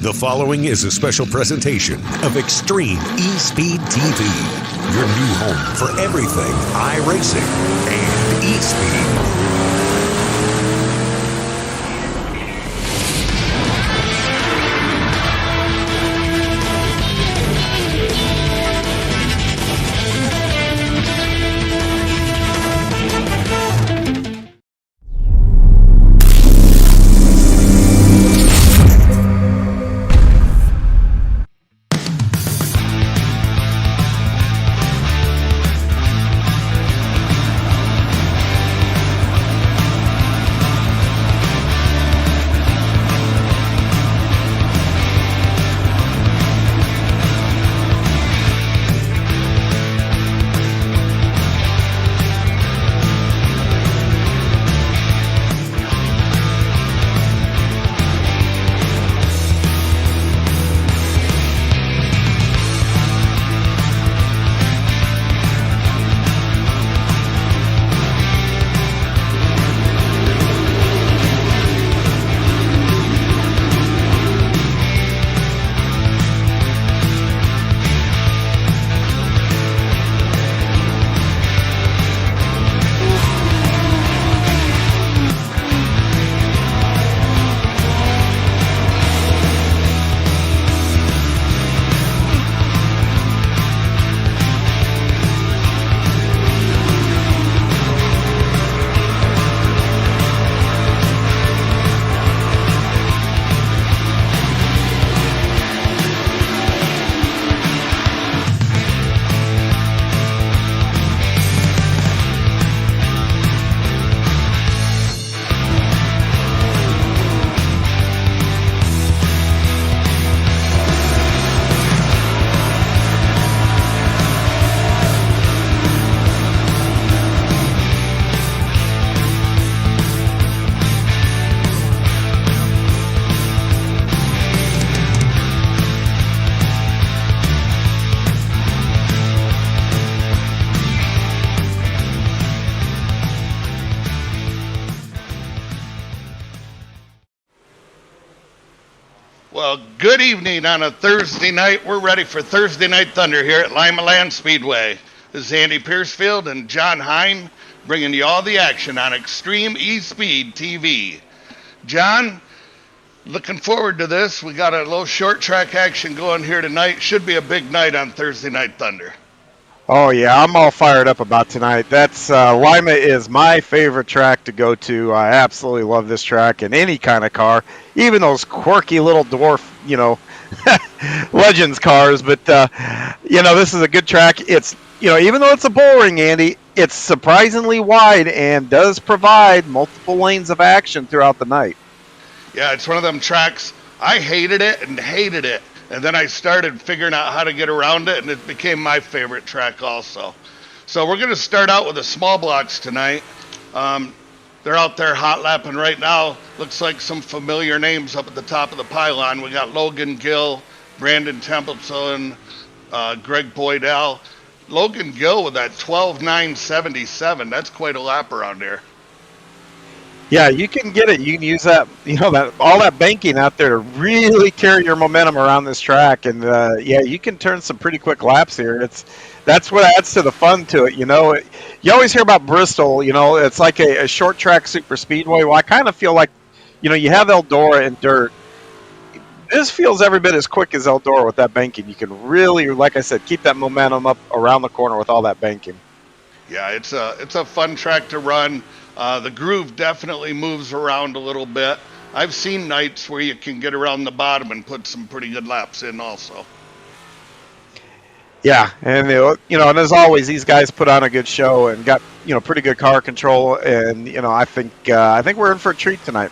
The following is a special presentation of Extreme eSpeed TV, your new home for everything iRacing and eSpeed. Well, good evening on a Thursday night. We're ready for Thursday Night Thunder here at Lima Land Speedway. This is Andy Piercefield and John Hine bringing you all the action on Extreme eSpeed TV. John, looking forward to this. We got a little short track action going here tonight. Should be a big night on Thursday Night Thunder. Oh, yeah, I'm all fired up about tonight. Lima is my favorite track to go to. I absolutely love this track in any kind of car, even those quirky little dwarf, Legends cars. But, this is a good track. It's, even though it's a bull ring, Andy, it's surprisingly wide and does provide multiple lanes of action throughout the night. Yeah, it's one of them tracks. I hated it. And then I started figuring out how to get around it, and it became my favorite track also. So we're going to start out with the small blocks tonight. They're out there hot lapping right now. Looks like some familiar names up at the top of the pylon. We got Logan Gill, Brandon Templeton, Greg Boydell. Logan Gill with that 12.977. That's quite a lap around here. Yeah, you can get it. You can use that, all that banking out there to really carry your momentum around this track. And, you can turn some pretty quick laps here. That's what adds to the fun to it. You always hear about Bristol, it's like a short track super speedway. Well, I kind of feel like, you have Eldora and dirt. This feels every bit as quick as Eldora with that banking. You can really, like I said, keep that momentum up around the corner with all that banking. Yeah, it's a fun track to run. The groove definitely moves around a little bit. I've seen nights where you can get around the bottom and put some pretty good laps in also. Yeah, and and as always, these guys put on a good show and got pretty good car control, and I think we're in for a treat tonight.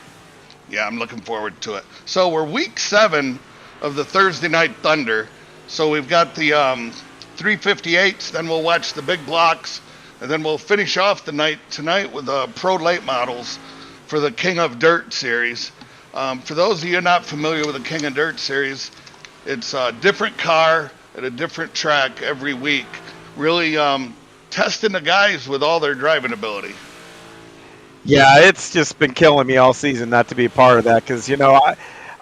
Yeah, I'm looking forward to it. So we're week 7 of the Thursday Night Thunder. So we've got the 358s, then we'll watch the big blocks. And then we'll finish off the night tonight with pro late models for the King of Dirt series. For those of you not familiar with the King of Dirt series, it's a different car at a different track every week. Really testing the guys with all their driving ability. Yeah, it's just been killing me all season not to be a part of that because,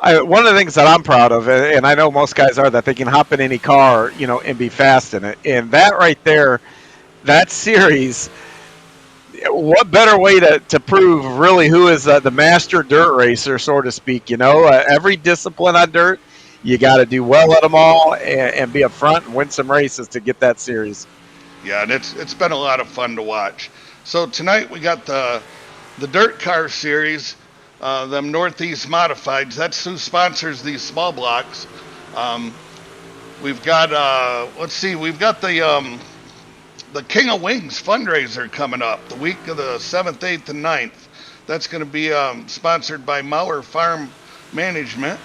One of the things that I'm proud of, and I know most guys are, that they can hop in any car, and be fast in it. And that right there, that series, what better way to prove really who is the master dirt racer, so to speak? Every discipline on dirt, you got to do well at them all and be up front and win some races to get that series. Yeah, and it's been a lot of fun to watch. So tonight we got the Dirt Car Series, them Northeast Modifieds. That's who sponsors these small blocks. Um, we've got let's see, we've got the King of Wings fundraiser coming up the week of the 7th, 8th, and 9th. That's going to be sponsored by Mauer Farm Management,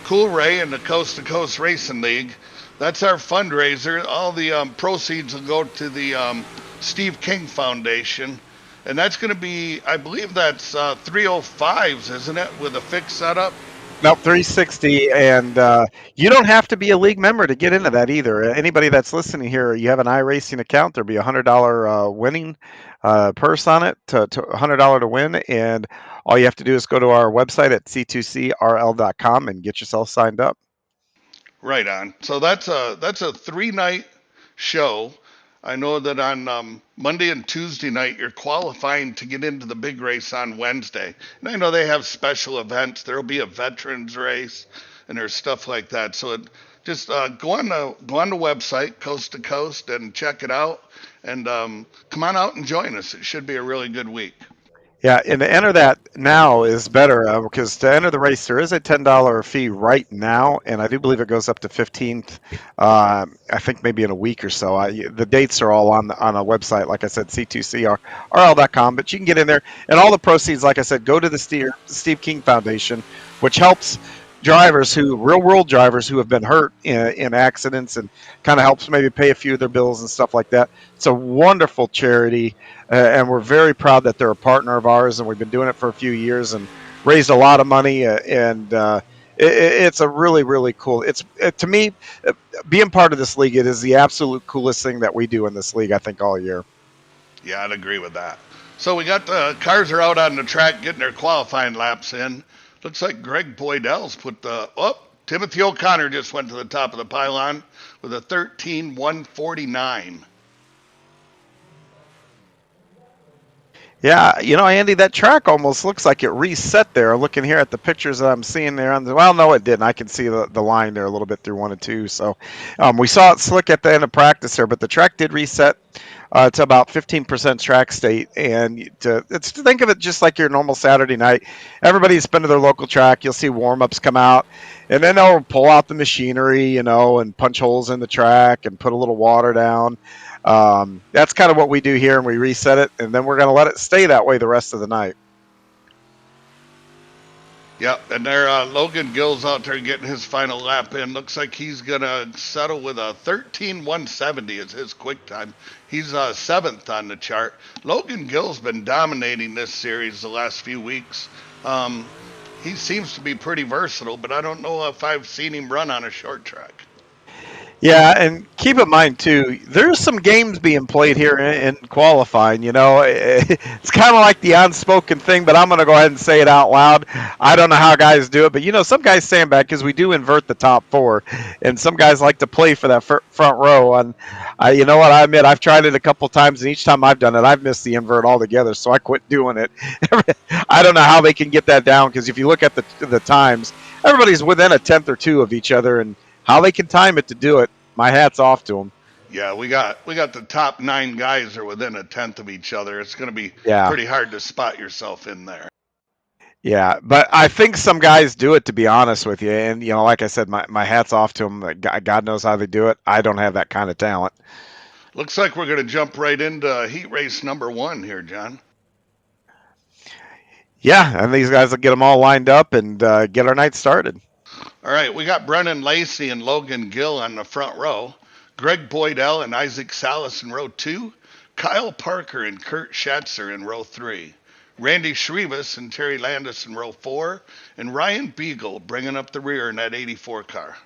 Cool Ray, and the Coast to Coast Racing League. That's our fundraiser. All the proceeds will go to the Steve King Foundation. And that's going to be, I believe that's 305s, isn't it, with a fixed setup? Nope, 360, and you don't have to be a league member to get into that either. Anybody that's listening here, you have an iRacing account, there'll be $100 winning purse on it, to $100 to win, and all you have to do is go to our website at c2crl.com and get yourself signed up. Right on. So that's a 3 night show. I know that on Monday and Tuesday night you're qualifying to get into the big race on Wednesday, and I know they have special events. There'll be a veterans race, and there's stuff like that. So just go on the website Coast to Coast and check it out, and come on out and join us. It should be a really good week. Yeah, and to enter that now is better, because to enter the race there is a $10 fee right now, and I do believe it goes up to 15th. I think maybe in a week or so. The dates are all on a website, like I said, c2crl.com. But you can get in there, and all the proceeds, like I said, go to the Steve King Foundation, which helps real world drivers who have been hurt in accidents, and kind of helps maybe pay a few of their bills and stuff like that. It's a wonderful charity, and we're very proud that they're a partner of ours, and we've been doing it for a few years and raised a lot of money, it's a really, really cool. To me, being part of this league, it is the absolute coolest thing that we do in this league, I think, all year. Yeah, I'd agree with that. So we got the cars are out on the track getting their qualifying laps in. Looks like Greg Boydell's put Timothy O'Connor just went to the top of the pylon with a 13,149. Yeah, Andy, that track almost looks like it reset there. Looking here at the pictures that I'm seeing there, well, no, it didn't. I can see the line there a little bit through 1 and 2. So we saw it slick at the end of practice there, but the track did reset to about 15% track state. And think of it just like your normal Saturday night. Everybody's been to their local track. You'll see warm-ups come out, and then they'll pull out the machinery, and punch holes in the track and put a little water down. That's kind of what we do here, and we reset it, and then we're going to let it stay that way the rest of the night. Yep, and there Logan Gill's out there getting his final lap in. Looks like he's going to settle with a 13,170 is his quick time. He's 7th on the chart. Logan Gill's been dominating this series the last few weeks. He seems to be pretty versatile, but I don't know if I've seen him run on a short track. Yeah, and keep in mind too, there's some games being played here in qualifying. It's kind of like the unspoken thing, but I'm going to go ahead and say it out loud. I don't know how guys do it, but some guys sandbag because we do invert the top 4, and some guys like to play for that front row. And you know what? I admit I've tried it a couple times, and each time I've done it, I've missed the invert altogether. So I quit doing it. I don't know how they can get that down, because if you look at the times, everybody's within a tenth or two of each other, and how they can time it to do it, my hat's off to them. Yeah, we got the top 9 guys are within a tenth of each other. It's going to be pretty hard to spot yourself in there. Yeah, but I think some guys do it, to be honest with you. And, like I said, my hat's off to them. God knows how they do it. I don't have that kind of talent. Looks like we're going to jump right into heat race number 1 here, John. Yeah, and these guys will get them all lined up and get our night started. All right, we got Brennan Lacey and Logan Gill on the front row, Greg Boydell and Isaac Salas in row 2, Kyle Parker and Kurt Schatzer in row 3, Randy Shrivas and Terry Landis in row 4, and Ryan Beagle bringing up the rear in that 84 car.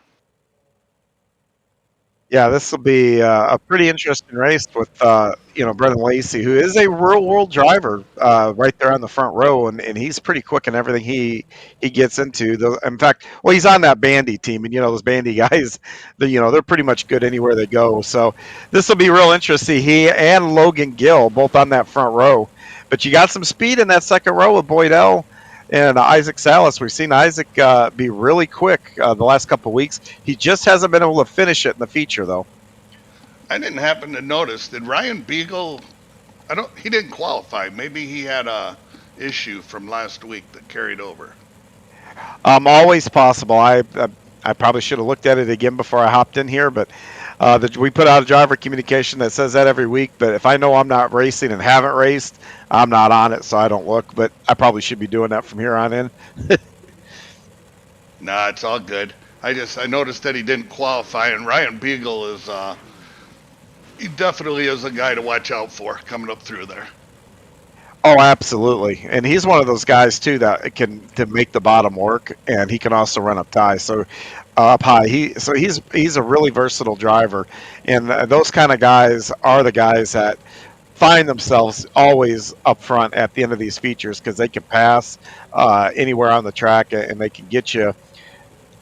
Yeah, this will be a pretty interesting race with Brendan Lacey, who is a real world driver right there on the front row, and he's pretty quick in everything he gets into. In fact, well, he's on that bandy team, and those bandy guys, they're pretty much good anywhere they go. So this will be real interesting. He and Logan Gill both on that front row, but you got some speed in that second row with Boydell and Isaac Salas. We've seen Isaac be really quick the last couple of weeks. He just hasn't been able to finish it in the feature, though. I didn't happen to notice. Did Ryan Beagle? I don't. He didn't qualify. Maybe he had a issue from last week that carried over. Always possible. I probably should have looked at it again before I hopped in here, but we put out a driver communication that says that every week. But if I know I'm not racing and haven't raced, I'm not on it, so I don't look. But I probably should be doing that from here on in. Nah, it's all good. I noticed that he didn't qualify, and Ryan Beagle is he definitely is a guy to watch out for coming up through there. Oh, absolutely, and he's one of those guys too that can to make the bottom work, and he can also run up high. So up high, he's a really versatile driver, and those kind of guys are the guys that find themselves always up front at the end of these features because they can pass anywhere on the track and they can get you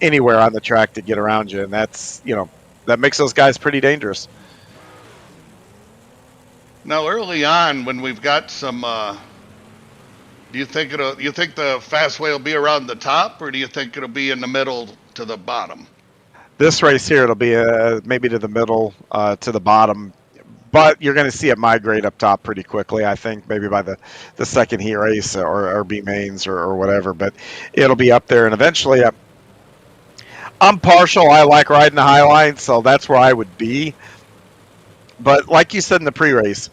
anywhere on the track to get around you, and that makes those guys pretty dangerous. Now, early on, when we've got some, do you think the fastway will be around the top, or do you think it'll be in the middle to the bottom? This race here, it'll be maybe to the middle, to the bottom, but you're going to see it migrate up top pretty quickly. I think maybe by the second heat race or B mains or whatever, but it'll be up there, and eventually, I'm partial. I like riding the high line, so that's where I would be. But like you said in the pre-race,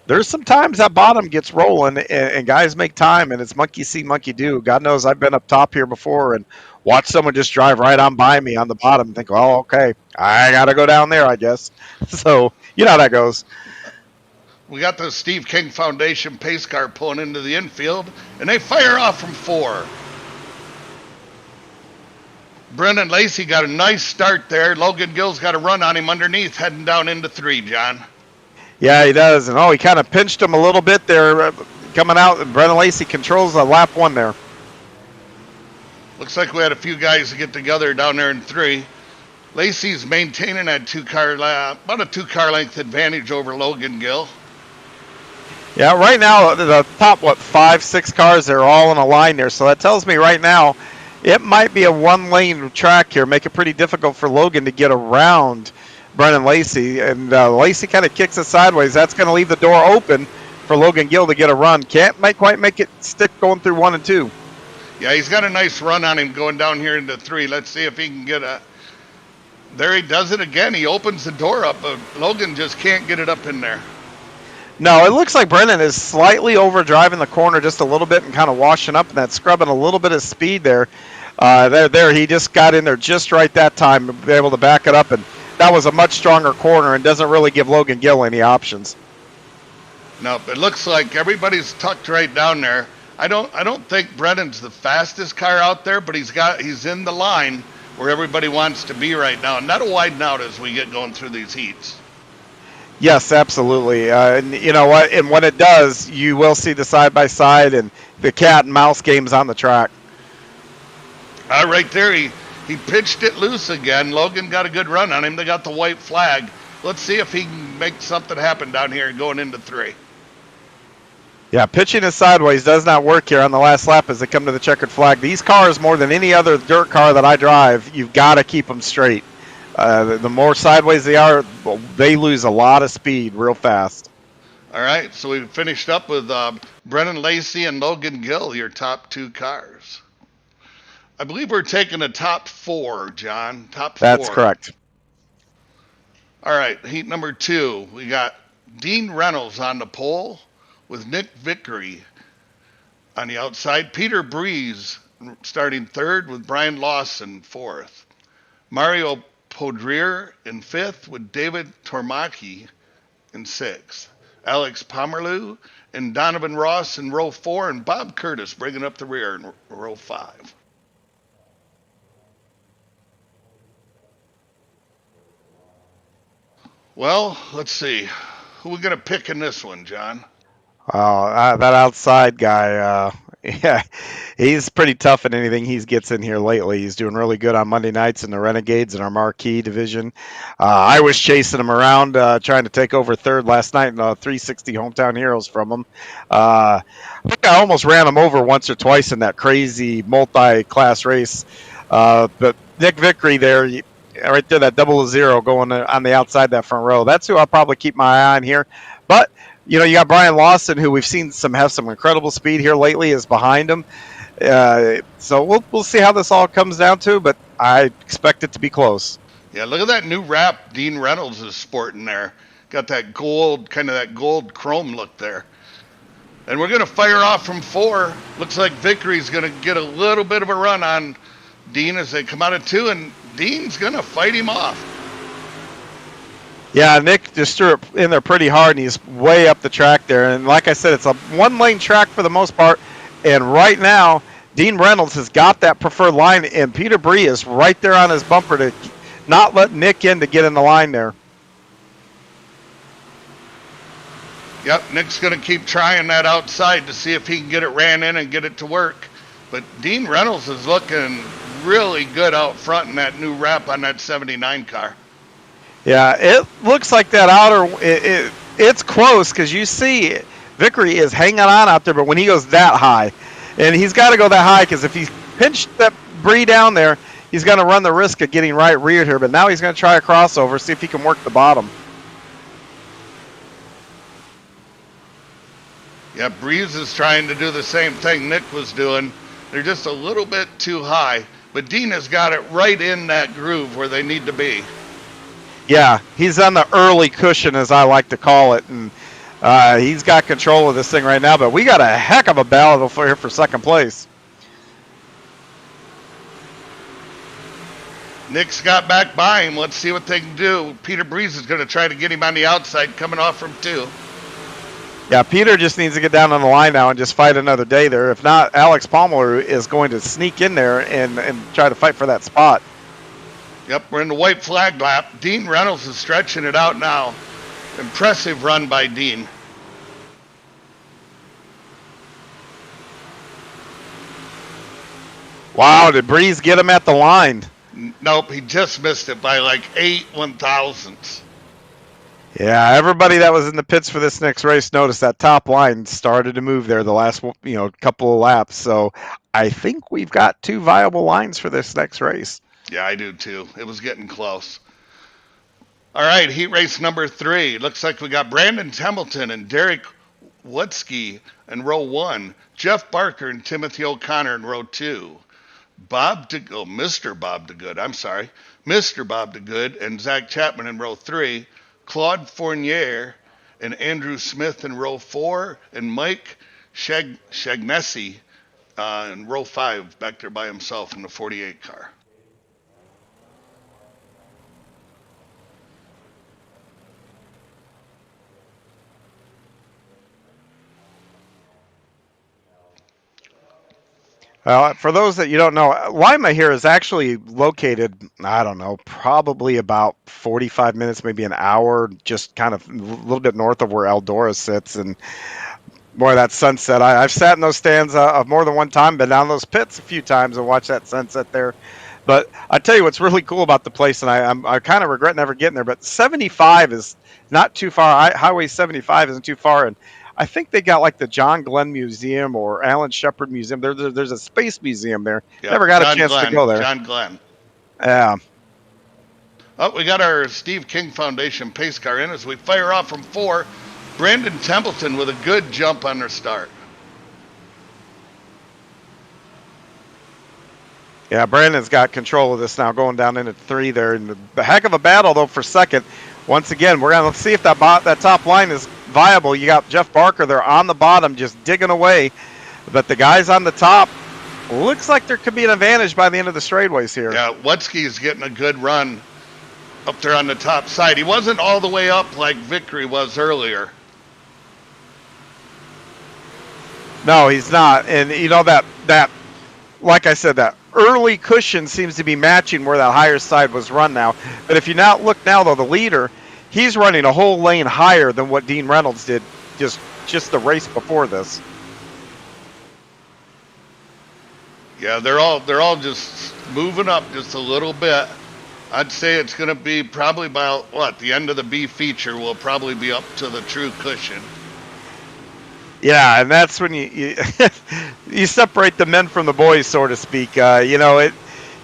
there's some times that bottom gets rolling and guys make time, and it's monkey see, monkey do. God knows I've been up top here before and watched someone just drive right on by me on the bottom and think, oh, okay, I got to go down there, I guess. So you know how that goes. We got the Steve King Foundation pace car pulling into the infield, and they fire off from 4. Brendan Lacey got a nice start there. Logan Gill's got a run on him underneath, heading down into 3, John. Yeah, he does. And, he kind of pinched him a little bit there coming out. And Brendan Lacey controls lap 1 there. Looks like we had a few guys get together down there in 3. Lacey's maintaining that about a 2-car length advantage over Logan Gill. Yeah, right now, the top, 5, 6 cars, they're all in a line there. So that tells me right now it might be a 1-lane track here, make it pretty difficult for Logan to get around Brendan Lacey. And Lacey kind of kicks it sideways. That's going to leave the door open for Logan Gill to get a run. Might quite make it stick going through 1 and 2. Yeah, he's got a nice run on him going down here into 3. Let's see if he can get a... There he does it again. He opens the door up, but Logan just can't get it up in there. No, it looks like Brendan is slightly overdriving the corner just a little bit and kind of washing up, and that's scrubbing a little bit of speed there. He just got in there just right that time to be able to back it up, and that was a much stronger corner and doesn't really give Logan Gill any options. No, it looks like everybody's tucked right down there. I don't think Brendan's the fastest car out there, but he's in the line where everybody wants to be right now, and that'll widen out as we get going through these heats. Yes, absolutely. And you know what? And when it does, you will see the side-by-side and the cat and mouse games on the track. Right there, he pitched it loose again. Logan got a good run on him. They got the white flag. Let's see if he can make something happen down here going into 3. Yeah, pitching it sideways does not work here on the last lap as they come to the checkered flag. These cars, more than any other dirt car that I drive, you've got to keep them straight. The more sideways they are, they lose a lot of speed real fast. All right, so we finished up with Brendan Lacey and Logan Gill, your top 2 cars. I believe we're taking a top 4, John. Top 4. That's correct. All right, heat number 2. We got Dean Reynolds on the pole with Nick Vickery on the outside. Peter Breeze starting 3rd with Brian Lawson 4th. Mario Podrier in 5th with David Tormaki in 6th. Alex Pomerleau and Donovan Ross in row 4, and Bob Curtis bringing up the rear in row 5. Well, let's see. Who we going to pick in this one, John? Oh, that outside guy, yeah, he's pretty tough in anything he gets in here lately. He's doing really good on Monday nights in the Renegades in our marquee division. I was chasing him around, trying to take over third last night in 360 Hometown Heroes from him. I think I almost ran him over once or twice in that crazy multi-class race. But Nick Vickery there, right there, that 0-0 going on the outside that front row. That's who I'll probably keep my eye on here. But you got Brian Lawson, who we've seen have some incredible speed here lately, is behind him. So we'll see how this all comes down to, but I expect it to be close. Yeah, look at that new wrap Dean Reynolds is sporting there. Got that gold, kind of that gold chrome look there. And we're going to fire off from 4. Looks like Vickery's going to get a little bit of a run on Dean as they come out of 2, and Dean's going to fight him off. Yeah, Nick just threw it in there pretty hard, and he's way up the track there. And like I said, it's a one-lane track for the most part. And right now, Dean Reynolds has got that preferred line, and Peter Bree is right there on his bumper to not let Nick in to get in the line there. Yep, Nick's going to keep trying that outside to see if he can get it ran in and get it to work. But Dean Reynolds is looking really good out front in that new wrap on that 79 car. Yeah, it looks like that outer, it's close because you see Vickery is hanging on out there, but when he goes that high, and he's got to go that high because if he pinched that Bree down there, he's going to run the risk of getting right reared here. But now he's going to try a crossover, see if he can work the bottom. Yeah, Breeze is trying to do the same thing Nick was doing. They're just a little bit too high, but Dean has got it right in that groove where they need to be. Yeah, he's on the early cushion, as I like to call it, and he's got control of this thing right now. But we got a heck of a battle here for second place. Nick's got back by him. Let's see what they can do. Peter Breeze is going to try to get him on the outside, coming off from 2. Yeah, Peter just needs to get down on the line now and just fight another day there. If not, Alex Palmer is going to sneak in there and try to fight for that spot. Yep, we're in the white flag lap. Dean Reynolds is stretching it out now. Impressive run by Dean. Wow, did Breeze get him at the line? Nope, he just missed it by like 8 1,000ths. Yeah, everybody that was in the pits for this next race noticed that top line started to move there the last couple of laps. So I think we've got 2 viable lines for this next race. Yeah, I do too. It was getting close. All right, heat race number 3. Looks like we got Brandon Templeton and Derek Wutsky in row 1. Jeff Barker and Timothy O'Connor in row 2. Mr. Bob DeGood and Zach Chapman in row 3. Claude Fournier and Andrew Smith in row 4. And Mike Shagnesi in row 5, back there by himself in the 48 car. For those that you don't know, Lima here is actually located, I don't know, probably about 45 minutes, maybe an hour, just kind of a little bit north of where Eldora sits. And boy, that sunset, I've sat in those stands more than one time, been down those pits a few times and watched that sunset there. But I tell you what's really cool about the place, and I kind of regret never getting there, but 75 is not too far. Highway 75 isn't too far, and I think they got like the John Glenn Museum or Alan Shepard Museum. There's a space museum there. Yep. Never got a chance to go there. John Glenn. Yeah. Oh, we got our Steve King Foundation pace car in as we fire off from 4. Brandon Templeton with a good jump on their start. Yeah, Brandon's got control of this now, going down into 3 there. And the heck of a battle, though, for second. Once again, we're going to see if that top line is viable. You got Jeff Barker there on the bottom just digging away. But the guys on the top, looks like there could be an advantage by the end of the straightaways here. Yeah, Wutsky's getting a good run up there on the top side. He wasn't all the way up like Vickery was earlier. No, he's not. And you know that like I said, that early cushion seems to be matching where that higher side was run now. But if you now look now, though, the leader, he's running a whole lane higher than what Dean Reynolds did just the race before this. Yeah, they're all just moving up just a little bit. I'd say it's going to be probably about the end of the B feature will probably be up to the true cushion. Yeah, and that's when you you separate the men from the boys, so to speak.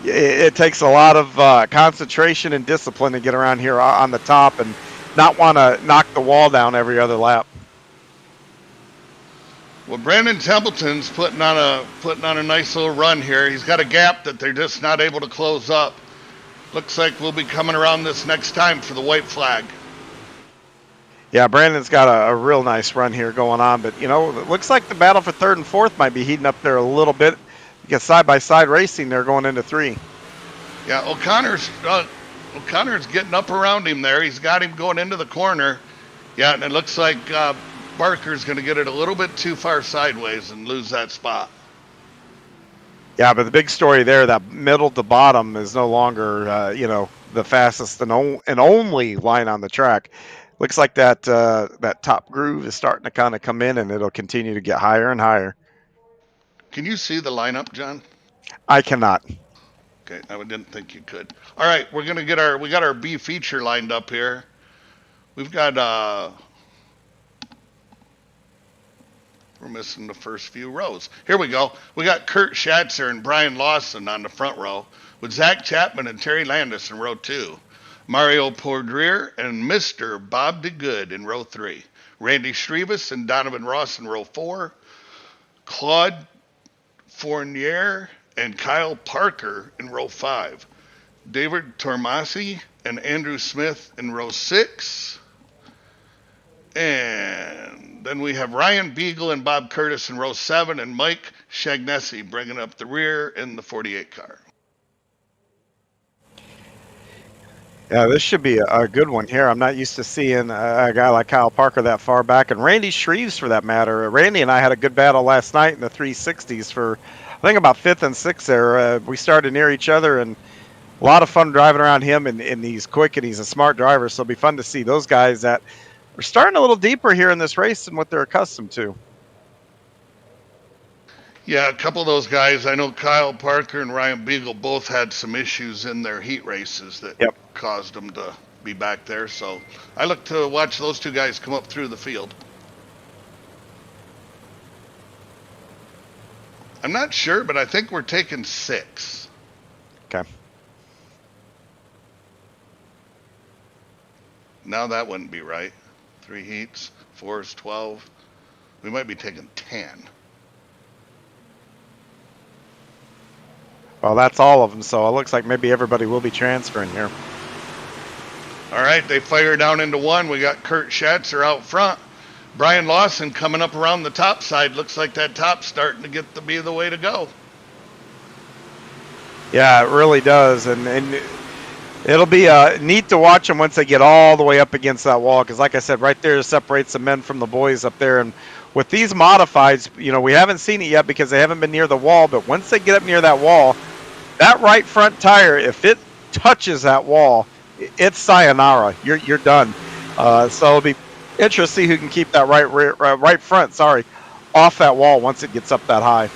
It takes a lot of concentration and discipline to get around here on the top and not want to knock the wall down every other lap. Well, Brandon Templeton's putting on a nice little run here. He's got a gap that they're just not able to close up. Looks like we'll be coming around this next time for the white flag. Yeah, Brandon's got a real nice run here going on, but it looks like the battle for third and fourth might be heating up there a little bit. Because side-by-side racing, they're going into 3. Yeah, O'Connor's getting up around him there. He's got him going into the corner. Yeah, and it looks like Barker's going to get it a little bit too far sideways and lose that spot. Yeah, but the big story there, that middle to bottom is no longer, the fastest and only line on the track. Looks like that top groove is starting to kind of come in, and it'll continue to get higher and higher. Can you see the lineup, John? I cannot. Okay, I didn't think you could. All right, we got our B feature lined up here. We've got we're missing the first few rows. Here we go. We got Kurt Schatzer and Brian Lawson on the front row, with Zach Chapman and Terry Landis in row 2. Mario Poudrier and Mr. Bob DeGood in row 3. Randy Shrevas and Donovan Ross in row 4. Claude Fournier and Kyle Parker in row 5. David Tormasi and Andrew Smith in row 6. And then we have Ryan Beagle and Bob Curtis in row 7, and Mike Shagnesi bringing up the rear in the 48 car. Yeah, this should be a good one here. I'm not used to seeing a guy like Kyle Parker that far back, and Randy Shreves for that matter. Randy and I had a good battle last night in the 360s for, I think, about 5th and 6th there. We started near each other, and a lot of fun driving around him, and he's quick and he's a smart driver, so it'll be fun to see those guys that are starting a little deeper here in this race than what they're accustomed to. Yeah, a couple of those guys. I know Kyle Parker and Ryan Beagle both had some issues in their heat races that caused them to be back there. So I look to watch those two guys come up through the field. I'm not sure, but I think we're taking 6. Okay. Now that wouldn't be right. 3 heats, 4 is 12. We might be taking 10. Well, that's all of them, so it looks like maybe everybody will be transferring here. All right, they fire down into 1. We got Kurt Schatzer out front. Brian Lawson coming up around the top side. Looks like that top's starting to get to be the way to go. Yeah, it really does, and it'll be neat to watch them once they get all the way up against that wall, because like I said, right there separates the men from the boys up there. And with these modifieds, we haven't seen it yet because they haven't been near the wall, but once they get up near that wall, that right front tire, if it touches that wall, it's sayonara. You're done. So it'll be interesting to see who can keep that right front off that wall once it gets up that high.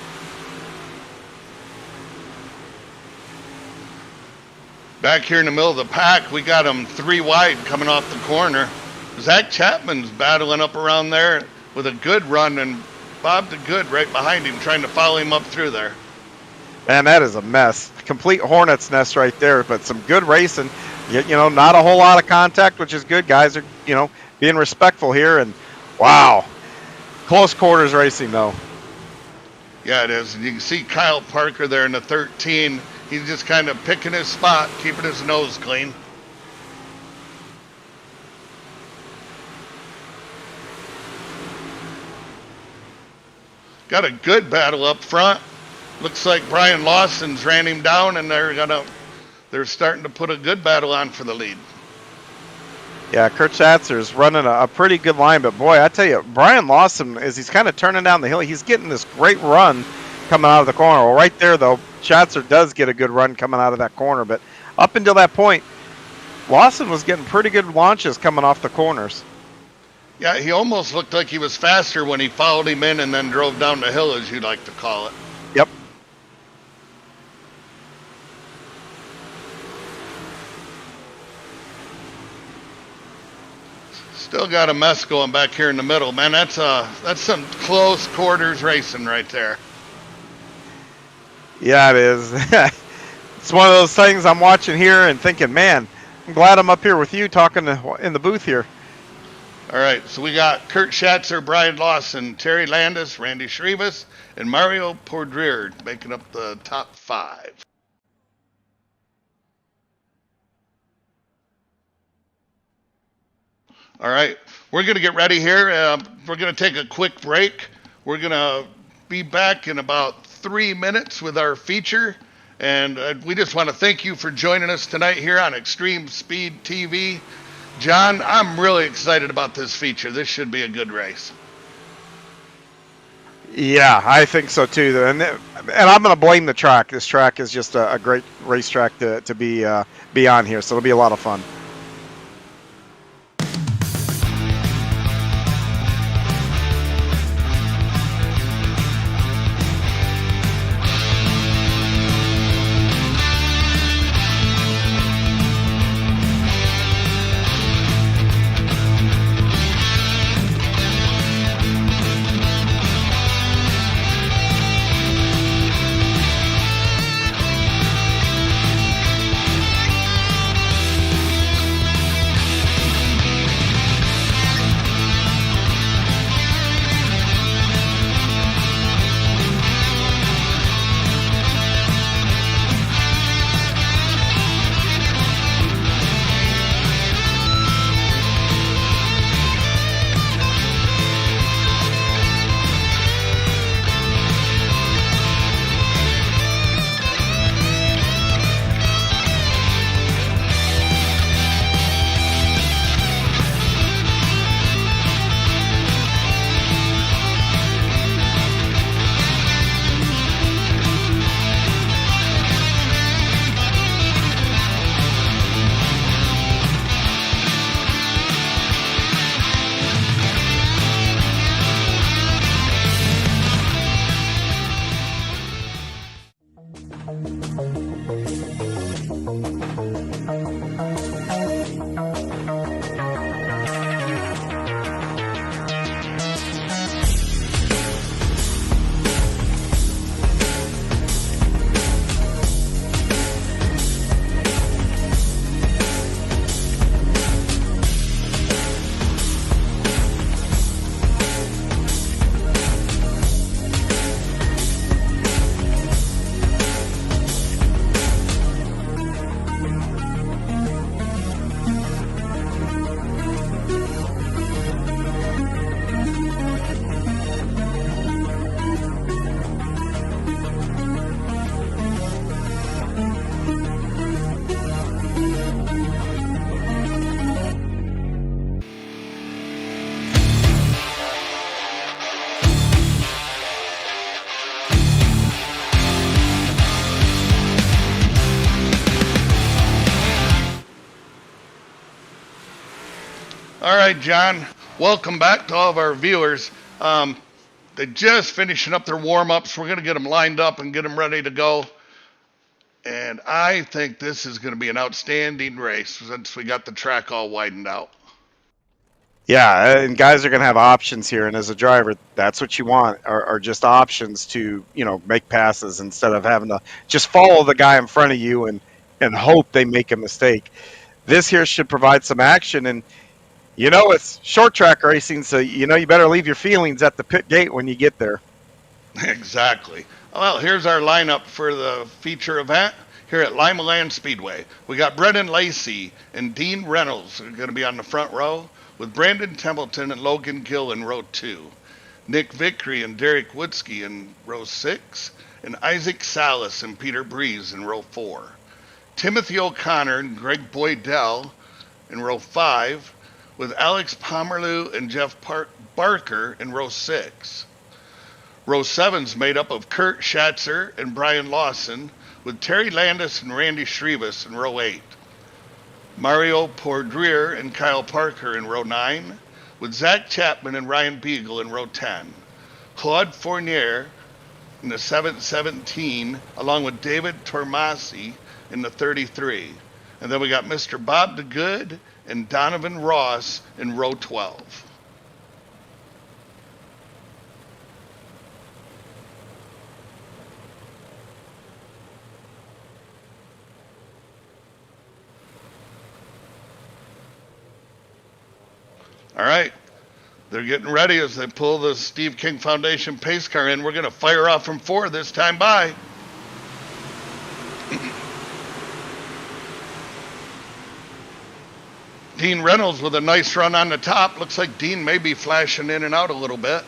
Back here in the middle of the pack, we got them 3 wide coming off the corner. Zach Chapman's battling up around there with a good run, and Bob DeGood right behind him trying to follow him up through there. Man, that is a mess. Complete hornet's nest right there, but some good racing. Not a whole lot of contact, which is good. Guys are, being respectful here, and wow. Close quarters racing, though. Yeah, it is. And you can see Kyle Parker there in the 13. He's just kind of picking his spot, keeping his nose clean. Got a good battle up front. Looks like Brian Lawson's ran him down, and they're starting to put a good battle on for the lead. Yeah, Kurt Schatzer's running a pretty good line, but boy, I tell you, Brian Lawson, as he's kind of turning down the hill, he's getting this great run coming out of the corner. Well, right there, though, Schatzer does get a good run coming out of that corner, but up until that point, Lawson was getting pretty good launches coming off the corners. Yeah, he almost looked like he was faster when he followed him in and then drove down the hill, as you like to call it. Yep. Still got a mess going back here in the middle, man. That's some close quarters racing right there. Yeah, it is. It's one of those things I'm watching here and thinking, man, I'm glad I'm up here with you talking in the booth here. All right, so we got Kurt Schatzer, Brian Lawson, Terry Landis, Randy Shrivas, and Mario Pordrier making up the top 5. All right, we're going to get ready here. We're going to take a quick break. We're going to be back in about 3 minutes with our feature. And we just want to thank you for joining us tonight here on Extreme Speed TV. John, I'm really excited about this feature. This should be a good race. Yeah, I think so too. And I'm going to blame the track. This track is just a great racetrack to be on here, so it'll be a lot of fun. All right, John, welcome back to all of our viewers. They're just finishing up their warm-ups. We're going to get them lined up and get them ready to go. And I think this is going to be an outstanding race since we got the track all widened out. Yeah, and guys are going to have options here, and as a driver, that's what you want, are just options to, make passes instead of having to just follow the guy in front of you and hope they make a mistake. This here should provide some action, and it's short track racing, so you better leave your feelings at the pit gate when you get there. Exactly. Well, here's our lineup for the feature event here at Lima Land Speedway. We got Brendan Lacey and Dean Reynolds are going to be on the front row, with Brandon Templeton and Logan Gill in row 2, Nick Vickery and Derek Woodsky in row 6, and Isaac Salas and Peter Breeze in row 4. Timothy O'Connor and Greg Boydell in row 5, with Alex Pomerleau and Jeff Barker in row 6. Row 7's made up of Kurt Schatzer and Brian Lawson, with Terry Landis and Randy Shrivas in row 8. Mario Pordrier and Kyle Parker in row 9, with Zach Chapman and Ryan Beagle in row 10. Claude Fournier in the 717, along with David Tormasi in the 33. And then we got Mr. Bob DeGood and Donovan Ross in row 12. All right, they're getting ready as they pull the Steve King Foundation pace car in. We're going to fire off from 4 this time by. Dean Reynolds with a nice run on the top. Looks like Dean may be flashing in and out a little bit.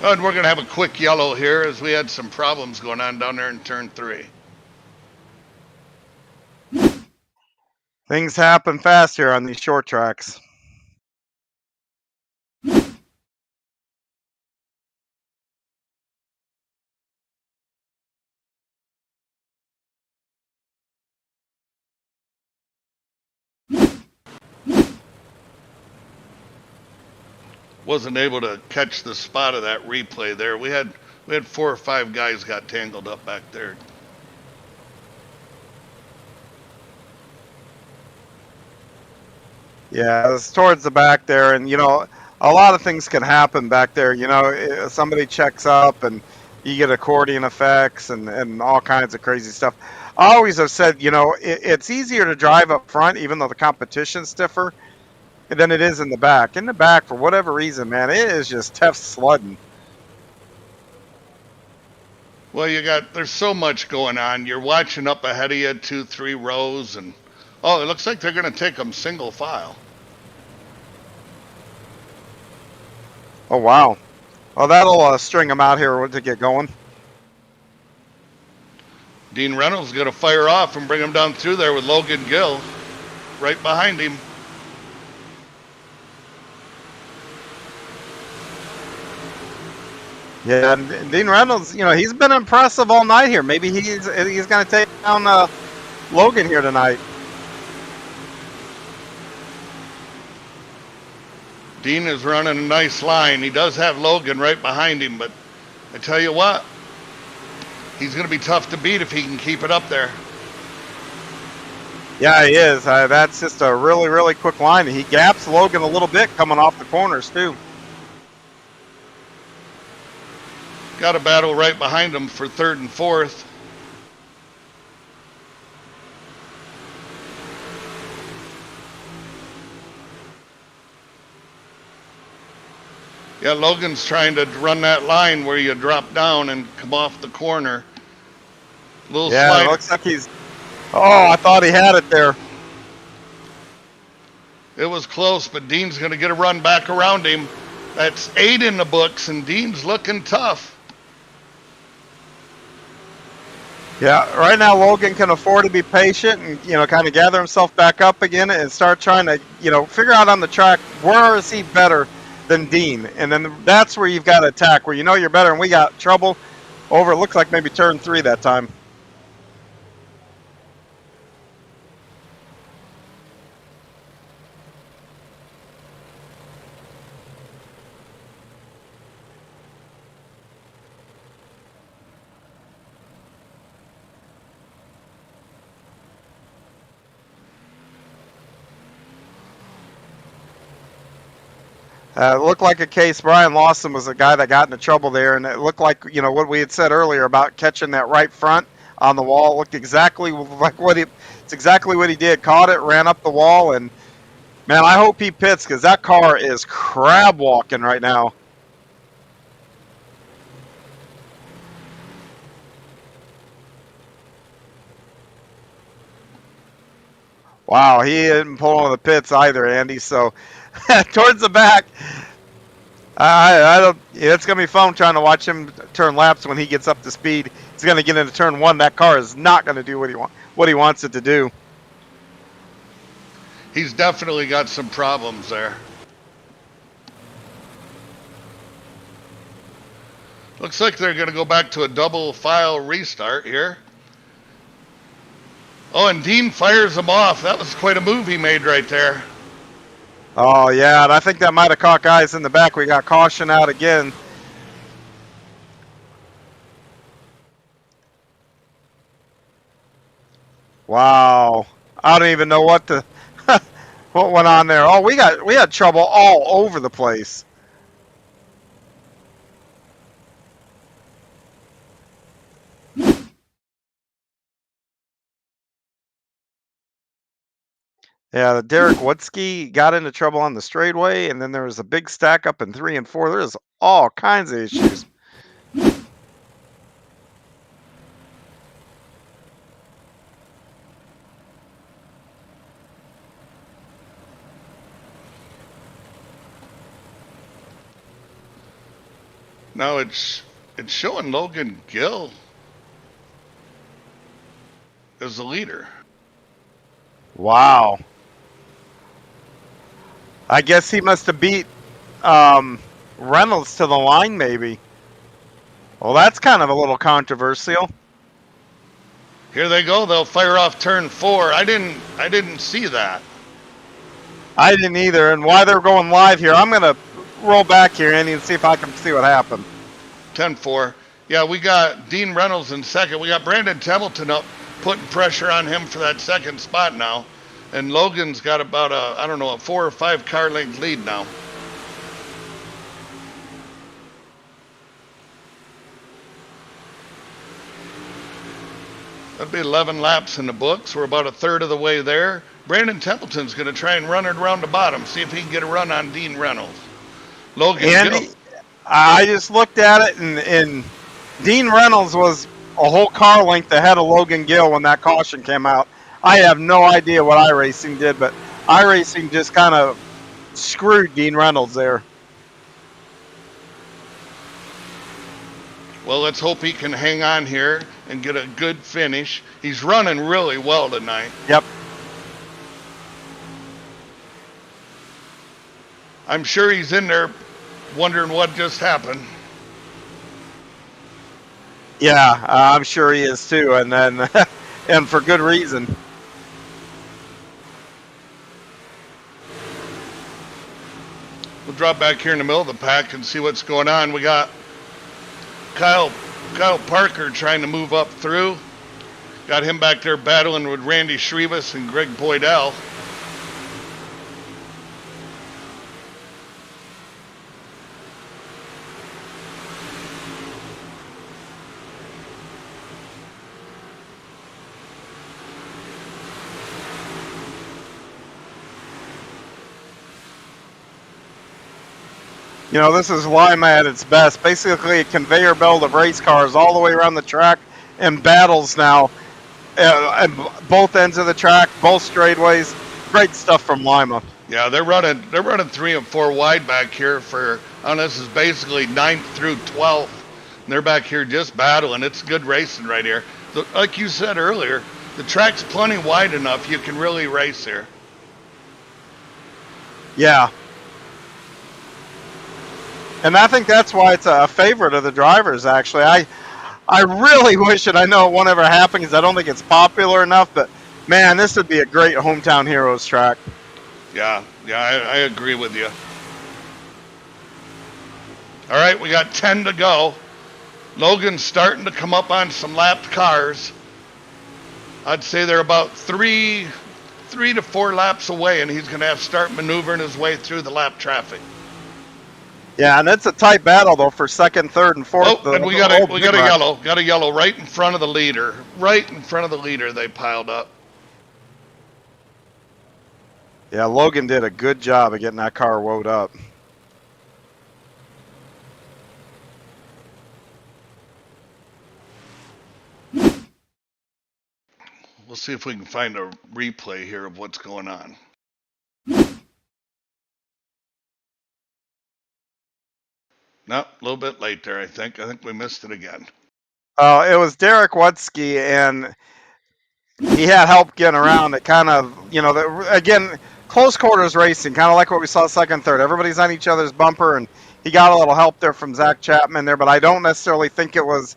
And we're going to have a quick yellow here as we had some problems going on down there in turn 3. Things happen fast here on these short tracks. Wasn't able to catch the spot of that replay there. We had 4 or 5 guys got tangled up back there. Yeah, it's towards the back there, and a lot of things can happen back there. Somebody checks up, and you get accordion effects and all kinds of crazy stuff. I always have said, it's easier to drive up front, even though the competition's stiffer, than it is in the back. In the back, for whatever reason, man, it is just tough sledding. Well, there's so much going on. You're watching up ahead of you 2-3 rows, and it looks like they're going to take them single file. Oh, wow. Well, that'll string them out here to get going. Dean Reynolds is going to fire off and bring him down through there with Logan Gill right behind him. Yeah, and Dean Reynolds, he's been impressive all night here. Maybe he's going to take down Logan here tonight. Dean is running a nice line. He does have Logan right behind him, but I tell you what, he's going to be tough to beat if he can keep it up there. Yeah, he is. That's just a really, really quick line. He gaps Logan a little bit coming off the corners, too. Got a battle right behind him for 3rd and 4th. Yeah, Logan's trying to run that line where you drop down and come off the corner. It looks like he's... Oh, I thought he had it there. It was close, but Dean's going to get a run back around him. That's 8 in the books, and Dean's looking tough. Yeah, right now Logan can afford to be patient and, kind of gather himself back up again and start trying to, figure out on the track where is he better than Dean. And then that's where you've got to attack, where you're better. And we got trouble over, it looks like maybe turn 3 that time. It looked like a case. Brian Lawson was the guy that got into trouble there, and it looked like what we had said earlier about catching that right front on the wall. It looked exactly like it's exactly what he did. Caught it, ran up the wall, and man, I hope he pits because that car is crab walking right now. Wow, he didn't pull on the pits either, Andy. So towards the back, I don't. It's gonna be fun trying to watch him turn laps when he gets up to speed. He's gonna get into turn 1. That car is not gonna do what he wants it to do. He's definitely got some problems there. Looks like they're going to go back to a double file restart here. Oh, and Dean fires them off. That was quite a move he made right there. Oh, yeah, and I think that might have caught guys in the back. We got caution out again. Wow. I don't even know what what went on there. Oh, we had trouble all over the place. Yeah, the Derek Woodsky got into trouble on the straightaway, and then there was a big stack up in 3 and 4. There's all kinds of issues. Now it's showing Logan Gill as the leader. Wow. I guess he must have beat Reynolds to the line, maybe. Well, that's kind of a little controversial. Here they go. They'll fire off turn 4. I didn't see that. I didn't either. And while they're going live here, I'm going to roll back here, Andy, and see if I can see what happened. 10-4. Yeah, we got Dean Reynolds in second. We got Brandon Templeton up, putting pressure on him for that second spot now. And Logan's got about a 4 or 5 car length lead now. That'd be 11 laps in the books. We're about a third of the way there. Brandon Templeton's going to try and run it around the bottom, see if he can get a run on Dean Reynolds. Logan Andy, Gill. I just looked at it, and Dean Reynolds was a whole car length ahead of Logan Gill when that caution came out. I have no idea what iRacing did, but iRacing just kind of screwed Dean Reynolds there. Well, let's hope he can hang on here and get a good finish. He's running really well tonight. Yep. I'm sure he's in there wondering what just happened. Yeah, I'm sure he is too, and then and for good reason. We'll drop back here in the middle of the pack and see what's going on. We got Kyle Parker trying to move up through. Got him back there battling with Randy Shrivas and Greg Boydell. You know, this is Lima at its best. Basically a conveyor belt of race cars all the way around the track and battles now at both ends of the track, both straightaways. Great stuff from Lima. Yeah, they're running 3 and 4 wide back here for, this is basically 9th through 12th. And they're back here just battling. It's good racing right here. Like you said earlier, the track's plenty wide enough you can really race here. Yeah. And I think that's why it's a favorite of the drivers, actually. I really wish it. I know it won't ever happen because I don't think it's popular enough, but man, this would be a great hometown heroes track. Yeah, I agree with you. All right, we got 10 to go. Logan's starting to come up on some lapped cars. I'd say they're about three to 4 laps away, and he's going to have to start maneuvering his way through the lap traffic. Yeah, and it's a tight battle though for second, third, and fourth. Oh, and we got a yellow. Got a yellow right in front of the leader. Right in front of the leader, they piled up. Yeah, Logan did a good job of getting that car woed up. We'll see if we can find a replay here of what's going on. No, a little bit late there, I think. I think we missed it again. It was Derek Wutsky, and he had help getting around. It kind of, again, close quarters racing, kind of like what we saw second, third. Everybody's on each other's bumper, and he got a little help there from Zach Chapman there, but I don't necessarily think it was,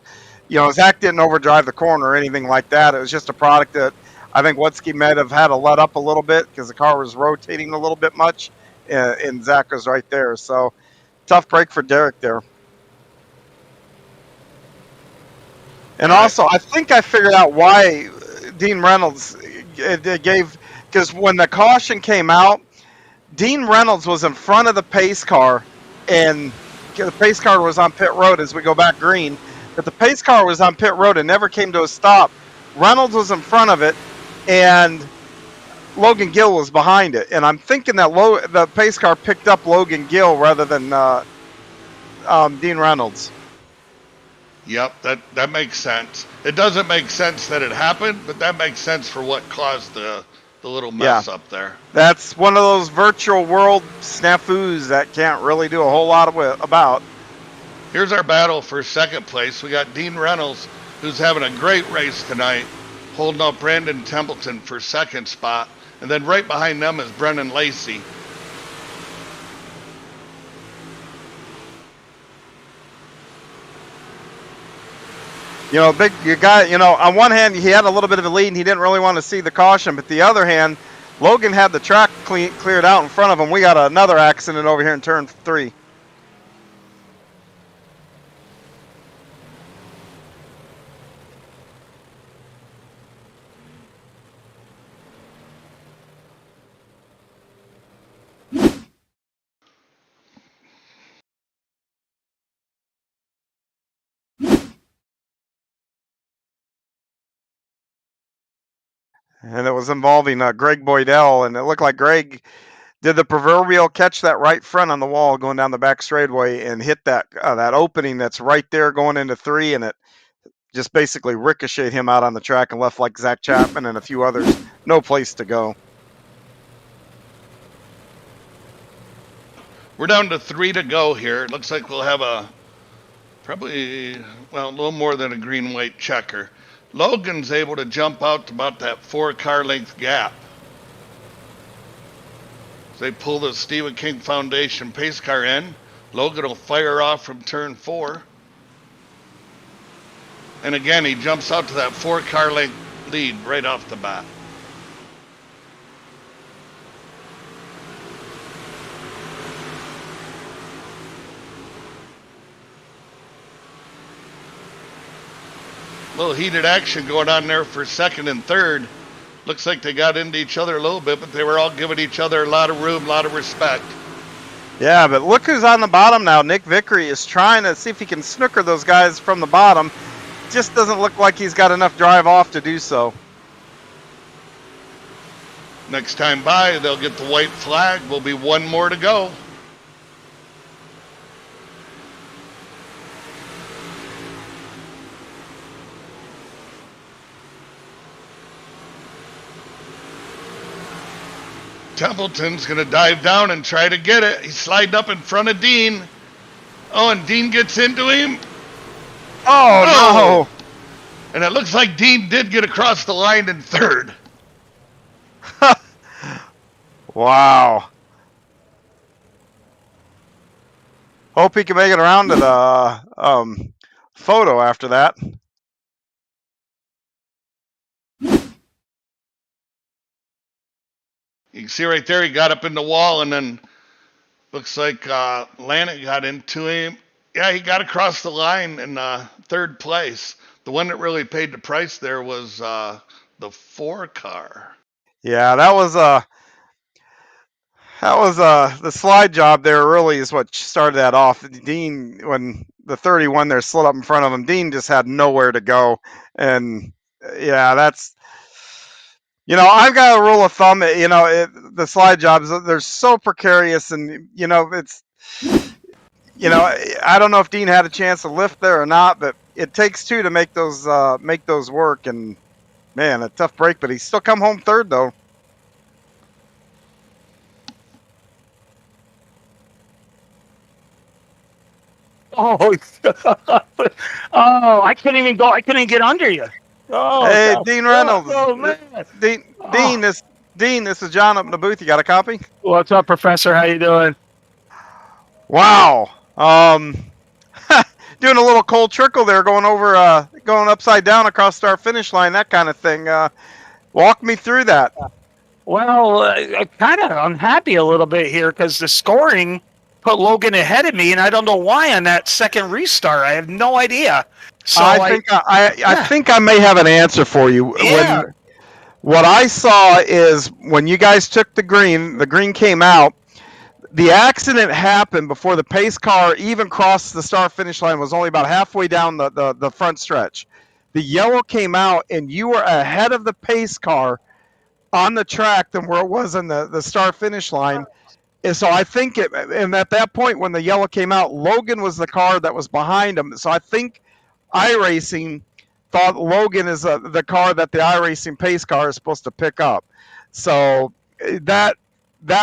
Zach didn't overdrive the corner or anything like that. It was just a product that I think Watsky might have had to let up a little bit because the car was rotating a little bit much, and Zach was right there. So tough break for Derek there. And All right. also, I think I figured out why Dean Reynolds gave, because when the caution came out, Dean Reynolds was in front of the pace car, and the pace car was on pit road as we go back green. But the pace car was on pit road and never came to a stop. Reynolds was in front of it, and Logan Gill was behind it. And I'm thinking that the pace car picked up Logan Gill rather than Dean Reynolds. Yep, that makes sense. It doesn't make sense that it happened, but that makes sense for what caused the little mess up there. That's one of those virtual world snafus that can't really do a whole lot about. Here's our battle for second place. We got Dean Reynolds, who's having a great race tonight, holding up Brandon Templeton for second spot. And then right behind them is Brennan Lacey. On one hand, he had a little bit of a lead and he didn't really want to see the caution, but the other hand, Logan had the track cleared out in front of him. We got another accident over here in turn 3. And it was involving Greg Boydell, and it looked like Greg did the proverbial catch that right front on the wall going down the back straightaway and hit that opening that's right there going into 3, and it just basically ricocheted him out on the track and left like Zach Chapman and a few others no place to go. We're down to 3 to go here. It looks like we'll have a little more than a green-white checker. Logan's able to jump out to about that 4-car length gap. As they pull the Stephen King Foundation pace car in, Logan will fire off from turn 4. And again, he jumps out to that 4-car length lead right off the bat. Little heated action going on there for second and third. Looks like they got into each other a little bit, but they were all giving each other a lot of room, a lot of respect. Yeah, but look who's on the bottom now. Nick Vickery is trying to see if he can snooker those guys from the bottom. Just doesn't look like he's got enough drive off to do so. Next time by, they'll get the white flag. Will be one more to go. Templeton's going to dive down and try to get it. He's sliding up in front of Dean. Oh, and Dean gets into him. Oh, no. And it looks like Dean did get across the line in third. Wow. Hope he can make it around to the photo after that. You can see right there, he got up in the wall, and then looks like Lanik got into him. Yeah, he got across the line in third place. The one that really paid the price there was the 4-car. Yeah, that was the slide job there really is what started that off. Dean, when the 31 there slid up in front of him, Dean just had nowhere to go. And yeah, that's, I've got a rule of thumb, the slide jobs, they're so precarious, and, it's, I don't know if Dean had a chance to lift there or not, but it takes 2 to make those work. And man, a tough break, but he's still come home third though. Oh, I couldn't even go. I couldn't get under you. Oh, hey, God. Dean Reynolds. Oh, man. Dean, this is John up in the booth. You got a copy? What's up, Professor? How you doing? Wow. Doing a little cold trickle there, going upside down across our finish line, that kind of thing. Walk me through that. Well, I'm kind of unhappy a little bit here because the scoring put Logan ahead of me, and I don't know why on that second restart. I have no idea. So I think I may have an answer for you. Yeah. What I saw is when you guys took the green came out. The accident happened before the pace car even crossed the start finish line. Was only about halfway down the front stretch. The yellow came out, and you were ahead of the pace car on the track than where it was in the start finish line. And so I think and at that point when the yellow came out, Logan was the car that was behind him. So I think iRacing thought Logan is the car that the iRacing pace car is supposed to pick up. So that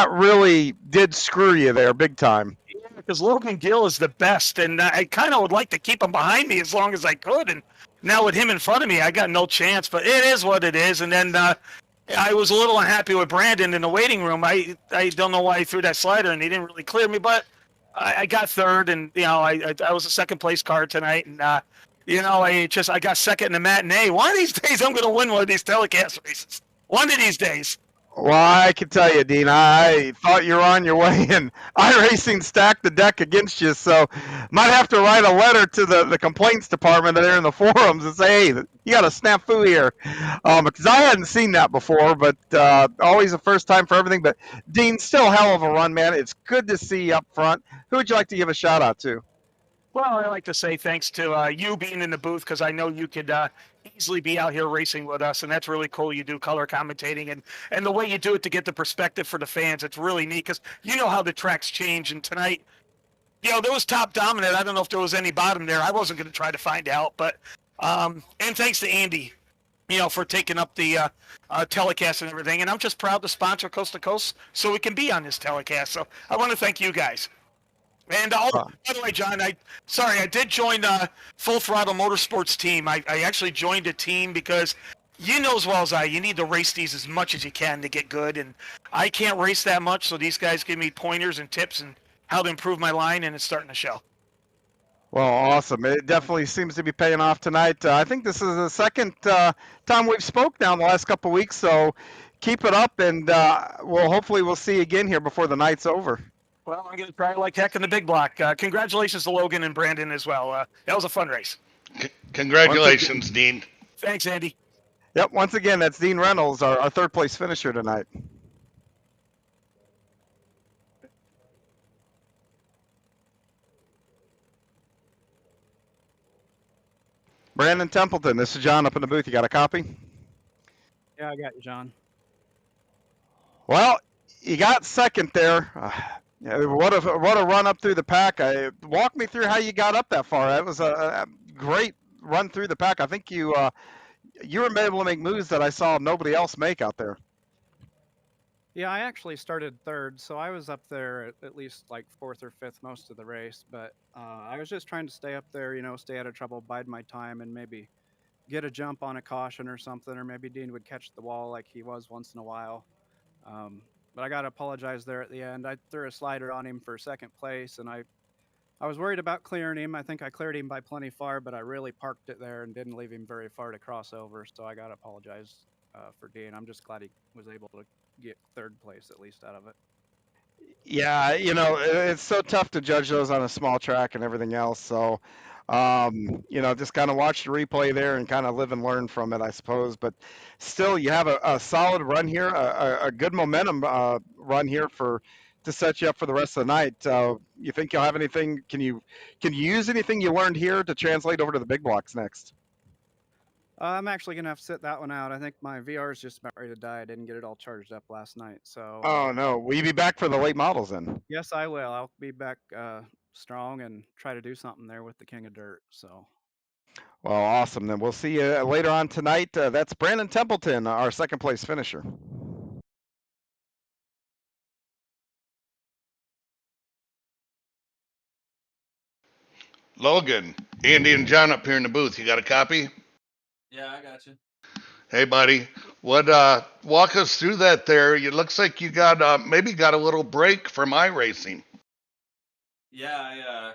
really did screw you there big time. Because Logan Gill is the best, and I kind of would like to keep him behind me as long as I could. And now with him in front of me, I got no chance. But it is what it is. And then I was a little unhappy with Brandon in the waiting room. I don't know why he threw that slider, and he didn't really clear me. But I got third, and I was a second place car tonight, and I got second in the matinee. One of these days, I'm going to win one of these telecast races. One of these days. Well, I can tell you, Dean, I thought you were on your way, and iRacing stacked the deck against you, so might have to write a letter to the complaints department that are in the forums and say, hey, you got a snafu here, because I hadn't seen that before, but always a first time for everything. But Dean, still hell of a run, man. It's good to see you up front. Who would you like to give a shout out to? Well, I like to say thanks to you being in the booth because I know you could easily be out here racing with us, and that's really cool. You do color commentating, and the way you do it to get the perspective for the fans, it's really neat because you know how the tracks change. And tonight, there was top dominant. I don't know if there was any bottom there. I wasn't going to try to find out, but and thanks to Andy, for taking up the telecast and everything. And I'm just proud to sponsor Coast to Coast so we can be on this telecast. So I want to thank you guys. And by the way, John, I did join Full Throttle Motorsports team. I actually joined a team because you know as well as I, you need to race these as much as you can to get good. And I can't race that much, so these guys give me pointers and tips and how to improve my line, and it's starting to show. Well, awesome. It definitely seems to be paying off tonight. I think this is the second time we've spoke now in the last couple of weeks, so keep it up, and hopefully we'll see you again here before the night's over. Well, I'm going to try like heck in the big block. Congratulations to Logan and Brandon as well. That was a fun race. Congratulations, Dean. Thanks, Andy. Yep, once again, that's Dean Reynolds, our third place finisher tonight. Brandon Templeton, this is John up in the booth. You got a copy? Yeah, I got you, John. Well, you got second there. What a run up through the pack. Walk me through how you got up that far. That was a great run through the pack. I think you were able to make moves that I saw nobody else make out there. Yeah, I actually started third, so I was up there at least like fourth or fifth most of the race. But I was just trying to stay up there, stay out of trouble, bide my time, and maybe get a jump on a caution or something, or maybe Dean would catch the wall like he was once in a while. But I got to apologize there at the end. I threw a slider on him for second place, and I was worried about clearing him. I think I cleared him by plenty far, but I really parked it there and didn't leave him very far to cross over. So I got to apologize for Dean. I'm just glad he was able to get third place at least out of it. Yeah, it's so tough to judge those on a small track and everything else. So, just kind of watch the replay there and kind of live and learn from it, I suppose. But still, you have a solid run here, a good momentum run here to set you up for the rest of the night. You think you'll have anything? Can you use anything you learned here to translate over to the big blocks next? I'm actually going to have to sit that one out. I think my VR is just about ready to die. I didn't get it all charged up last night. So. Oh, no. Will you be back for the late models then? Yes, I will. I'll be back strong and try to do something there with the King of Dirt. So. Well, awesome. Then we'll see you later on tonight. That's Brandon Templeton, our second place finisher. Logan, Andy and John up here in the booth. You got a copy? Yeah, I got you. Hey, buddy. What? Walk us through that there. It looks like you got maybe got a little break from iRacing. Yeah,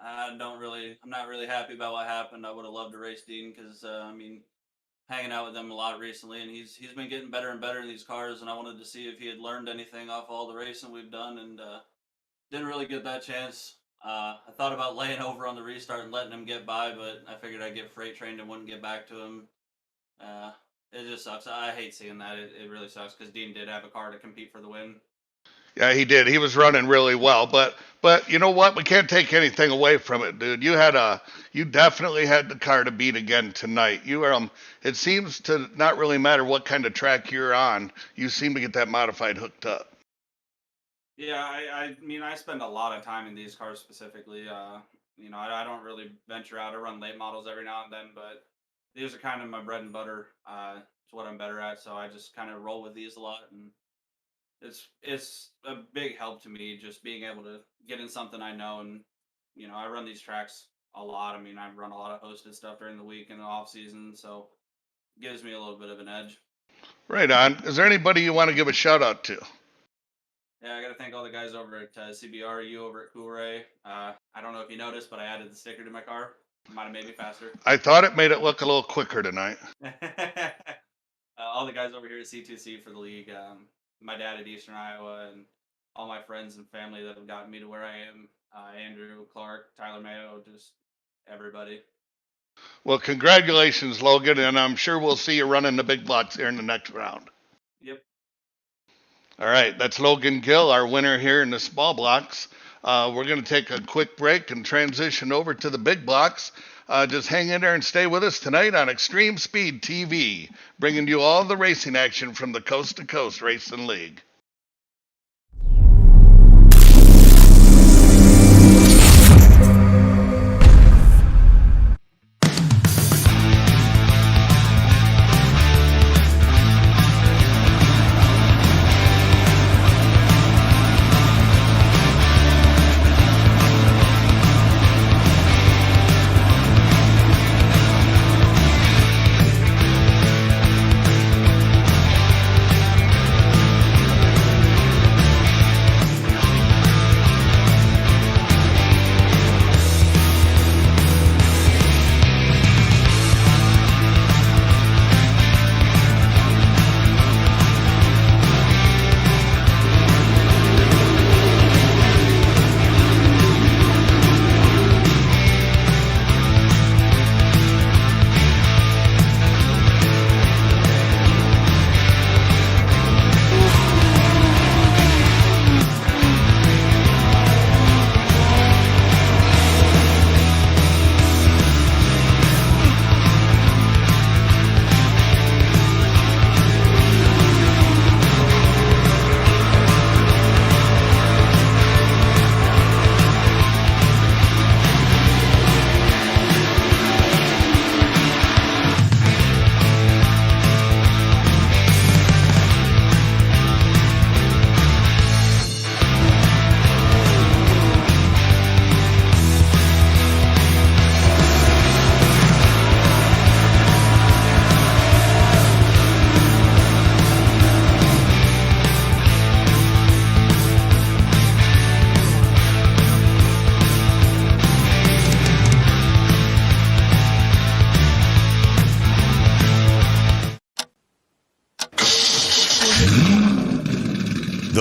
I don't really. I'm not really happy about what happened. I would have loved to race Dean because I mean, hanging out with him a lot recently, and he's been getting better and better in these cars. And I wanted to see if he had learned anything off all the racing we've done, and didn't really get that chance. I thought about laying over on the restart and letting him get by, but I figured I'd get freight trained and wouldn't get back to him. Uh, it just sucks. I hate seeing that. It really sucks because Dean did have a car to compete for the win. Yeah, he did. He was running really well, but you know what? We can't take anything away from it, dude. You definitely had the car to beat again tonight. It seems to not really matter what kind of track you're on. You seem to get that modified hooked up. Yeah, I mean, I spend a lot of time in these cars specifically. I don't really venture out. I run late models every now and then, but these are kind of my bread and butter. It's what I'm better at, so I just kind of roll with these a lot, and it's a big help to me just being able to get in something I know. And I run these tracks a lot. I mean, I run a lot of hosted stuff during the week and the off season, so it gives me a little bit of an edge. Right on. Is there anybody you want to give a shout out to? Yeah, I got to thank all the guys over at CBR, you over at Coolray. I don't know if you noticed, but I added the sticker to my car. Might have made me faster. I thought it made it look a little quicker tonight. All the guys over here at C2C for the league, my dad at Eastern Iowa, and all my friends and family that have gotten me to where I am. Andrew, Clark, Tyler Mayo, just everybody. Well, congratulations, Logan, and I'm sure we'll see you running the big blocks here in the next round. Yep. All right, that's Logan Gill, our winner here in the small blocks. We're going to take a quick break and transition over to the big blocks. Just hang in there and stay with us tonight on Extreme Speed TV, bringing you all the racing action from the Coast to Coast Racing League.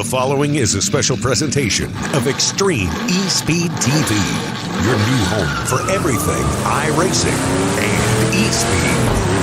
The following is a special presentation of Extreme eSpeed TV, your new home for everything iRacing and eSpeed.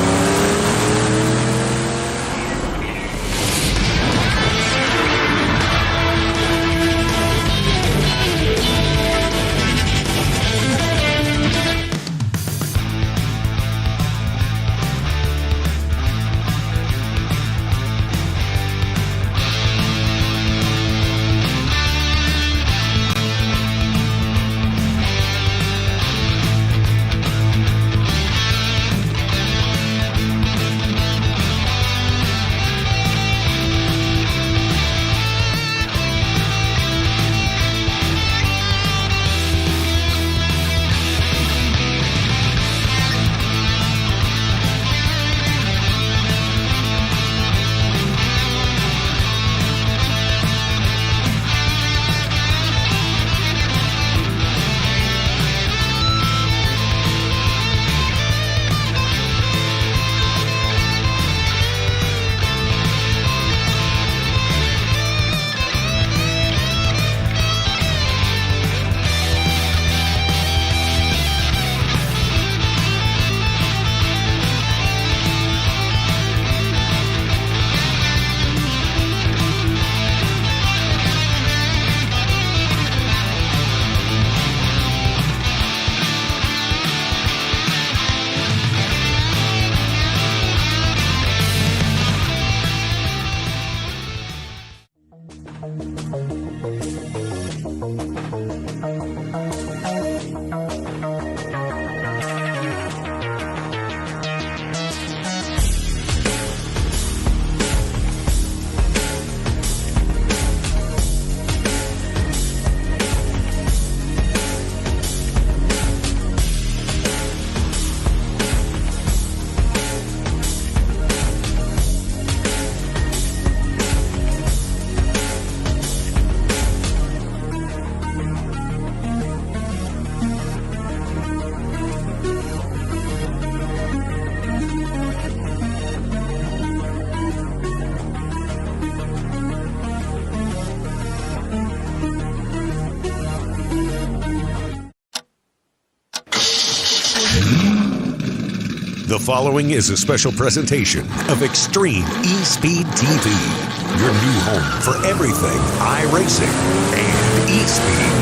The following is a special presentation of Extreme eSpeed TV, your new home for everything iRacing and eSpeed.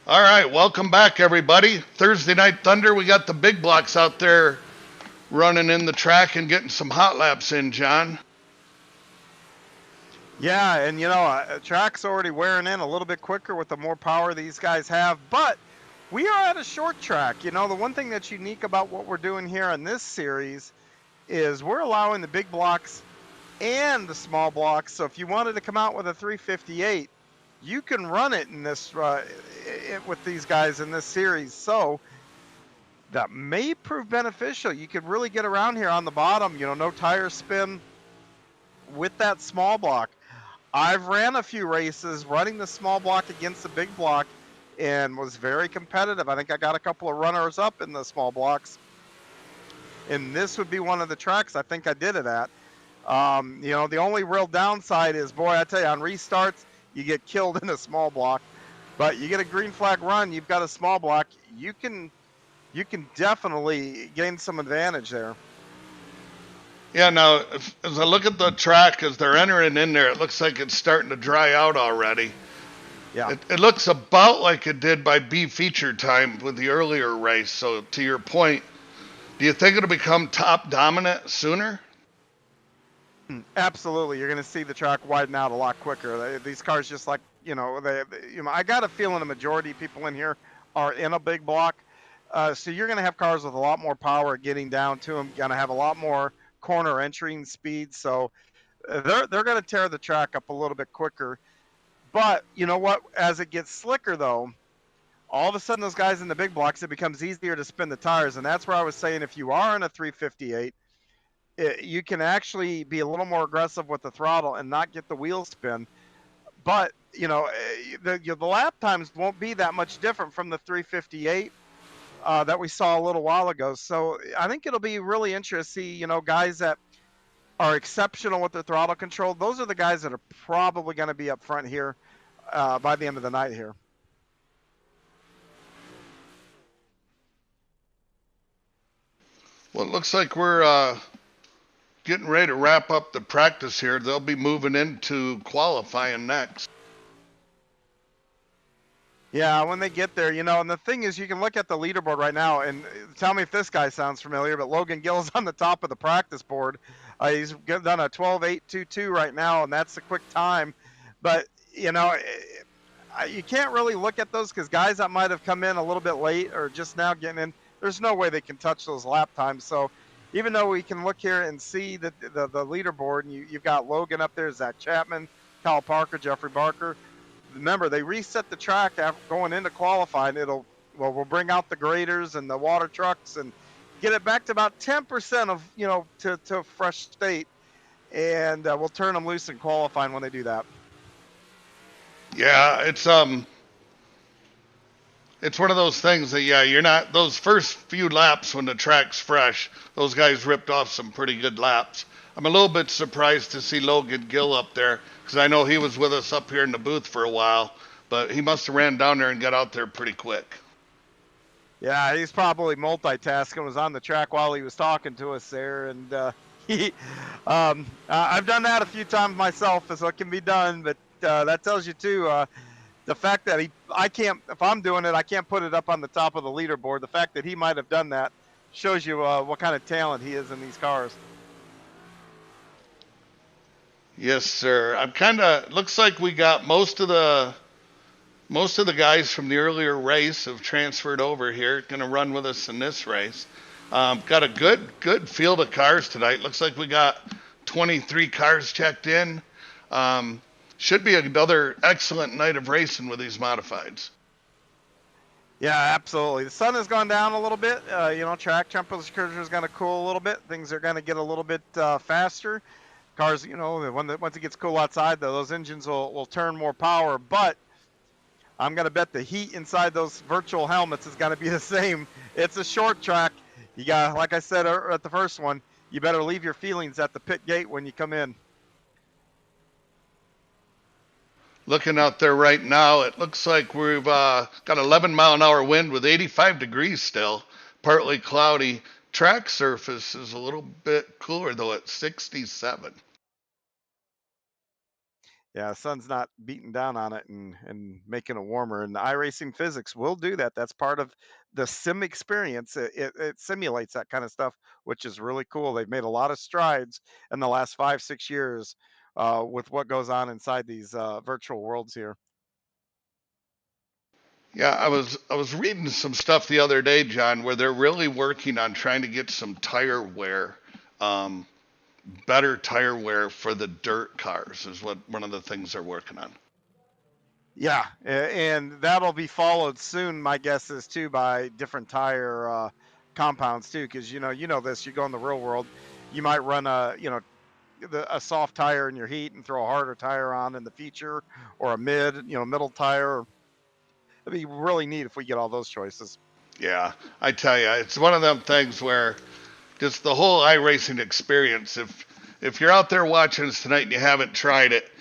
All right, welcome back, everybody. Thursday Night Thunder, we got the big blocks out there running in the track and getting some hot laps in, John. Yeah, and track's already wearing in a little bit quicker with the more power these guys have, but we are at a short track. The one thing that's unique about what we're doing here in this series is we're allowing the big blocks and the small blocks. So if you wanted to come out with a 358, you can run it in this with these guys in this series. So that may prove beneficial. You could really get around here on the bottom, no tire spin with that small block. I've ran a few races running the small block against the big block and was very competitive. I think I got a couple of runners up in the small blocks. And this would be one of the tracks I think I did it at. The only real downside is, boy, I tell you, on restarts, you get killed in a small block. But you get a green flag run, you've got a small block, you can definitely gain some advantage there. Yeah, now, as I look at the track, as they're entering in there, it looks like it's starting to dry out already. Yeah. It looks about like it did by B feature time with the earlier race. So, to your point, do you think it'll become top dominant sooner? Absolutely. You're going to see the track widen out a lot quicker. These cars just like, I got a feeling the majority of people in here are in a big block. So you're going to have cars with a lot more power getting down to them, going to have a lot more corner entering speed. So they're going to tear the track up a little bit quicker. But you know what? As it gets slicker, though, all of a sudden those guys in the big blocks, it becomes easier to spin the tires. And that's where I was saying if you are in a 358, you can actually be a little more aggressive with the throttle and not get the wheel spin. But, the lap times won't be that much different from the 358 that we saw a little while ago. So I think it'll be really interesting to see, guys that are exceptional with their throttle control. Those are the guys that are probably going to be up front here by the end of the night here. Well, it looks like we're getting ready to wrap up the practice here. They'll be moving into qualifying next. Yeah, when they get there, and the thing is, you can look at the leaderboard right now and tell me if this guy sounds familiar, but Logan Gill's on the top of the practice board. He's done a 12.822 right now, and that's a quick time. But, you can't really look at those because guys that might have come in a little bit late or just now getting in, there's no way they can touch those lap times. So even though we can look here and see the leaderboard, and you've got Logan up there, Zach Chapman, Kyle Parker, Jeffrey Barker. Remember, they reset the track after going into qualifying. We'll bring out the graders and the water trucks and get it back to about 10% of, to fresh state. And we'll turn them loose in qualifying when they do that. Yeah, it's one of those things that, you're not, those first few laps when the track's fresh, those guys ripped off some pretty good laps. I'm a little bit surprised to see Logan Gill up there because I know he was with us up here in the booth for a while, but he must have ran down there and got out there pretty quick. Yeah, he's probably multitasking, was on the track while he was talking to us there. And I've done that a few times myself, so it can be done. But that tells you, too, the fact that if I'm doing it, I can't put it up on the top of the leaderboard. The fact that he might have done that shows you what kind of talent he is in these cars. Yes, sir. Looks like we got most of the guys from the earlier race have transferred over here, going to run with us in this race. Got a good field of cars tonight. Looks like we got 23 cars checked in. Should be another excellent night of racing with these modifieds. Yeah, absolutely. The sun has gone down a little bit. Track temperature is going to cool a little bit. Things are going to get a little bit faster. Cars, once it gets cool outside, though, those engines will turn more power. But I'm going to bet the heat inside those virtual helmets is going to be the same. It's a short track. You got, like I said at the first one, you better leave your feelings at the pit gate when you come in. Looking out there right now, it looks like we've got 11-mile-an-hour wind with 85 degrees still, partly cloudy. Track surface is a little bit cooler though at 67. Yeah, the sun's not beating down on it and making it warmer. And the iRacing physics will do that. That's part of the sim experience. It simulates that kind of stuff, which is really cool. They've made a lot of strides in the last 5, 6 years with what goes on inside these virtual worlds here. Yeah, I was reading some stuff the other day, John, where they're really working on trying to get some tire wear, um, better tire wear for the dirt cars is what one of the things they're working on. Yeah, and that'll be followed soon. My guess is too by different tire compounds too, because you know this. You go in the real world, you might run a soft tire in your heat and throw a harder tire on in the feature, or a middle tire. It'd be really neat if we get all those choices. Yeah, I tell you, it's one of them things where just the whole iRacing experience. If you're out there watching us tonight and you haven't tried it,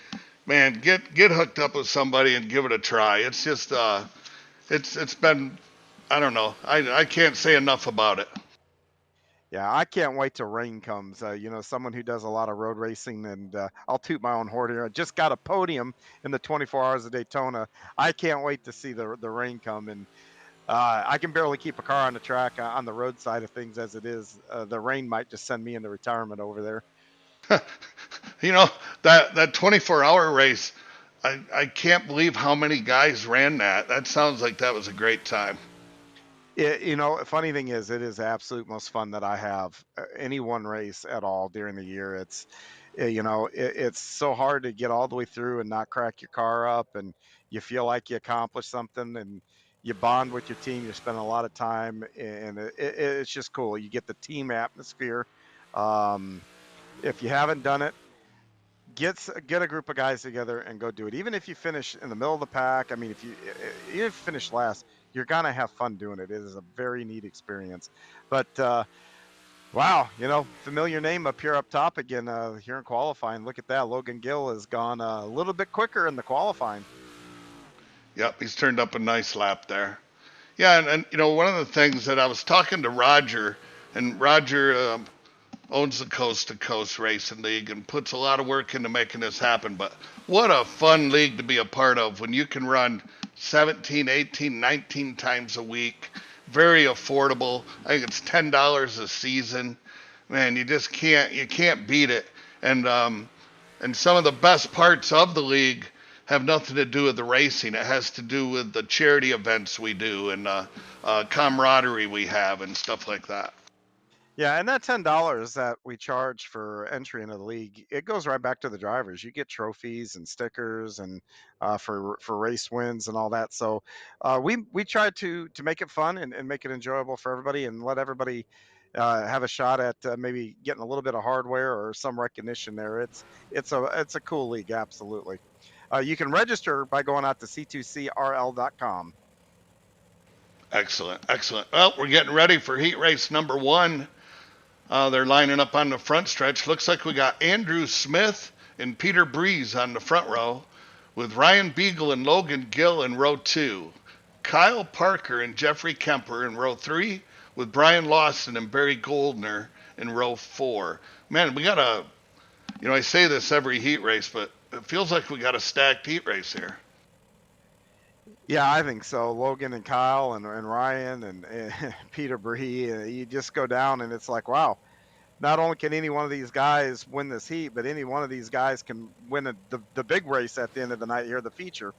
man, get hooked up with somebody and give it a try. It's just it's been, I don't know, I can't say enough about it. Yeah, I can't wait till rain comes. Someone who does a lot of road racing, and I'll toot my own horn here. I just got a podium in the 24 Hours of Daytona. I can't wait to see the rain come, and I can barely keep a car on the track on the road side of things as it is. The rain might just send me into retirement over there. You know, that 24-hour race, I can't believe how many guys ran that. That sounds like that was a great time. Funny thing is, it is the absolute most fun that I have any one race at all during the year. It's so hard to get all the way through and not crack your car up, and you feel like you accomplished something, and you bond with your team. You spend a lot of time, and it's just cool. You get the team atmosphere. Um, if you haven't done it, get a group of guys together and go do it. Even if you finish in the middle of the pack, I mean, even if you finish last, you're gonna have fun doing it. It is a very neat experience. But wow, familiar name up here up top again here in qualifying. Look at that, Logan Gill has gone a little bit quicker in the qualifying. Yep, he's turned up a nice lap there. Yeah, and one of the things that I was talking to Roger, and Roger owns the Coast to Coast Racing League and puts a lot of work into making this happen. But what a fun league to be a part of when you can run 17, 18, 19 times a week. Very affordable. I think it's $10 a season. Man, you can't beat it. And some of the best parts of the league have nothing to do with the racing. It has to do with the charity events we do and camaraderie we have and stuff like that. Yeah, and that $10 that we charge for entry into the league, it goes right back to the drivers. You get trophies and stickers and for race wins and all that. So we try to make it fun and make it enjoyable for everybody and let everybody have a shot at maybe getting a little bit of hardware or some recognition there. It's a cool league, absolutely. You can register by going out to c2crl.com. Excellent, excellent. Well, we're getting ready for heat race number one. They're lining up on the front stretch. Looks like we got Andrew Smith and Peter Breeze on the front row, with Ryan Beagle and Logan Gill in row two, Kyle Parker and Jeffrey Kemper in row three, with Brian Lawson and Barry Goldner in row four. Man, we got I say this every heat race, but it feels like we got a stacked heat race here. Yeah, I think so. Logan and Kyle and Ryan and Peter Bree, you just go down and it's like, wow, not only can any one of these guys win this heat, but any one of these guys can win the big race at the end of the night here, the feature.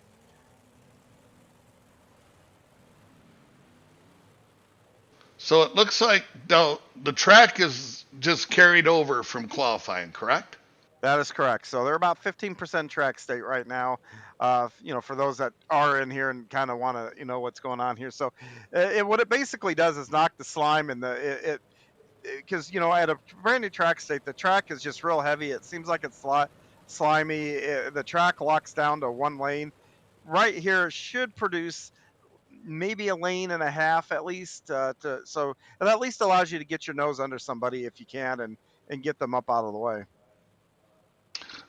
So it looks like the track is just carried over from qualifying, correct? That is correct. So they're about 15% track state right now. For those that are in here and kind of want to, what's going on here. So, what it basically does is knock the slime and it because at a brand new track state, the track is just real heavy. It seems like it's slimy. The track locks down to one lane. Right here should produce maybe a lane and a half at least. So that at least allows you to get your nose under somebody if you can and get them up out of the way.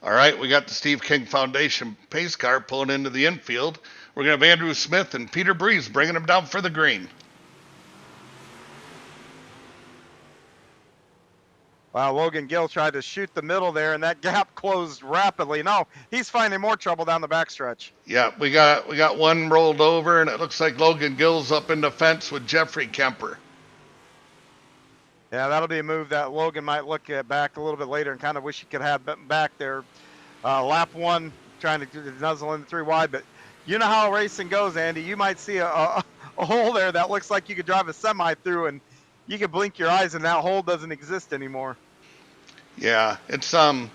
All right, we got the Steve King Foundation pace car pulling into the infield. We're going to have Andrew Smith and Peter Breeze bringing them down for the green. Wow, Logan Gill tried to shoot the middle there, and that gap closed rapidly. No, he's finding more trouble down the backstretch. Yeah, we got one rolled over, and it looks like Logan Gill's up in the fence with Jeffrey Kemper. Yeah, that'll be a move that Logan might look at back a little bit later and kind of wish he could have back there. Lap one, trying to nuzzle in 3 wide, but you know how racing goes, Andy. You might see a hole there that looks like you could drive a semi through, and you could blink your eyes and that hole doesn't exist anymore. Yeah, it's one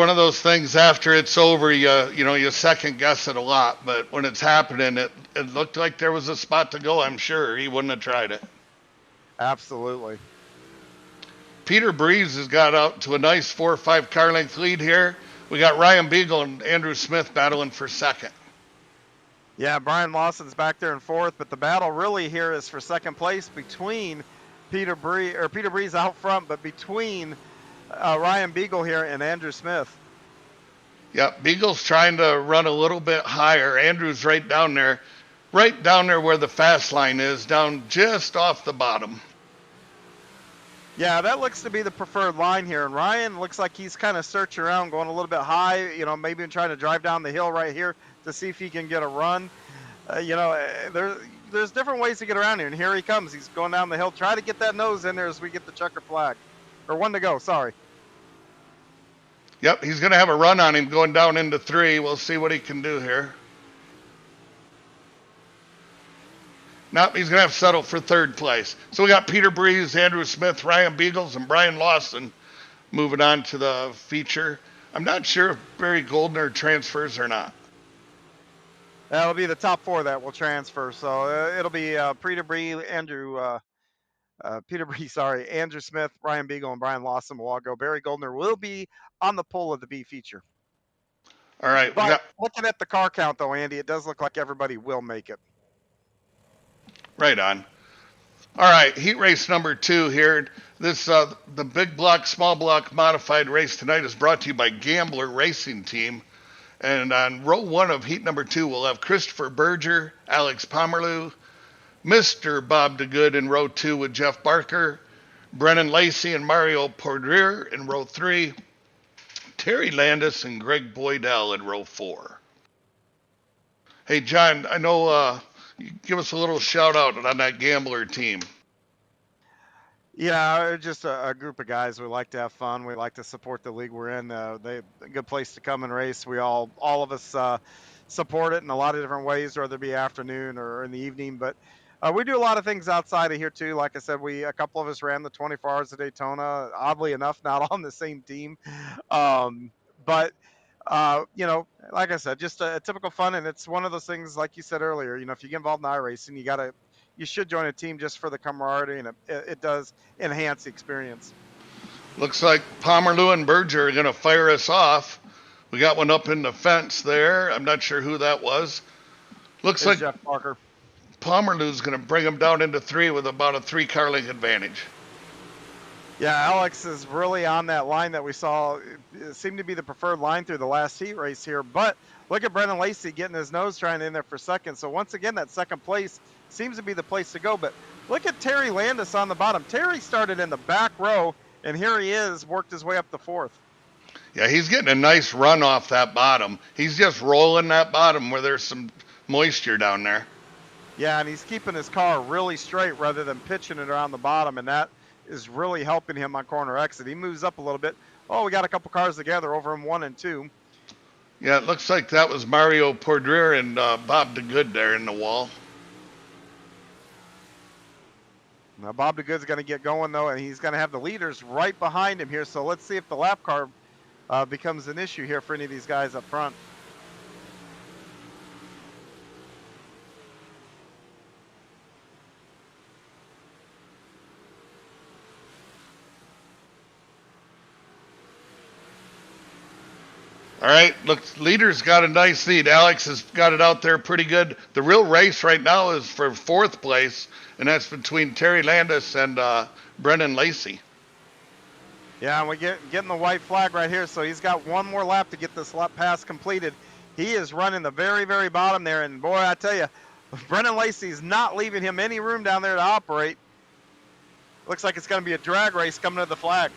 of those things after it's over, you second guess it a lot, but when it's happening, it looked like there was a spot to go. I'm sure he wouldn't have tried it. Absolutely. Peter Breeze has got out to a nice 4 or 5 car length lead here. We got Ryan Beagle and Andrew Smith battling for second. Yeah, Brian Lawson's back there in fourth, but the battle really here is for second place between Peter Breeze out front, but between Ryan Beagle here and Andrew Smith. Yep, Beagle's trying to run a little bit higher. Andrew's right down there where the fast line is, down just off the bottom. Yeah, that looks to be the preferred line here. And Ryan looks like he's kind of searching around, going a little bit high, maybe trying to drive down the hill right here to see if he can get a run. There's different ways to get around here. And here he comes. He's going down the hill. Try to get that nose in there as we get the checker flag. Or 1 to go, sorry. Yep, he's going to have a run on him going down into 3. We'll see what he can do here. Nope, he's going to have to settle for third place. So we got Peter Breeze, Andrew Smith, Ryan Beagles, and Brian Lawson moving on to the feature. I'm not sure if Barry Goldner transfers or not. That'll be the top 4 that will transfer. So it'll be Peter Breeze, Andrew Smith, Ryan Beagle, and Brian Lawson will all go. Barry Goldner will be on the pole of the B feature. All right. Looking at the car count, though, Andy, it does look like everybody will make it. Right on. All right, heat race number 2 here. This the big block, small block modified race tonight is brought to you by Gambler Racing Team. And on row 1 of heat number 2, we'll have Christopher Berger, Alex Pomerleau, Mr. Bob DeGood in row 2 with Jeff Barker, Brennan Lacey and Mario Pordrier in row 3, Terry Landis and Greg Boydell in row 4. Hey, John, I know you give us a little shout out on that Gambler team. Yeah, just a group of guys. We like to have fun. We like to support the league we're in. They a good place to come and race. We all of us support it in a lot of different ways, whether it be afternoon or in the evening. But we do a lot of things outside of here too. Like I said, a couple of us ran the 24 Hours of Daytona. Oddly enough, not on the same team, but like I said, just a typical fun. And it's one of those things, like you said earlier. If you get involved in iRacing, you should join a team just for the camaraderie, and it does enhance the experience. Looks like Pomerleau and Berger are going to fire us off. We got one up in the fence there. I'm not sure who that was. Looks like Jeff Parker. Pomerleau's going to bring him down into 3 with about a 3 car length advantage. Yeah, Alex is really on that line that we saw. It seemed to be the preferred line through the last heat race here. But look at Brennan Lacey getting his nose trying in there for second. So once again, that second place seems to be the place to go. But look at Terry Landis on the bottom. Terry started in the back row, and here he is, worked his way up to 4th. Yeah, he's getting a nice run off that bottom. He's just rolling that bottom where there's some moisture down there. Yeah, and he's keeping his car really straight rather than pitching it around the bottom, and that is really helping him on corner exit. He moves up a little bit. Oh, we got a couple cars together over in 1 and 2. Yeah, it looks like that was Mario Pordrier and Bob DeGood there in the wall. Now, Bob DeGood's going to get going, though, and he's going to have the leaders right behind him here. So let's see if the lap car becomes an issue here for any of these guys up front. All right, looks leader's got a nice lead. Alex has got it out there pretty good. The real race right now is for 4th place, and that's between Terry Landis and Brennan Lacey. Yeah, and we're getting the white flag right here. So he's got one more lap to get this lap pass completed. He is running the very, very bottom there. And boy, I tell you, Brennan Lacey's not leaving him any room down there to operate. Looks like it's going to be a drag race coming to the flag.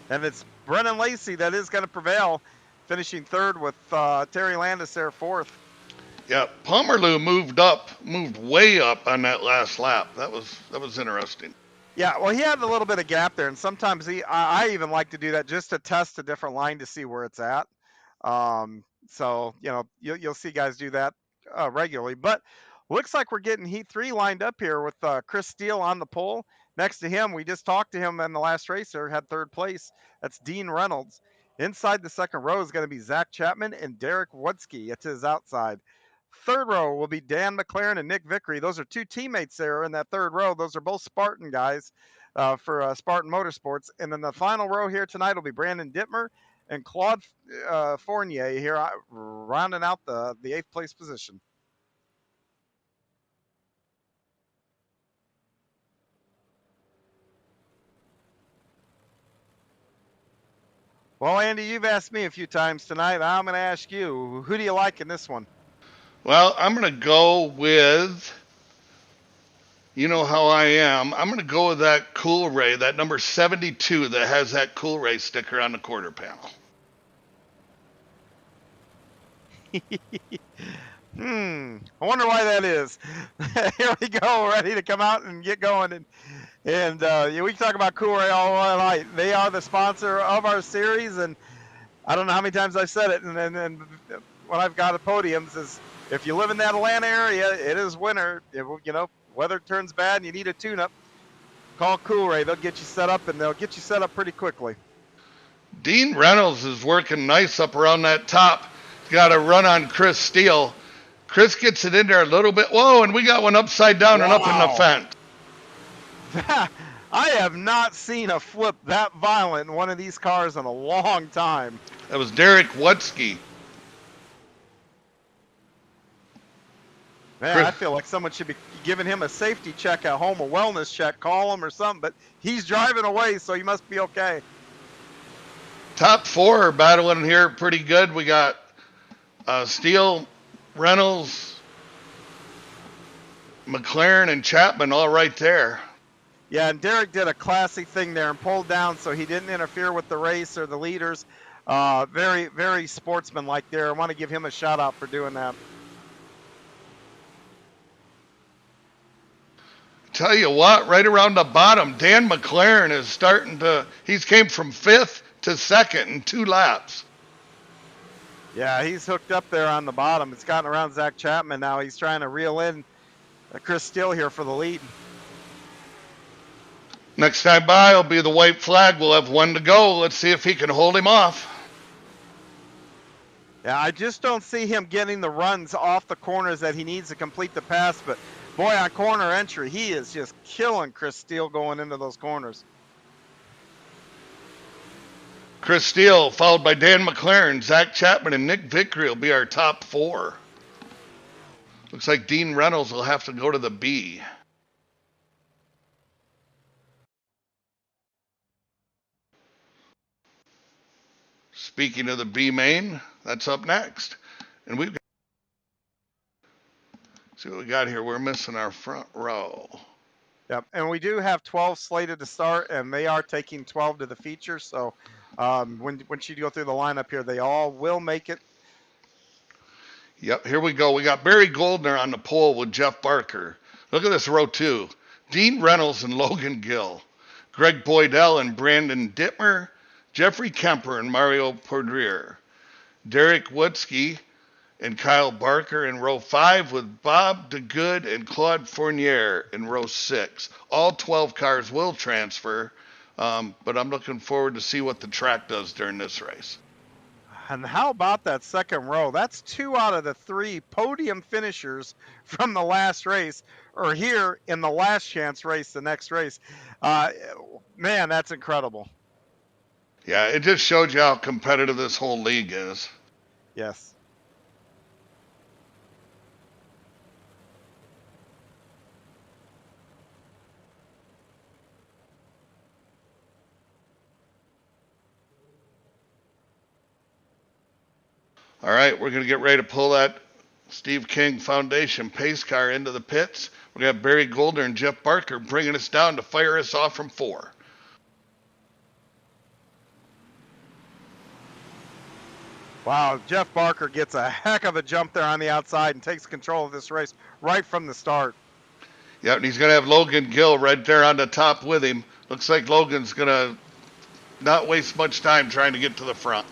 And it's Brennan Lacey that is going to prevail, finishing third with Terry Landis there fourth. Yeah, Pomerleau moved way up on that last lap. That was interesting. Yeah, well, he had a little bit of gap there, and sometimes I even like to do that just to test a different line to see where it's at. So you'll see guys do that regularly. But looks like we're getting Heat 3 lined up here with Chris Steele on the pole. Next to him, we just talked to him in the last race there, had third place. That's Dean Reynolds. Inside the second row is going to be Zach Chapman and Derek Wudsky at his outside. Third row will be Dan McLaren and Nick Vickery. Those are two teammates there in that third row. Those are both Spartan guys for Spartan Motorsports. And then the final row here tonight will be Brandon Dittmer and Claude Fournier here, rounding out the 8th place position. Well, Andy, you've asked me a few times tonight. I'm going to ask you, who do you like in this one? Well, I'm going to go with, you know how I am. I'm going to go with that Cool Ray, that number 72 that has that Cool Ray sticker on the quarter panel. I wonder why that is. Here we go, ready to come out and get going. And we can talk about Cool Ray all night. They are the sponsor of our series, and I don't know how many times I've said it. And when I've got at podiums is, if you live in that Atlanta area, it is winter. Weather turns bad and you need a tune-up, call Cool Ray. They'll get you set up, and they'll get you set up pretty quickly. Dean Reynolds is working nice up around that top. He's got a run on Chris Steele. Chris gets it in there a little bit. Whoa, and we got one upside down and up in the fence. I have not seen a flip that violent in one of these cars in a long time. That was Derek Wudsky. Man, I feel like someone should be giving him a safety check at home, a wellness check, call him or something, but he's driving away, so he must be okay. Top four are battling here pretty good. We got Steele, Reynolds, McLaren, and Chapman all right there. Yeah, and Derek did a classic thing there and pulled down so he didn't interfere with the race or the leaders. Very, very sportsmanlike there. I want to give him a shout out for doing that. Tell you what, right around the bottom, Dan McLaren is starting to, he's came from 5th to 2nd in 2 laps. Yeah, he's hooked up there on the bottom. It's gotten around Zach Chapman now. He's trying to reel in Chris Steele here for the lead. Next time by will be the white flag. We'll have one to go. Let's see if he can hold him off. Yeah, I just don't see him getting the runs off the corners that he needs to complete the pass, but boy, on corner entry, he is just killing Chris Steele going into those corners. Chris Steele, followed by Dan McLaren, Zach Chapman, and Nick Vickery will be our top 4. Looks like Dean Reynolds will have to go to the B. Speaking of the B main, that's up next. And we've got, see what we got here. We're missing our front row. Yep, and we do have 12 slated to start, and they are taking 12 to the feature. So once you go through the lineup here, they all will make it. Yep, here we go. We got Barry Goldner on the pole with Jeff Barker. Look at this row 2. Dean Reynolds and Logan Gill. Greg Boydell and Brandon Dittmer. Jeffrey Kemper and Mario Perdrier. Derek Wudsky and Kyle Barker in row 5 with Bob DeGood and Claude Fournier in row 6. All 12 cars will transfer, but I'm looking forward to see what the track does during this race. And how about that second row? That's 2 out of the 3 podium finishers from the last race are here in the last chance race, the next race. Man, that's incredible. Yeah, it just showed you how competitive this whole league is. Yes. All right, we're going to get ready to pull that Steve King Foundation pace car into the pits. We're going to have Barry Golder and Jeff Barker bringing us down to fire us off from 4. Wow, Jeff Barker gets a heck of a jump there on the outside and takes control of this race right from the start. Yep, and he's going to have Logan Gill right there on the top with him. Looks like Logan's going to not waste much time trying to get to the front.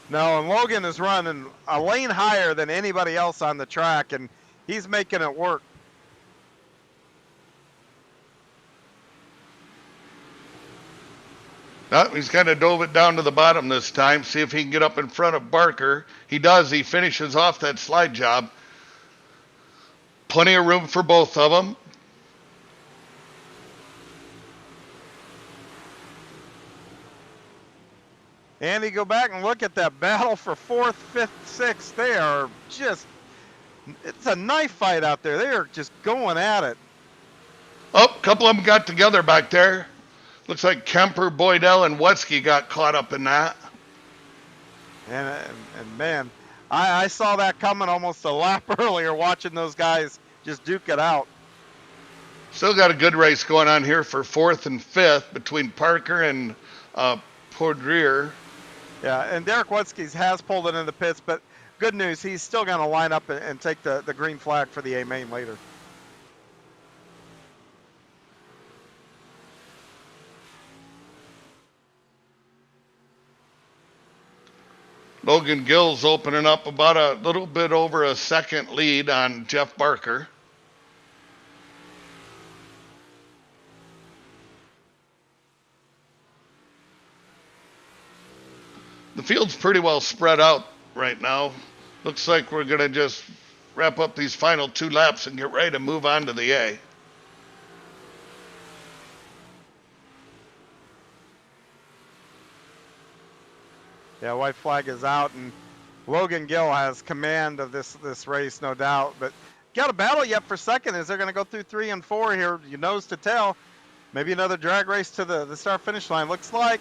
No, and Logan is running a lane higher than anybody else on the track, and he's making it work. No, he's kind of dove it down to the bottom this time. See if he can get up in front of Barker. He does. He finishes off that slide job. Plenty of room for both of them. Andy, go back and look at that battle for 4th, 5th, 6th. They are just, it's a knife fight out there. They are just going at it. Oh, a couple of them got together back there. Looks like Kemper, Boydell, and Wetsky got caught up in that. And man, I saw that coming almost a lap earlier watching those guys just duke it out. Still got a good race going on here for 4th and 5th between Parker and Poudrier. Yeah, and Derek Wetsky has pulled it in the pits, but good news, he's still going to line up and take the green flag for the A main later. Logan Gill's opening up about a little bit over a second lead on Jeff Barker. The field's pretty well spread out right now. Looks like we're going to just wrap up these final 2 laps and get ready to move on to the A. Yeah, white flag is out, and Logan Gill has command of this race, no doubt. But got a battle yet for second. Is they're going to go through 3 and 4 here? You nose to tail. Maybe another drag race to the start-finish line. Looks like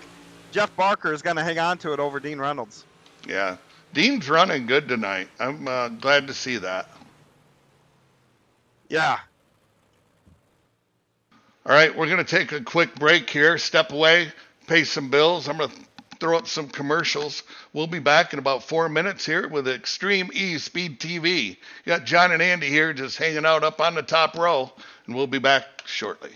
Jeff Barker is going to hang on to it over Dean Reynolds. Yeah, Dean's running good tonight. I'm glad to see that. Yeah. All right, we're going to take a quick break here, step away, pay some bills. I'm going to throw up some commercials. We'll be back in about 4 minutes here with Extreme E-Speed TV. You got John and Andy here just hanging out up on the top row, and we'll be back shortly.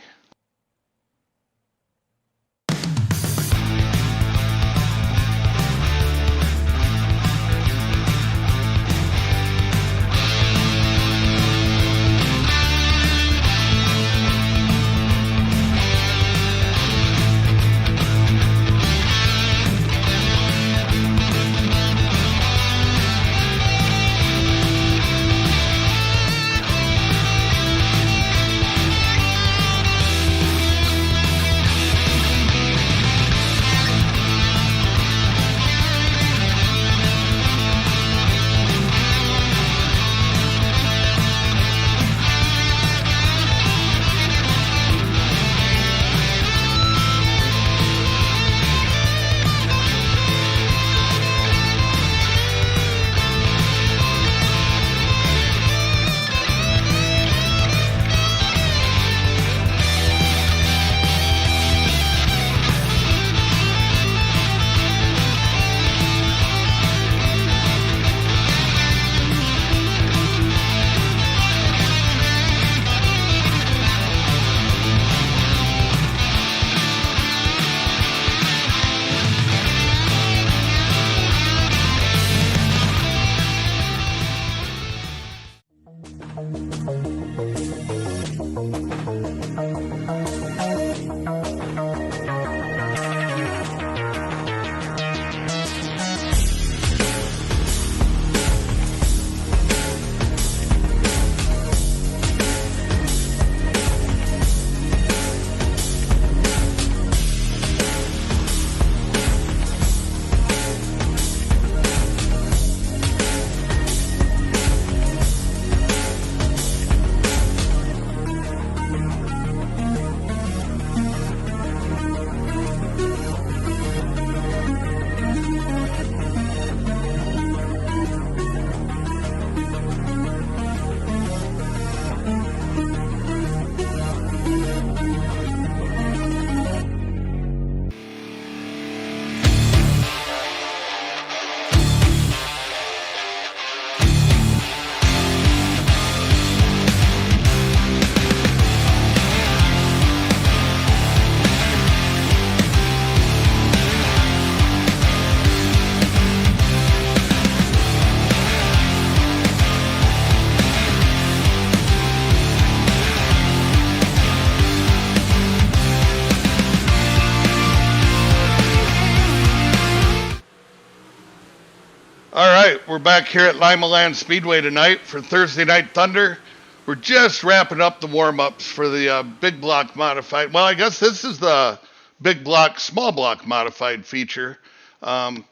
All right, we're back here at Lima Land Speedway tonight for Thursday Night Thunder. We're just wrapping up the warm-ups for the big block modified. Well, I guess this is the big block, small block modified feature. Um,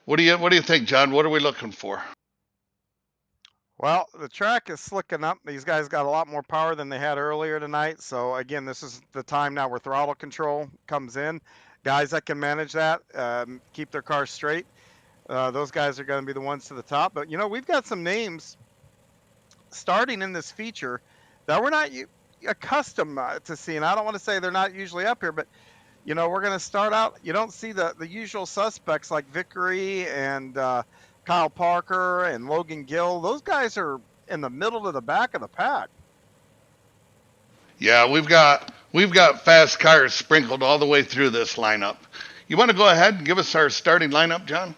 what do you think, John? What are we looking for? Well, the track is slicking up. These guys got a lot more power than they had earlier tonight. So again, this is the time now where throttle control comes in. Guys that can manage that, keep their cars straight. Those guys are going to be the ones to the top. But we've got some names starting in this feature that we're not accustomed to seeing. I don't want to say they're not usually up here, but we're going to start out. You don't see the usual suspects like Vickery and Kyle Parker and Logan Gill. Those guys are in the middle to the back of the pack. Yeah, we've got fast cars sprinkled all the way through this lineup. You want to go ahead and give us our starting lineup, John?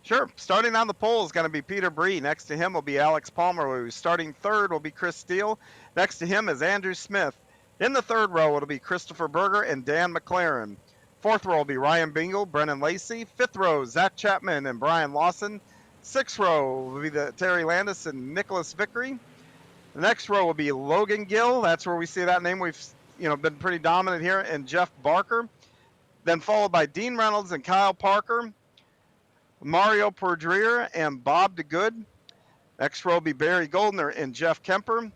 Sure. Starting on the pole is going to be Peter Bree. Next to him will be Alex Palmer. Starting third will be Chris Steele. Next to him is Andrew Smith. In the third row, it'll be Christopher Berger and Dan McLaren. Fourth row will be Ryan Bingle, Brennan Lacey. Fifth row, Zach Chapman and Brian Lawson. Sixth row will be Terry Landis and Nicholas Vickery. The next row will be Logan Gill. That's where we see that name. We've been pretty dominant here. And Jeff Barker. Then followed by Dean Reynolds and Kyle Parker. Mario Perdrier and Bob DeGood. Next row will be Barry Goldner and Jeff Kemper.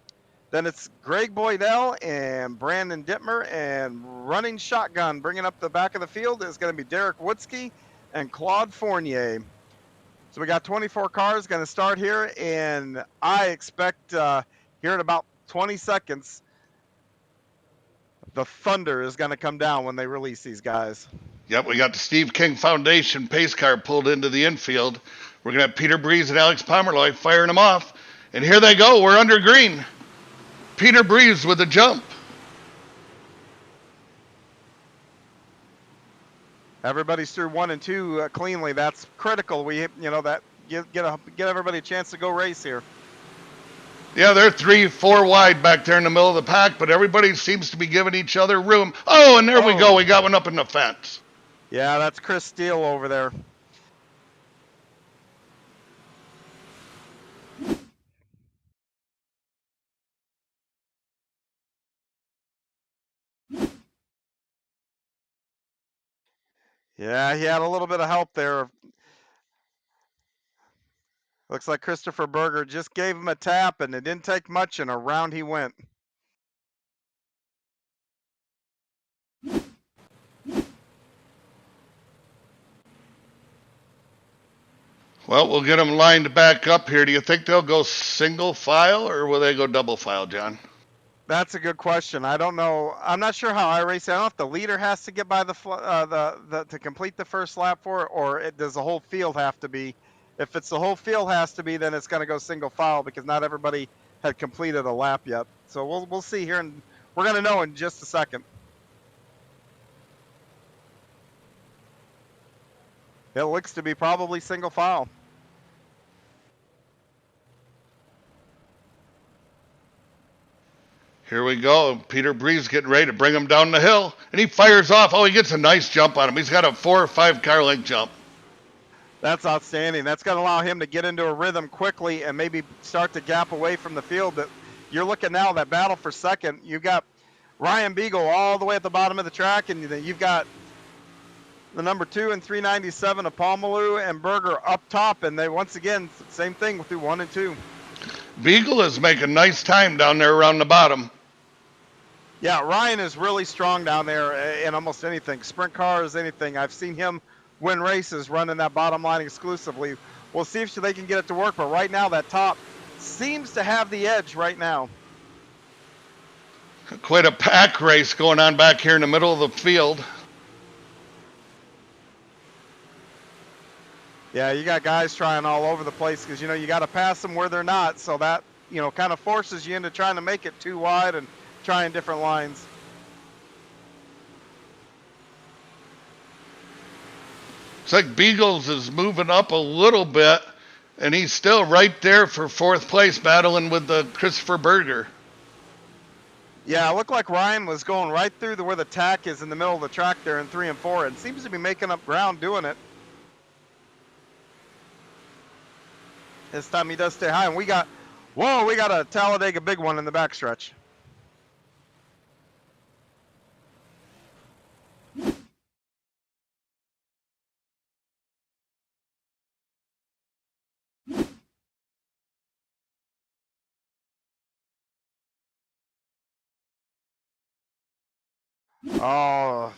Then it's Greg Boydell and Brandon Dittmer, and running shotgun bringing up the back of the field is going to be Derek Woodsky and Claude Fournier. So we got 24 cars going to start here, and I expect here in about 20 seconds, the thunder is going to come down when they release these guys. Yep, we got the Steve King Foundation pace car pulled into the infield. We're going to have Peter Breeze and Alex Pomeroy firing them off. And here they go. We're under green. Peter Breeze with a jump. Everybody's through 1 and 2 cleanly. That's critical. We, that get everybody a chance to go race here. Yeah, they're 3-4 wide back there in the middle of the pack, but everybody seems to be giving each other room. Oh, and there we go. We got one up in the fence. Yeah, that's Chris Steele over there. Yeah, he had a little bit of help there. Looks like Christopher Berger just gave him a tap, and it didn't take much, and around he went. Well, we'll get them lined back up here. Do you think they'll go single file, or will they go double file, John? That's a good question. I don't know. I'm not sure how iRacing. I don't know if the leader has to get by the to complete the first lap for it, or does the whole field have to be. If it's the whole field has to be, then it's going to go single file because not everybody had completed a lap yet. So we'll see here, and we're going to know in just a second. It looks to be probably single file. Here we go. Peter Breeze getting ready to bring him down the hill, and he fires off. Oh, he gets a nice jump on him. He's got a 4 or 5 car length jump. That's outstanding. That's going to allow him to get into a rhythm quickly and maybe start to gap away from the field. But you're looking now, that battle for second. You've got Ryan Beagle all the way at the bottom of the track, and then you've got the number 2 and 397 of Pomeroy and Berger up top. And they, once again, same thing through 1 and 2. Beagle is making nice time down there around the bottom. Yeah, Ryan is really strong down there in almost anything. Sprint cars, anything. I've seen him win races running that bottom line exclusively. We'll see if they can get it to work, but right now that top seems to have the edge right now. Quite a pack race going on back here in the middle of the field. Yeah, you got guys trying all over the place because, you got to pass them where they're not. So that, kind of forces you into trying to make it too wide and trying different lines. It's like Beagles is moving up a little bit, and he's still right there for 4th place battling with the Christopher Berger. Yeah, it looked like Ryan was going right through where the tack is in the middle of the track there in 3 and 4, and seems to be making up ground doing it. This time he does stay high, and we got a Talladega big one in the backstretch. Oh,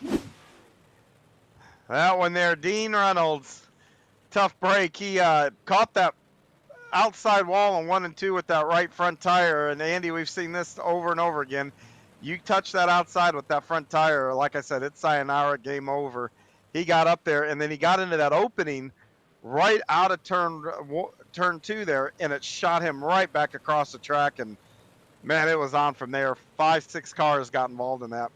that one there, Dean Reynolds. Tough break. He caught that outside wall on 1 and 2 with that right front tire. And Andy, we've seen this over and over again. You touch that outside with that front tire, like I said, it's sayonara, game over. He got up there, and then he got into that opening right out of turn 2 there, and it shot him right back across the track. And man, it was on from there. 5, 6 cars got involved in that.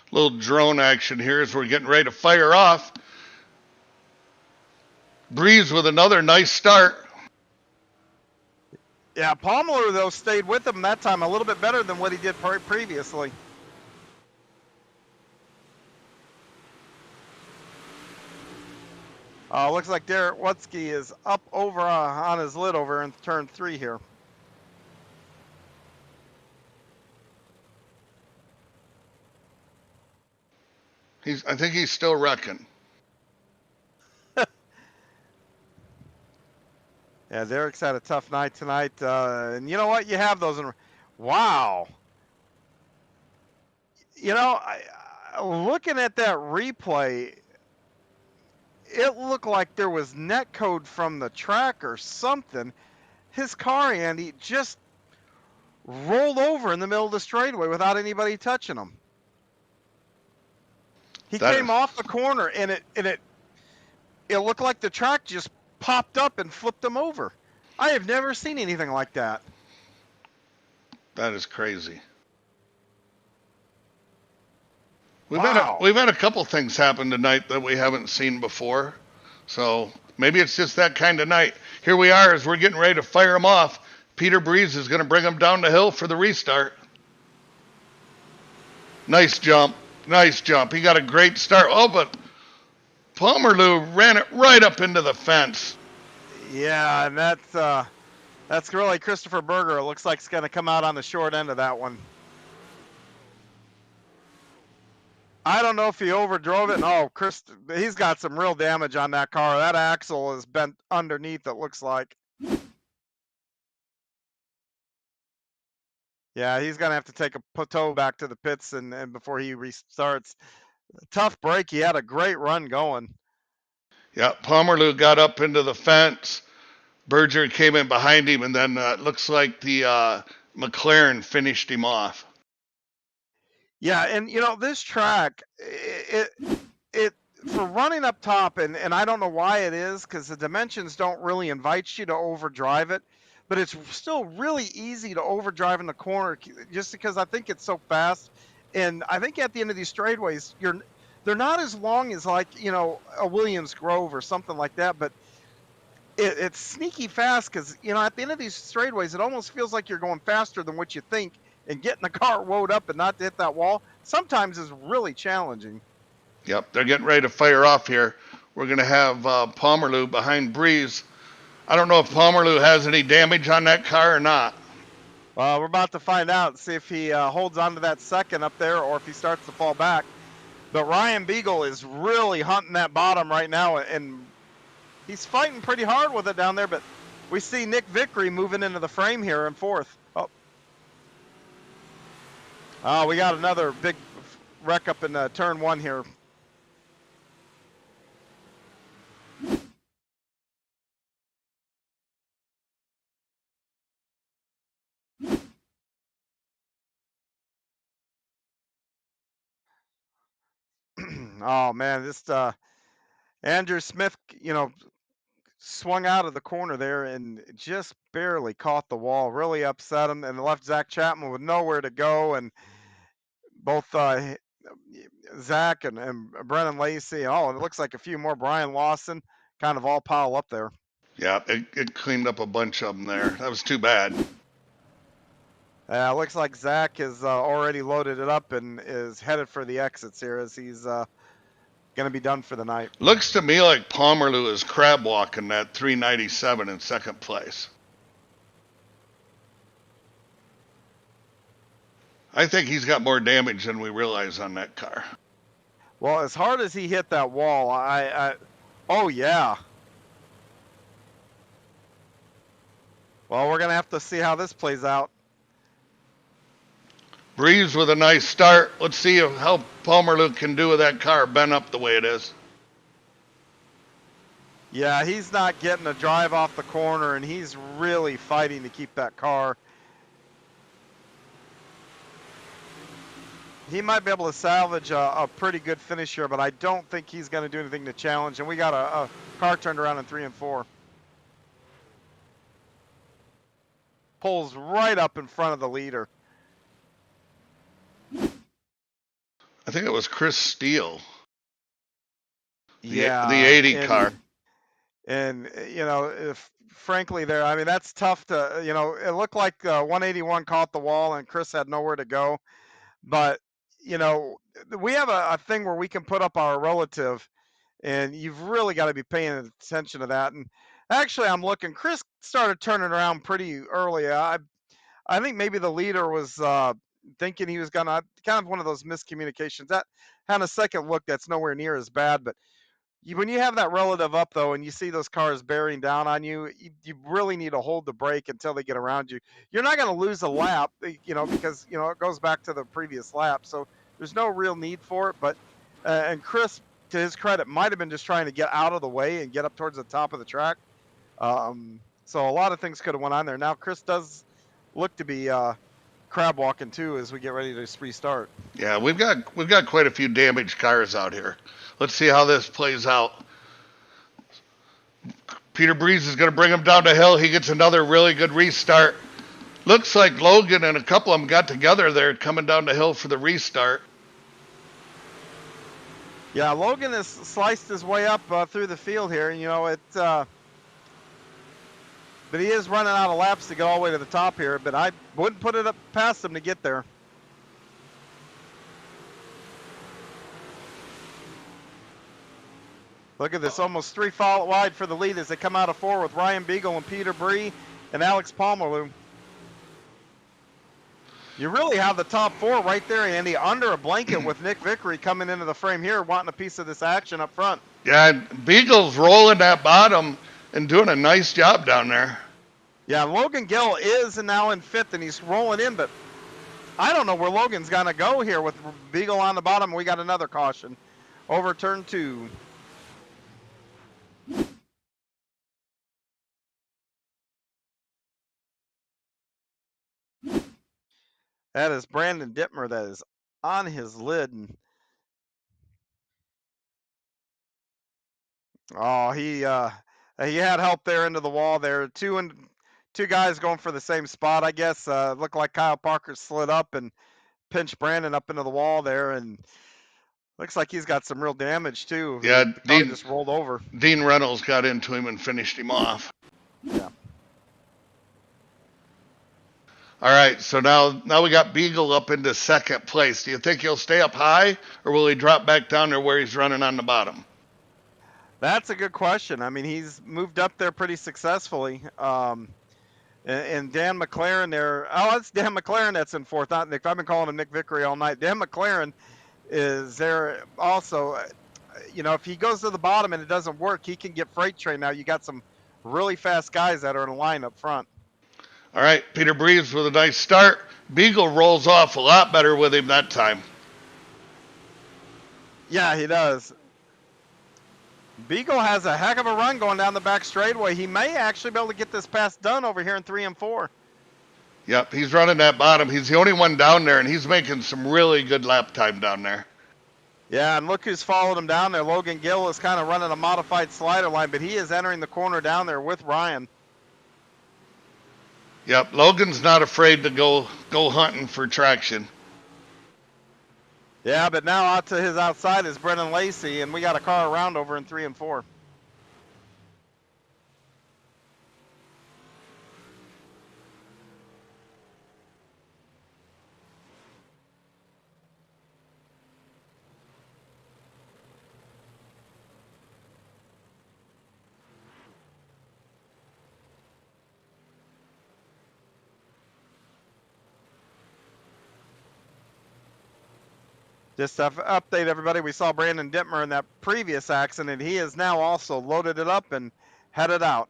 Little drone action here as we're getting ready to fire off. Breeze with another nice start. Yeah, Palmer, though, stayed with him that time a little bit better than what he did previously. Looks like Derek Wutzke is up over on his lid over in turn 3 here. I think he's still wrecking. Yeah, Derek's had a tough night tonight. And you know what? You have those. Wow. You know, looking at that replay, it looked like there was net code from the track or something. His car, Andy, just rolled over in the middle of the straightaway without anybody touching him. He came off the corner, and it looked like the track just popped up and flipped him over. I have never seen anything like that. That is crazy. We've had a couple things happen tonight that we haven't seen before. So maybe it's just that kind of night. Here we are as we're getting ready to fire him off. Peter Breeze is going to bring him down the hill for the restart. Nice jump. Nice jump. He got a great start. Oh, but Pomerleau ran it right up into the fence. Yeah, and that's really Christopher Berger. It looks like it's going to come out on the short end of that one. I don't know if he overdrove it. No, he's got some real damage on that car. That axle is bent underneath, it looks like. Yeah, he's going to have to take a tow back to the pits and before he restarts. Tough break. He had a great run going. Yeah, Pomerleau got up into the fence. Berger came in behind him, and then it looks like the McLaren finished him off. Yeah, and you know this track, it for running up top, and I don't know why it is, because the dimensions don't really invite you to overdrive it, but it's still really easy to overdrive in the corner just because I think it's so fast, and I think at the end of these straightaways, they're not as long as like a Williams Grove or something like that, but it's sneaky fast because at the end of these straightaways, it almost feels like you're going faster than what you think, and getting the car woed up and not to hit that wall sometimes is really challenging. Yep, they're getting ready to fire off here. We're going to have Pomerleau behind Breeze. I don't know if Pomerleau has any damage on that car or not. We're about to find out, see if he holds on to that second up there or if he starts to fall back. But Ryan Beagle is really hunting that bottom right now, and he's fighting pretty hard with it down there, but we see Nick Vickery moving into the frame here in fourth. Oh, we got another big wreck up in turn 1 here. Oh man, this Andrew Smith, swung out of the corner there and just barely caught the wall. Really upset him, and left Zach Chapman with nowhere to go. And both Zach and Brennan Lacey, and it looks like a few more. Brian Lawson, kind of all pile up there. Yeah, it cleaned up a bunch of them there. That was too bad. Looks like Zach has already loaded it up and is headed for the exits here as he's going to be done for the night. Looks to me like Pomerleau is crab walking that 397 in second place. I think he's got more damage than we realize on that car. Well, as hard as he hit that wall, oh yeah. Well, we're going to have to see how this plays out. Breeze with a nice start. Let's see how Pomerleau can do with that car bent up the way it is. Yeah, he's not getting a drive off the corner, and he's really fighting to keep that car. He might be able to salvage a pretty good finish here, but I don't think he's going to do anything to challenge. And we got a car turned around in 3 and 4. Pulls right up in front of the leader. I think it was Chris Steele. Yeah. The 80 car. And, you know, frankly there, I mean, that's tough to, you know, it looked like 181 caught the wall and Chris had nowhere to go. But, you know, we have a thing where we can put up our relative, and you've really got to be paying attention to that. And actually, I'm looking, Chris started turning around pretty early. I think maybe the leader was thinking he was going to, kind of one of those miscommunications. That on a second look, that's nowhere near as bad. But when you have that relative up, though, and you see those cars bearing down on you, you really need to hold the brake until they get around you. You're not going to lose a lap, you know, because, you know, it goes back to the previous lap. So there's no real need for it. But, and Chris, to his credit, might have been just trying to get out of the way and get up towards the top of the track. So a lot of things could have went on there. Now, Chris does look to be crab walking, too, as we get ready to restart. Yeah, we've got quite a few damaged cars out here. Let's see how this plays out. Peter Breeze is going to bring him down the hill. He gets another really good restart. Looks like Logan and a couple of them got together there coming down the hill for the restart. Yeah, Logan has sliced his way up through the field here. You know, but he is running out of laps to get all the way to the top here. But I wouldn't put it up past him to get there. Look at this, almost 3 wide for the lead as they come out of 4 with Ryan Beagle and Peter Bree and Alex Pomerleau. You really have the top 4 right there, Andy, under a blanket with Nick Vickery coming into the frame here, wanting a piece of this action up front. Yeah, Beagle's rolling that bottom and doing a nice job down there. Yeah, Logan Gill is now in 5th, and he's rolling in, but I don't know where Logan's going to go here with Beagle on the bottom. We got another caution over turn 2. That is Brandon Dittmer that is on his lid. And oh, he had help there into the wall there. Two guys going for the same spot, I guess. Looked like Kyle Parker slid up and pinched Brandon up into the wall there, and looks like he's got some real damage too. Yeah, the car just rolled over. Dean Reynolds got into him and finished him off. Yeah. All right, so now we got Beagle up into 2nd place. Do you think he'll stay up high, or will he drop back down there where he's running on the bottom? That's a good question. I mean, he's moved up there pretty successfully. And Dan McLaren there. Oh, it's Dan McLaren that's in 4th, not Nick. I've been calling him Nick Vickery all night. Dan McLaren is there also. You know, if he goes to the bottom and it doesn't work, he can get freight train. Now you got some really fast guys that are in a line up front. All right, Peter Breeze with a nice start. Beagle rolls off a lot better with him that time. Yeah, he does. Beagle has a heck of a run going down the back straightaway. He may actually be able to get this pass done over here in 3 and 4. Yep, he's running that bottom. He's the only one down there, and he's making some really good lap time down there. Yeah, and look who's followed him down there. Logan Gill is kind of running a modified slider line, but he is entering the corner down there with Ryan. Yep, Logan's not afraid to go hunting for traction. Yeah, but now out to his outside is Brennan Lacey, and we got a car around over in 3 and 4. Just to update everybody, we saw Brandon Dittmer in that previous accident. He has now also loaded it up and headed out.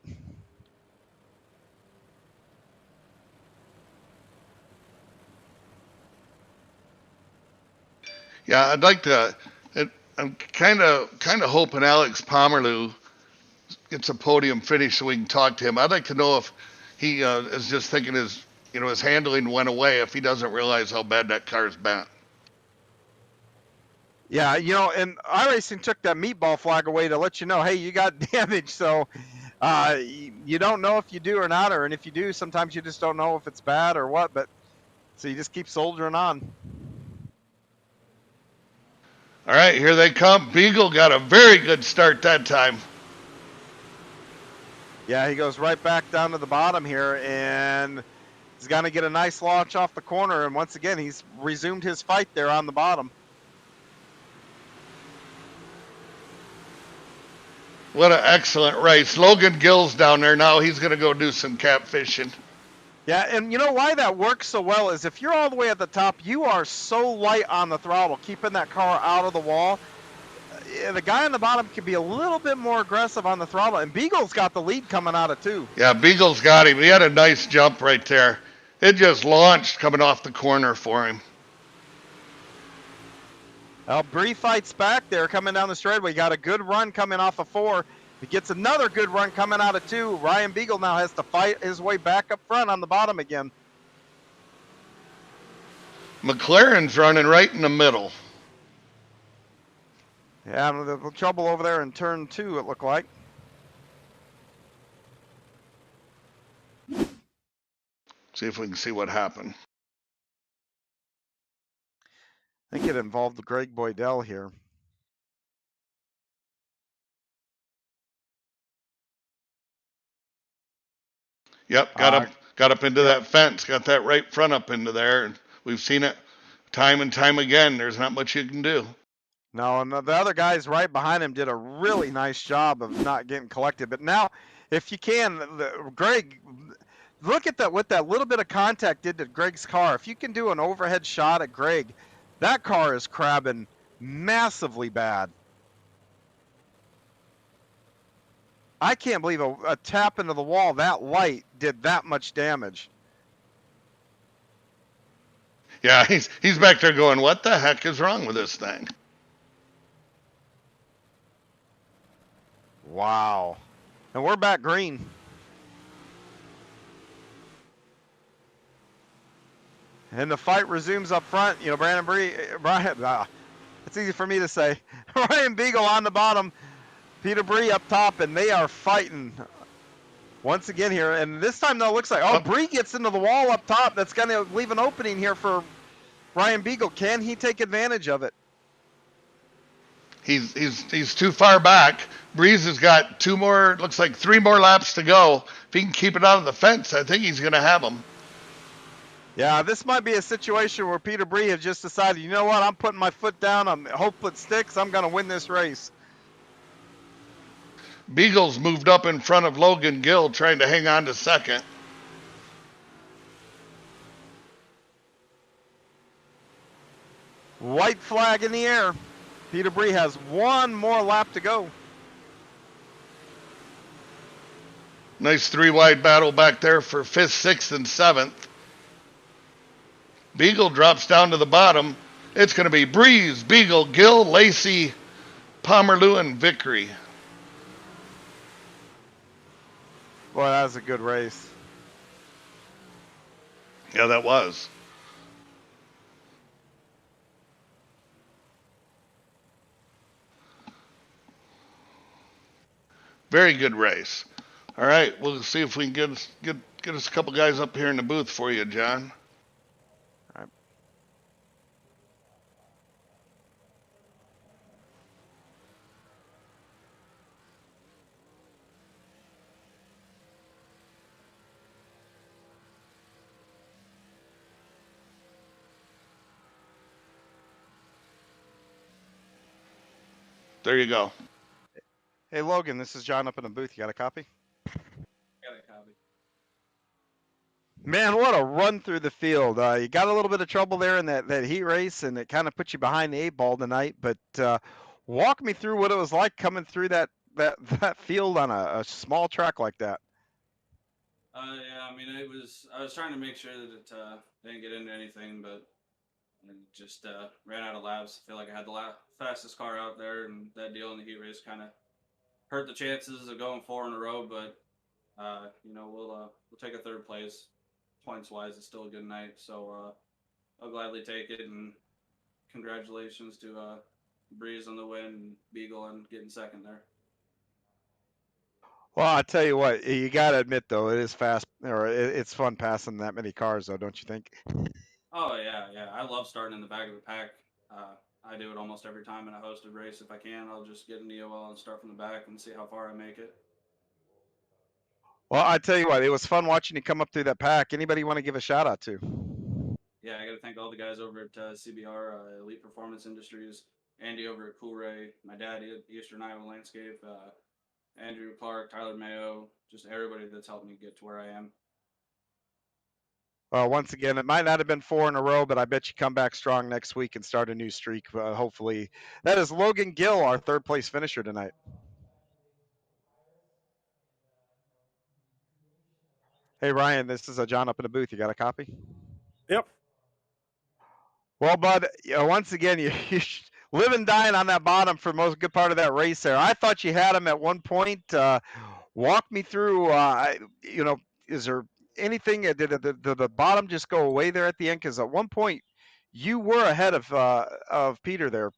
Yeah, I'd like to. I'm kind of hoping Alex Pomerleau gets a podium finish so we can talk to him. I'd like to know if he is just thinking his handling went away, if he doesn't realize how bad that car's bent. Yeah, and iRacing took that meatball flag away to let you know, hey, you got damage. So you don't know if you do or not, and if you do, sometimes you just don't know if it's bad or what. But so you just keep soldiering on. All right, here they come. Beagle got a very good start that time. Yeah, he goes right back down to the bottom here, and he's going to get a nice launch off the corner. And once again, he's resumed his fight there on the bottom. What an excellent race. Logan Gill's down there now. He's going to go do some catfishing. Yeah, and you know why that works so well is if you're all the way at the top, you are so light on the throttle, keeping that car out of the wall. The guy on the bottom can be a little bit more aggressive on the throttle, and Beagle's got the lead coming out of two. Yeah, Beagle's got him. He had a nice jump right there. It just launched coming off the corner for him. Well, Bree fights back there coming down the straightaway. Got a good run coming off of 4. He gets another good run coming out of 2. Ryan Beagle now has to fight his way back up front on the bottom again. McLaren's running right in the middle. Yeah, the trouble over there in turn 2, it looked like. See if we can see what happened. I think it involved Greg Boydell here. Yep, got up into that fence, got that right front up into there, and we've seen it time and time again. There's not much you can do. No, and the other guys right behind him did a really nice job of not getting collected. But now, if you can, Greg, look at that, what that little bit of contact did to Greg's car. If you can do an overhead shot at Greg, that car is crabbing massively bad. I can't believe a tap into the wall that light did that much damage. Yeah, he's back there going, what the heck is wrong with this thing? Wow. And we're back green. And the fight resumes up front. It's easy for me to say. Ryan Beagle on the bottom, Peter Bree up top, and they are fighting once again here. And this time, though, it looks like, Bree gets into the wall up top. That's going to leave an opening here for Ryan Beagle. Can he take advantage of it? He's too far back. Breeze has got 3 more laps to go. If he can keep it out of the fence, I think he's going to have him. Yeah, this might be a situation where Peter Bree has just decided, you know what, I'm putting my foot down. I'm hope it sticks. I'm going to win this race. Beagle's moved up in front of Logan Gill, trying to hang on to second. White flag in the air. Peter Bree has 1 more lap to go. Nice 3-wide battle back there for 5th, 6th, and 7th. Beagle drops down to the bottom. It's going to be Breeze, Beagle, Gill, Lacey, Pomerleau, and Vickery. Boy, that was a good race. Yeah, that was. Very good race. All right, we'll see if we can get us a couple guys up here in the booth for you, John. All right. There you go. Hey, Logan, this is John up in the booth. You got a copy? Got a copy. Man, what a run through the field. You got a little bit of trouble there in that heat race, and it kind of put you behind the 8 ball tonight. But walk me through what it was like coming through that field on a small track like that. Yeah, I mean, I was trying to make sure that it didn't get into anything, but I just ran out of laps. I feel like I had the fastest car out there, and that deal in the heat race kind of hurt the chances of going 4 in a row. But we'll take a third place. Points wise, it's still a good night, so I'll gladly take it. And congratulations to Breeze on the win, and Beagle on getting second there. Well, I tell you what, you got to admit though, it is fast, or it's fun passing that many cars, though, don't you think? Oh yeah. I love starting in the back of the pack. I do it almost every time in a hosted race. If I can, I'll just get an EOL and start from the back and see how far I make it. Well, I tell you what, it was fun watching you come up through that pack. Anybody you want to give a shout out to? Yeah, I got to thank all the guys over at CBR, Elite Performance Industries, Andy over at Coolray, my dad at Eastern Iowa Landscape, Andrew Clark, Tyler Mayo, just everybody that's helped me get to where I am. Once again, it might not have been 4 in a row, but I bet you come back strong next week and start a new streak. Hopefully, that is Logan Gill, our third place finisher tonight. Hey Ryan, this is John up in the booth. You got a copy? Yep. Well, bud, once again, you live and dying on that bottom for most good part of that race there. I thought you had him at one point. Walk me through. Is there anything? Did the bottom just go away there at the end? Because at one point, you were ahead of Peter there.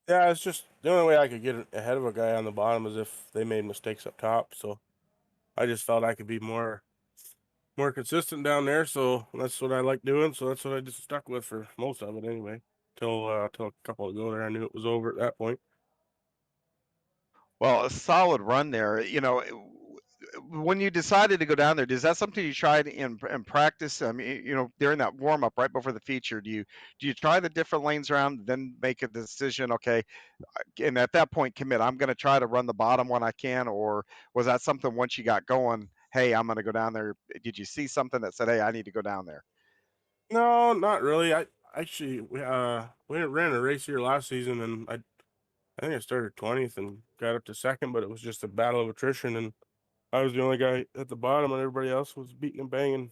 Yeah, it's just the only way I could get ahead of a guy on the bottom is if they made mistakes up top. So I just felt I could be more consistent down there. So that's what I like doing. So that's what I just stuck with for most of it anyway. Till a couple ago there, I knew it was over at that point. Well, a solid run there. When you decided to go down there, is that something you tried in practice? I mean, during that warm up right before the feature, do you try the different lanes around, then make a decision? Okay, and at that point, commit. I'm going to try to run the bottom when I can, or was that something once you got going? Hey, I'm going to go down there. Did you see something that said, "Hey, I need to go down there"? No, not really. I actually we ran a race here last season, and I think I started 20th and got up to second, but it was just a battle of attrition, and I was the only guy at the bottom, and everybody else was beating and banging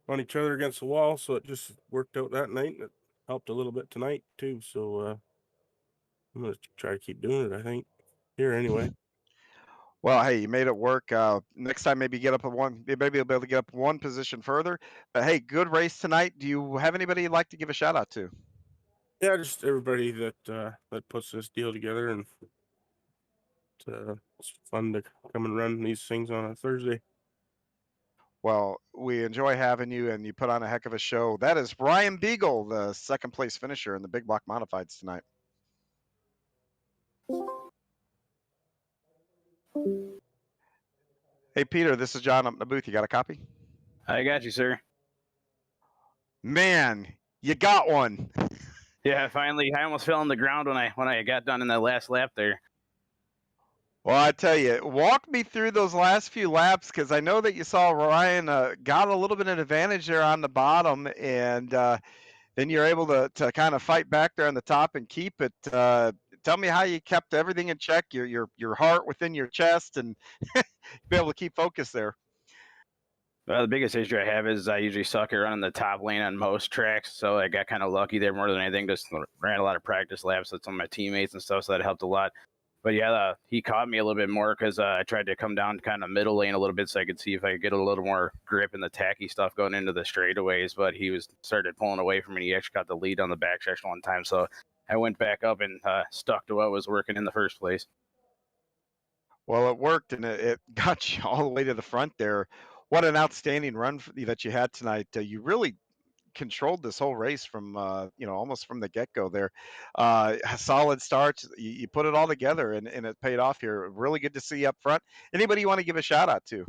on each other against the wall. So it just worked out that night, and it helped a little bit tonight too. So I'm gonna try to keep doing it. I think here anyway. Well, hey, you made it work. Next time, maybe get up maybe you'll be able to get up one position further. But hey, good race tonight. Do you have anybody you'd like to give a shout out to? Yeah, just everybody that puts this deal together, and it's fun to come and run these things on a Thursday. Well, we enjoy having you, and you put on a heck of a show. That is Brian Beagle, the second place finisher in the Big Block Modifieds tonight. Hey, Peter, this is John up in the booth. You got a copy? I got you, sir. Man, you got one. Yeah, finally, I almost fell on the ground when I got done in that last lap there. Well, I tell you, walk me through those last few laps, because I know that you saw Ryan got a little bit of an advantage there on the bottom, and then you're able to kind of fight back there on the top and keep it. Tell me how you kept everything in check, your heart within your chest, and be able to keep focus there. Well, the biggest issue I have is I usually suck at running the top lane on most tracks, so I got kind of lucky there more than anything. Just ran a lot of practice laps with some of my teammates and stuff, so that helped a lot. But yeah, he caught me a little bit more because I tried to come down kind of middle lane a little bit so I could see if I could get a little more grip in the tacky stuff going into the straightaways. But he started pulling away from me. He actually got the lead on the back section one time, so I went back up and stuck to what was working in the first place. Well, it worked, and it got you all the way to the front there. What an outstanding run that you had tonight. You really controlled this whole race from almost from the get-go there. Solid starts. You put it all together, and it paid off here. Really good to see you up front. Anybody you want to give a shout out to?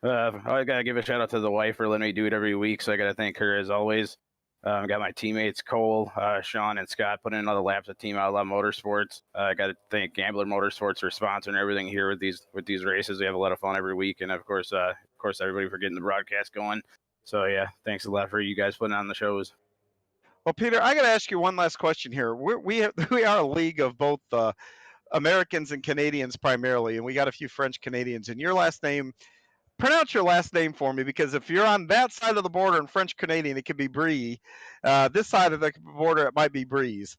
I gotta give a shout out to the wife for letting me do it every week, so I gotta thank her as always. I got my teammates Cole, Sean, and Scott putting in all the laps at Team Outlaw Motorsports. I got to thank Gambler Motorsports for sponsoring everything here with these races. We have a lot of fun every week, and of course, of course, everybody for getting the broadcast going. So, yeah, thanks a lot for you guys putting on the shows. Well, Peter, I got to ask you one last question here. We are a league of both Americans and Canadians primarily, and we got a few French Canadians. And your last name, pronounce your last name for me, because if you're on that side of the border in French Canadian, it could be Brie. This side of the border, it might be Breeze.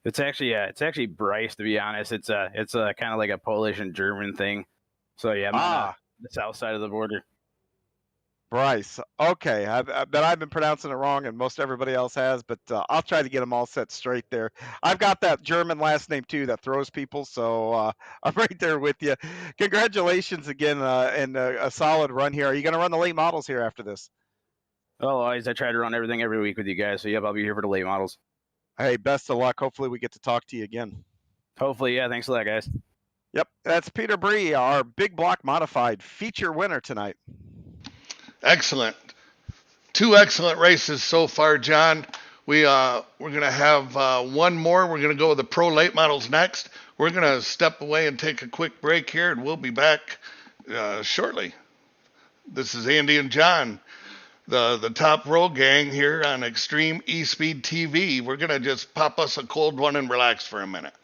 It's actually Bryce, to be honest. It's kind of like a Polish and German thing. So yeah, I'm on the south side of the border. Bryce. Okay, but I've been pronouncing it wrong, and most everybody else has. But I'll try to get them all set straight there. I've got that German last name too that throws people, so I'm right there with you. Congratulations again, and a solid run here. Are you going to run the late models here after this? Oh, always. I try to run everything every week with you guys. So yep, I'll be here for the late models. Hey, best of luck. Hopefully, we get to talk to you again. Hopefully, yeah. Thanks a lot, guys. Yep, that's Peter Brie, our big block modified feature winner tonight. Excellent. 2 excellent races so far, John. We're going to have one more. We're going to go with the pro late models next. We're going to step away and take a quick break here, and we'll be back shortly. This is Andy and John, the top row gang here on Extreme eSpeed TV. We're going to just pop us a cold one and relax for a minute.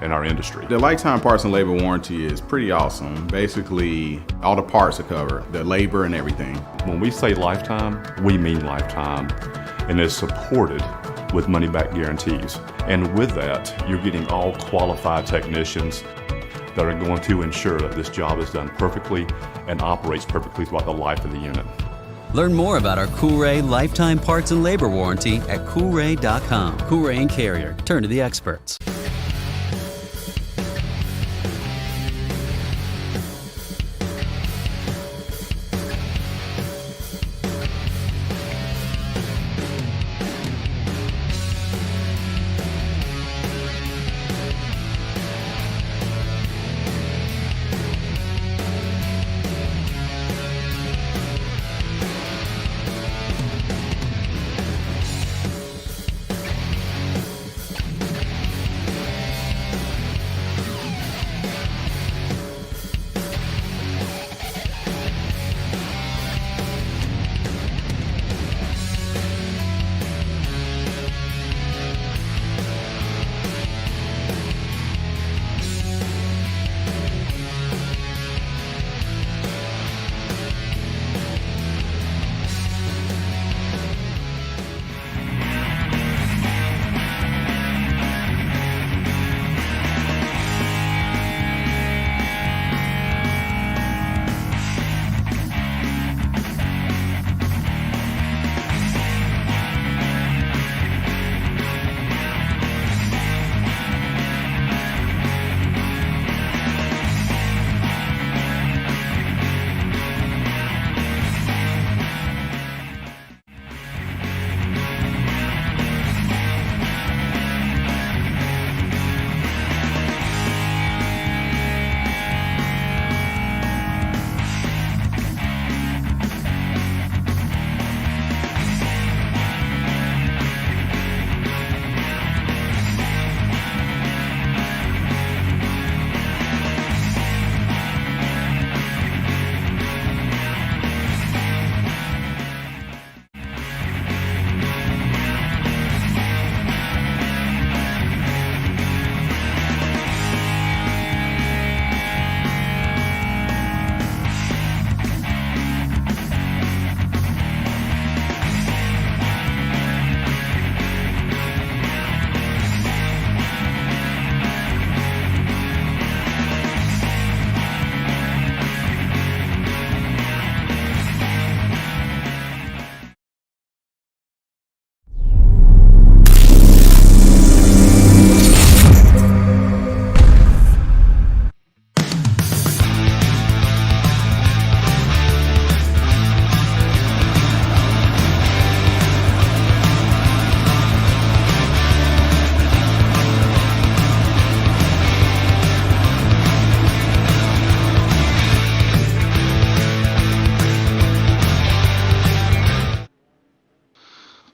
In our industry. The lifetime parts and labor warranty is pretty awesome. Basically, all the parts are covered, the labor and everything. When we say lifetime, we mean lifetime, and it's supported with money-back guarantees. And with that, you're getting all qualified technicians. that are going to ensure that this job is done perfectly and operates perfectly throughout the life of the unit. Learn more about our Coolray lifetime parts and labor warranty at Coolray.com. Coolray and Carrier. Turn to the experts.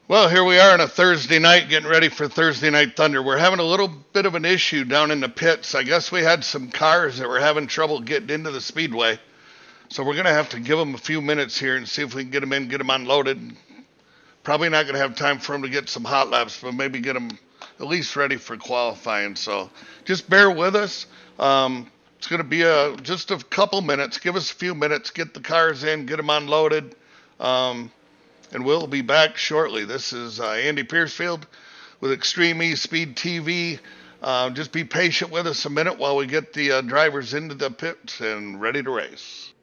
Well, here we are on a Thursday night getting ready for Thursday Night Thunder. We're having a little bit of an issue down in the pits. I guess we had some cars that were having trouble getting into the speedway. So we're going to have to give them a few minutes here and see if we can get them in, get them unloaded. Probably not going to have time for them to get some hot laps, but maybe get them at least ready for qualifying. So just bear with us. It's going to be just a couple minutes. Give us a few minutes, get the cars in, get them unloaded. And we'll be back shortly. This is Andy Piercefield with Extreme E-Speed TV. Just be patient with us a minute while we get the drivers into the pits and ready to race.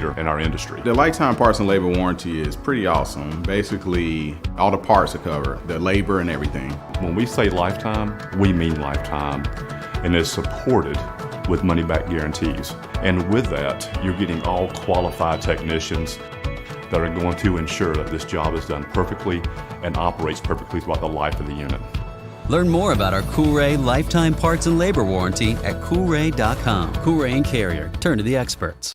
leader in our industry. The lifetime parts and labor warranty is pretty awesome. Basically, all the parts are covered, the labor and everything. When we say lifetime, we mean lifetime, and is supported with money-back guarantees. And with that, you're getting all qualified technicians that are going to ensure that this job is done perfectly and operates perfectly throughout the life of the unit. Learn more about our Coolray lifetime parts and labor warranty at Coolray.com. Coolray and Carrier. Turn to the experts.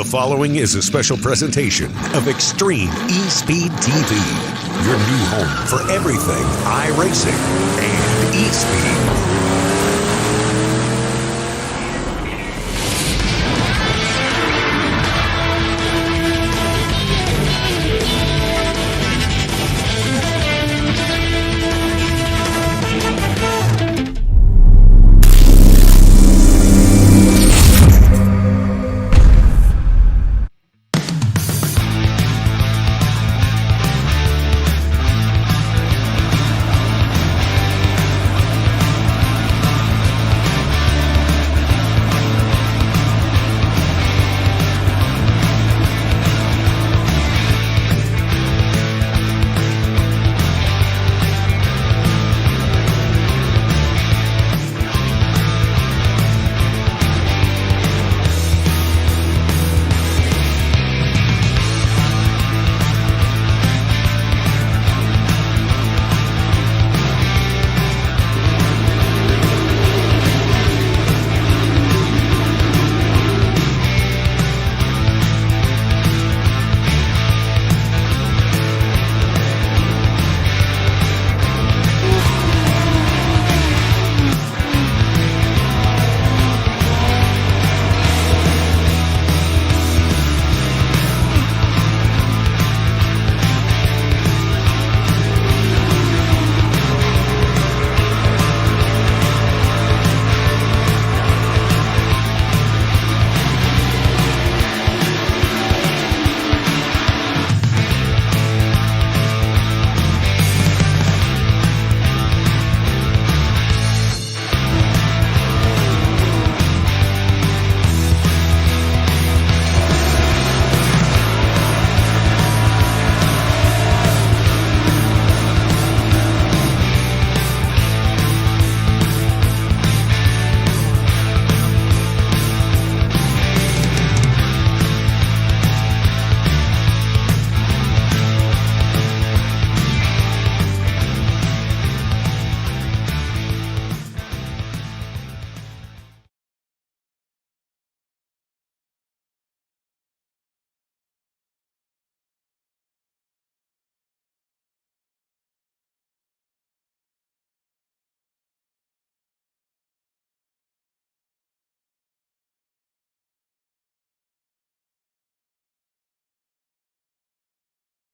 The following is a special presentation of Extreme eSpeed TV, your new home for everything iRacing and eSpeed.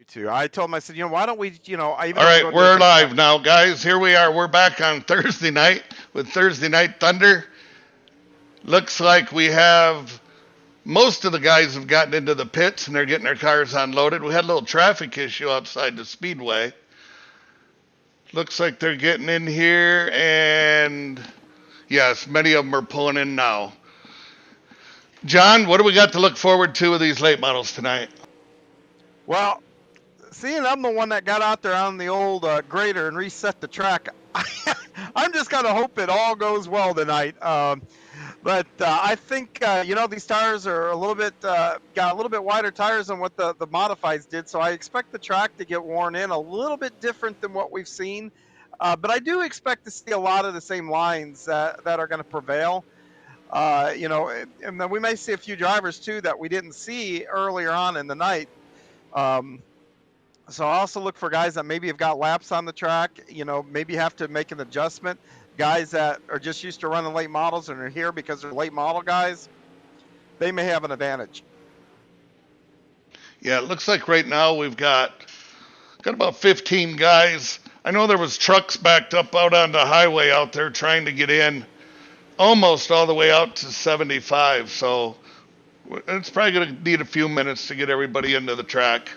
too. I told him, I said, why don't we, I even All right, go do we're it live now, guys. Here we are. We're back on Thursday night with Thursday Night Thunder. Looks like we have most of the guys have gotten into the pits and they're getting their cars unloaded. We had a little traffic issue outside the speedway. Looks like they're getting in here, and yes, many of them are pulling in now. John, what do we got to look forward to with these late models tonight? Well, seeing I'm the one that got out there on the old grader and reset the track, I'm just going to hope it all goes well tonight. But I think, these tires are a little bit, got a little bit wider tires than what the modifieds did. So I expect the track to get worn in a little bit different than what we've seen. But I do expect to see a lot of the same lines that are going to prevail. And then we may see a few drivers too that we didn't see earlier on in the night. So I also look for guys that maybe have got laps on the track, maybe have to make an adjustment. Guys that are just used to running late models and are here because they're late model guys, they may have an advantage. Yeah, it looks like right now we've got about 15 guys. I know there was trucks backed up out on the highway out there trying to get in almost all the way out to 75. So it's probably going to need a few minutes to get everybody into the track.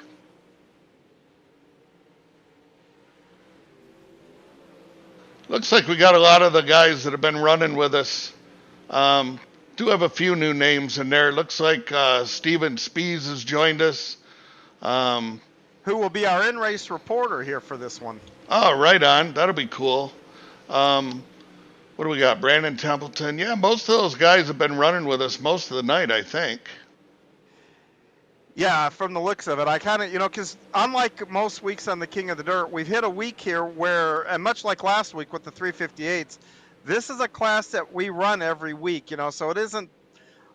Looks like we got a lot of the guys that have been running with us. Do have a few new names in there. Looks like Steven Spees has joined us. Who will be our in-race reporter here for this one. Oh, right on. That'll be cool. What do we got? Brandon Templeton. Yeah, most of those guys have been running with us most of the night, I think. Yeah, from the looks of it, I kind of, because unlike most weeks on the King of the Dirt, we've hit a week here where, and much like last week with the 358s, this is a class that we run every week, so it isn't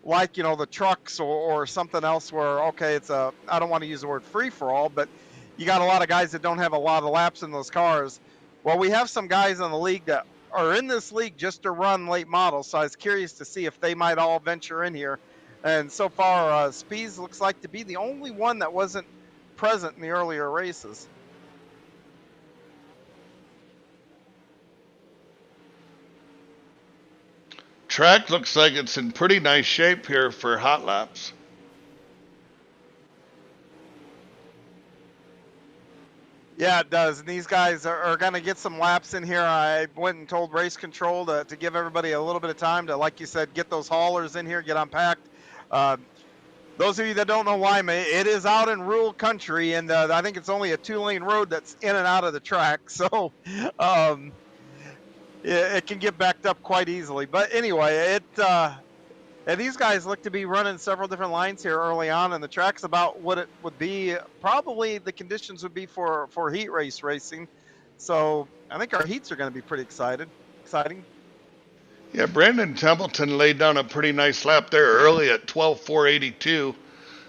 like, the trucks or something else where, okay, I don't want to use the word free for all, but you got a lot of guys that don't have a lot of laps in those cars. Well, we have some guys in the league that are in this league just to run late models, so I was curious to see if they might all venture in here. And so far, Spees looks like to be the only one that wasn't present in the earlier races. Track looks like it's in pretty nice shape here for hot laps. Yeah, it does. And these guys are going to get some laps in here. I went and told race control to give everybody a little bit of time to, like you said, get those haulers in here, get unpacked. Those of you that don't know Lima, it is out in rural country, and I think it's only a 2-lane road that's in and out of the track. So it can get backed up quite easily. But anyway, and these guys look to be running several different lines here early on, and the track's about what it would be. Probably the conditions would be for heat race racing. So I think our heats are going to be pretty exciting. Yeah, Brandon Templeton laid down a pretty nice lap there early at 12:482.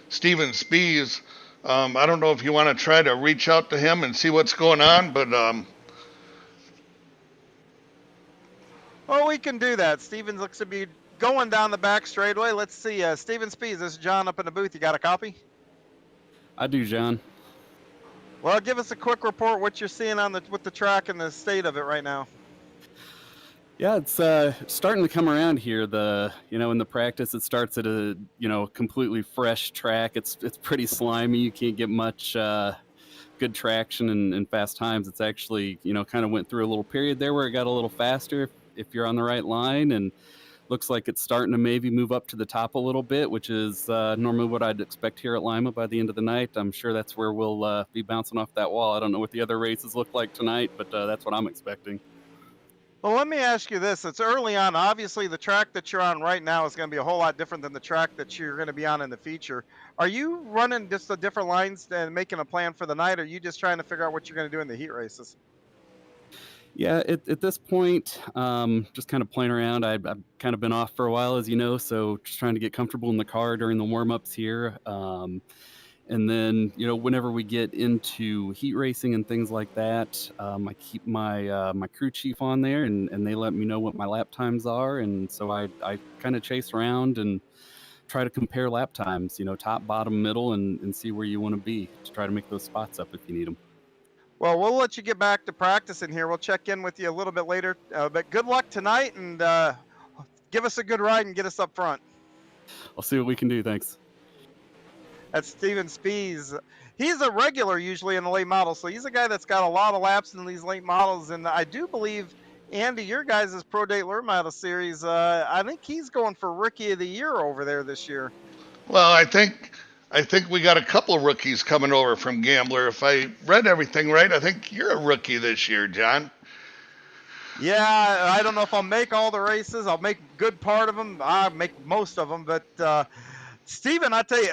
Steven Spees, I don't know if you want to try to reach out to him and see what's going on, but well, we can do that. Steven looks to be going down the back straightaway. Let's see. Steven Spees, this is John up in the booth. You got a copy? I do, John. Well, give us a quick report what you're seeing with the track and the state of it right now. Yeah, it's starting to come around here. In the practice, it starts at a completely fresh track. It's pretty slimy. You can't get much good traction and fast times. It's actually kind of went through a little period there where it got a little faster if you're on the right line, and looks like it's starting to maybe move up to the top a little bit, which is normally what I'd expect here at Lima by the end of the night. I'm sure that's where we'll be bouncing off that wall. I don't know what the other races look like tonight, but that's what I'm expecting. Well, let me ask you this. It's early on. Obviously, the track that you're on right now is going to be a whole lot different than the track that you're going to be on in the future. Are you running just the different lines and making a plan for the night, or are you just trying to figure out what you're going to do in the heat races? Yeah, at this point, just kind of playing around. I've kind of been off for a while, as you know, so just trying to get comfortable in the car during the warm-ups here. And then, whenever we get into heat racing and things like that, I keep my crew chief on there, and they let me know what my lap times are. And so I kind of chase around and try to compare lap times, top, bottom, middle, and see where you want to be to try to make those spots up if you need them. Well, we'll let you get back to practicing here. We'll check in with you a little bit later. But good luck tonight, and give us a good ride and get us up front. I'll see what we can do. Thanks. That's Steven Spies. He's a regular usually in the late models, so he's a guy that's got a lot of laps in these late models. And I do believe, Andy, your guys' Pro Date Lure Model Series, I think he's going for Rookie of the Year over there this year. Well, I think we got a couple of rookies coming over from Gambler. If I read everything right, I think you're a rookie this year, John. Yeah, I don't know if I'll make all the races. I'll make a good part of them. I'll make most of them. But Steven, I tell you,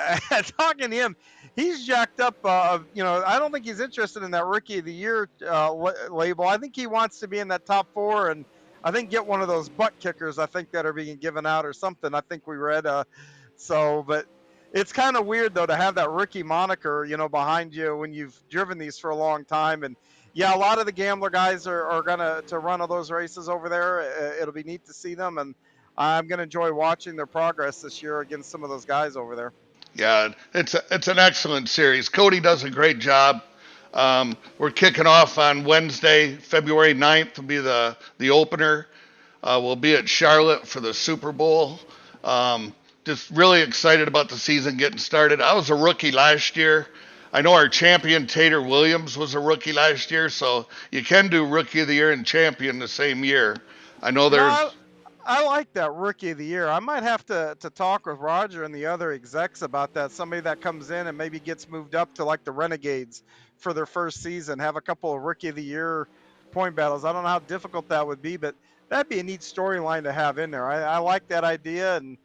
talking to him, he's jacked up. I don't think he's interested in that Rookie of the Year label. I think he wants to be in that top 4 and I think get one of those butt kickers, I think, that are being given out or something. I think we read. But it's kind of weird, though, to have that rookie moniker, behind you when you've driven these for a long time. And yeah, a lot of the Gambler guys are gonna to run all those races over there. It'll be neat to see them, and I'm gonna enjoy watching their progress this year against some of those guys over there. Yeah, it's an excellent series. Cody does a great job. We're kicking off on Wednesday, February 9th will be the opener. We'll be at Charlotte for the Super Bowl. Just really excited about the season getting started. I was a rookie last year. I know our champion Tater Williams was a rookie last year, so you can do Rookie of the Year and Champion the same year. I know there's. I like that Rookie of the Year. I might have to talk with Roger and the other execs about that. Somebody that comes in and maybe gets moved up to like the Renegades for their first season, have a couple of Rookie of the Year point battles. I don't know how difficult that would be, but that'd be a neat storyline to have in there. I like that idea, and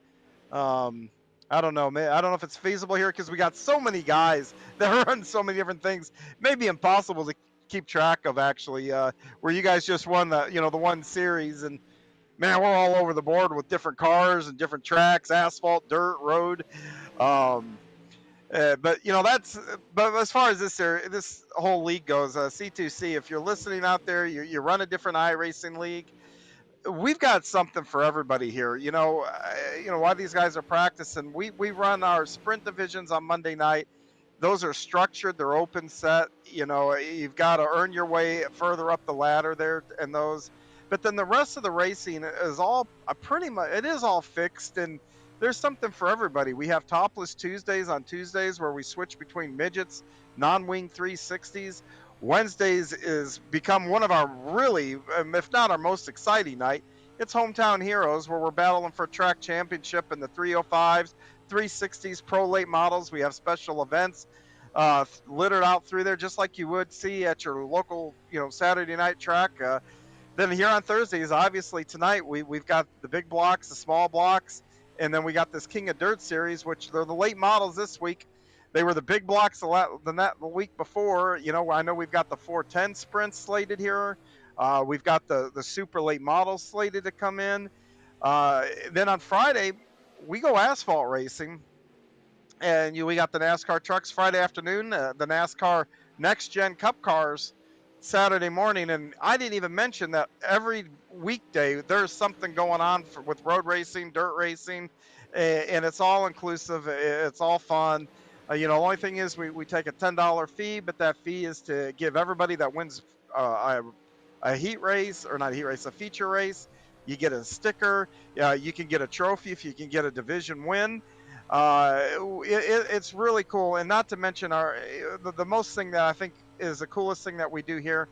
I don't know, man. I don't know if it's feasible here because we got so many guys that run so many different things. Maybe impossible to keep track of actually. Where you guys just won the one series, and man, we're all over the board with different cars and different tracks, asphalt, dirt, road. But as far as this whole league goes, C2C. If you're listening out there, you run a different iRacing league. We've got something for everybody here. While these guys are practicing, we run our sprint divisions on Monday night. Those are structured, they're open set. You've got to earn your way further up the ladder there and those. But then the rest of the racing is all pretty much, it is all fixed, and there's something for everybody. We have Topless Tuesdays on Tuesdays where we switch between midgets, non-wing 360s. Wednesdays is become one of our really, if not our most exciting night. It's Hometown Heroes, where we're battling for track championship in the 305s, 360s, pro late models. We have special events littered out through there, just like you would see at your local, Saturday night track. Then here on Thursdays, obviously tonight we've got the big blocks, the small blocks, and then we got this King of Dirt series, which they're the late models this week. They were the big blocks the week before. I know we've got the 410 sprints slated here. We've got the super late models slated to come in. Then on Friday, we go asphalt racing. And we got the NASCAR trucks Friday afternoon, the NASCAR Next Gen Cup cars Saturday morning. And I didn't even mention that every weekday there's something going on with road racing, dirt racing, and it's all inclusive. It's all fun. The only thing is we take a $10 fee, but that fee is to give everybody that wins a heat race, or not a heat race, a feature race. You get a sticker. You can get a trophy if you can get a division win. It's really cool. And not to mention the most thing that I think is the coolest thing that we do here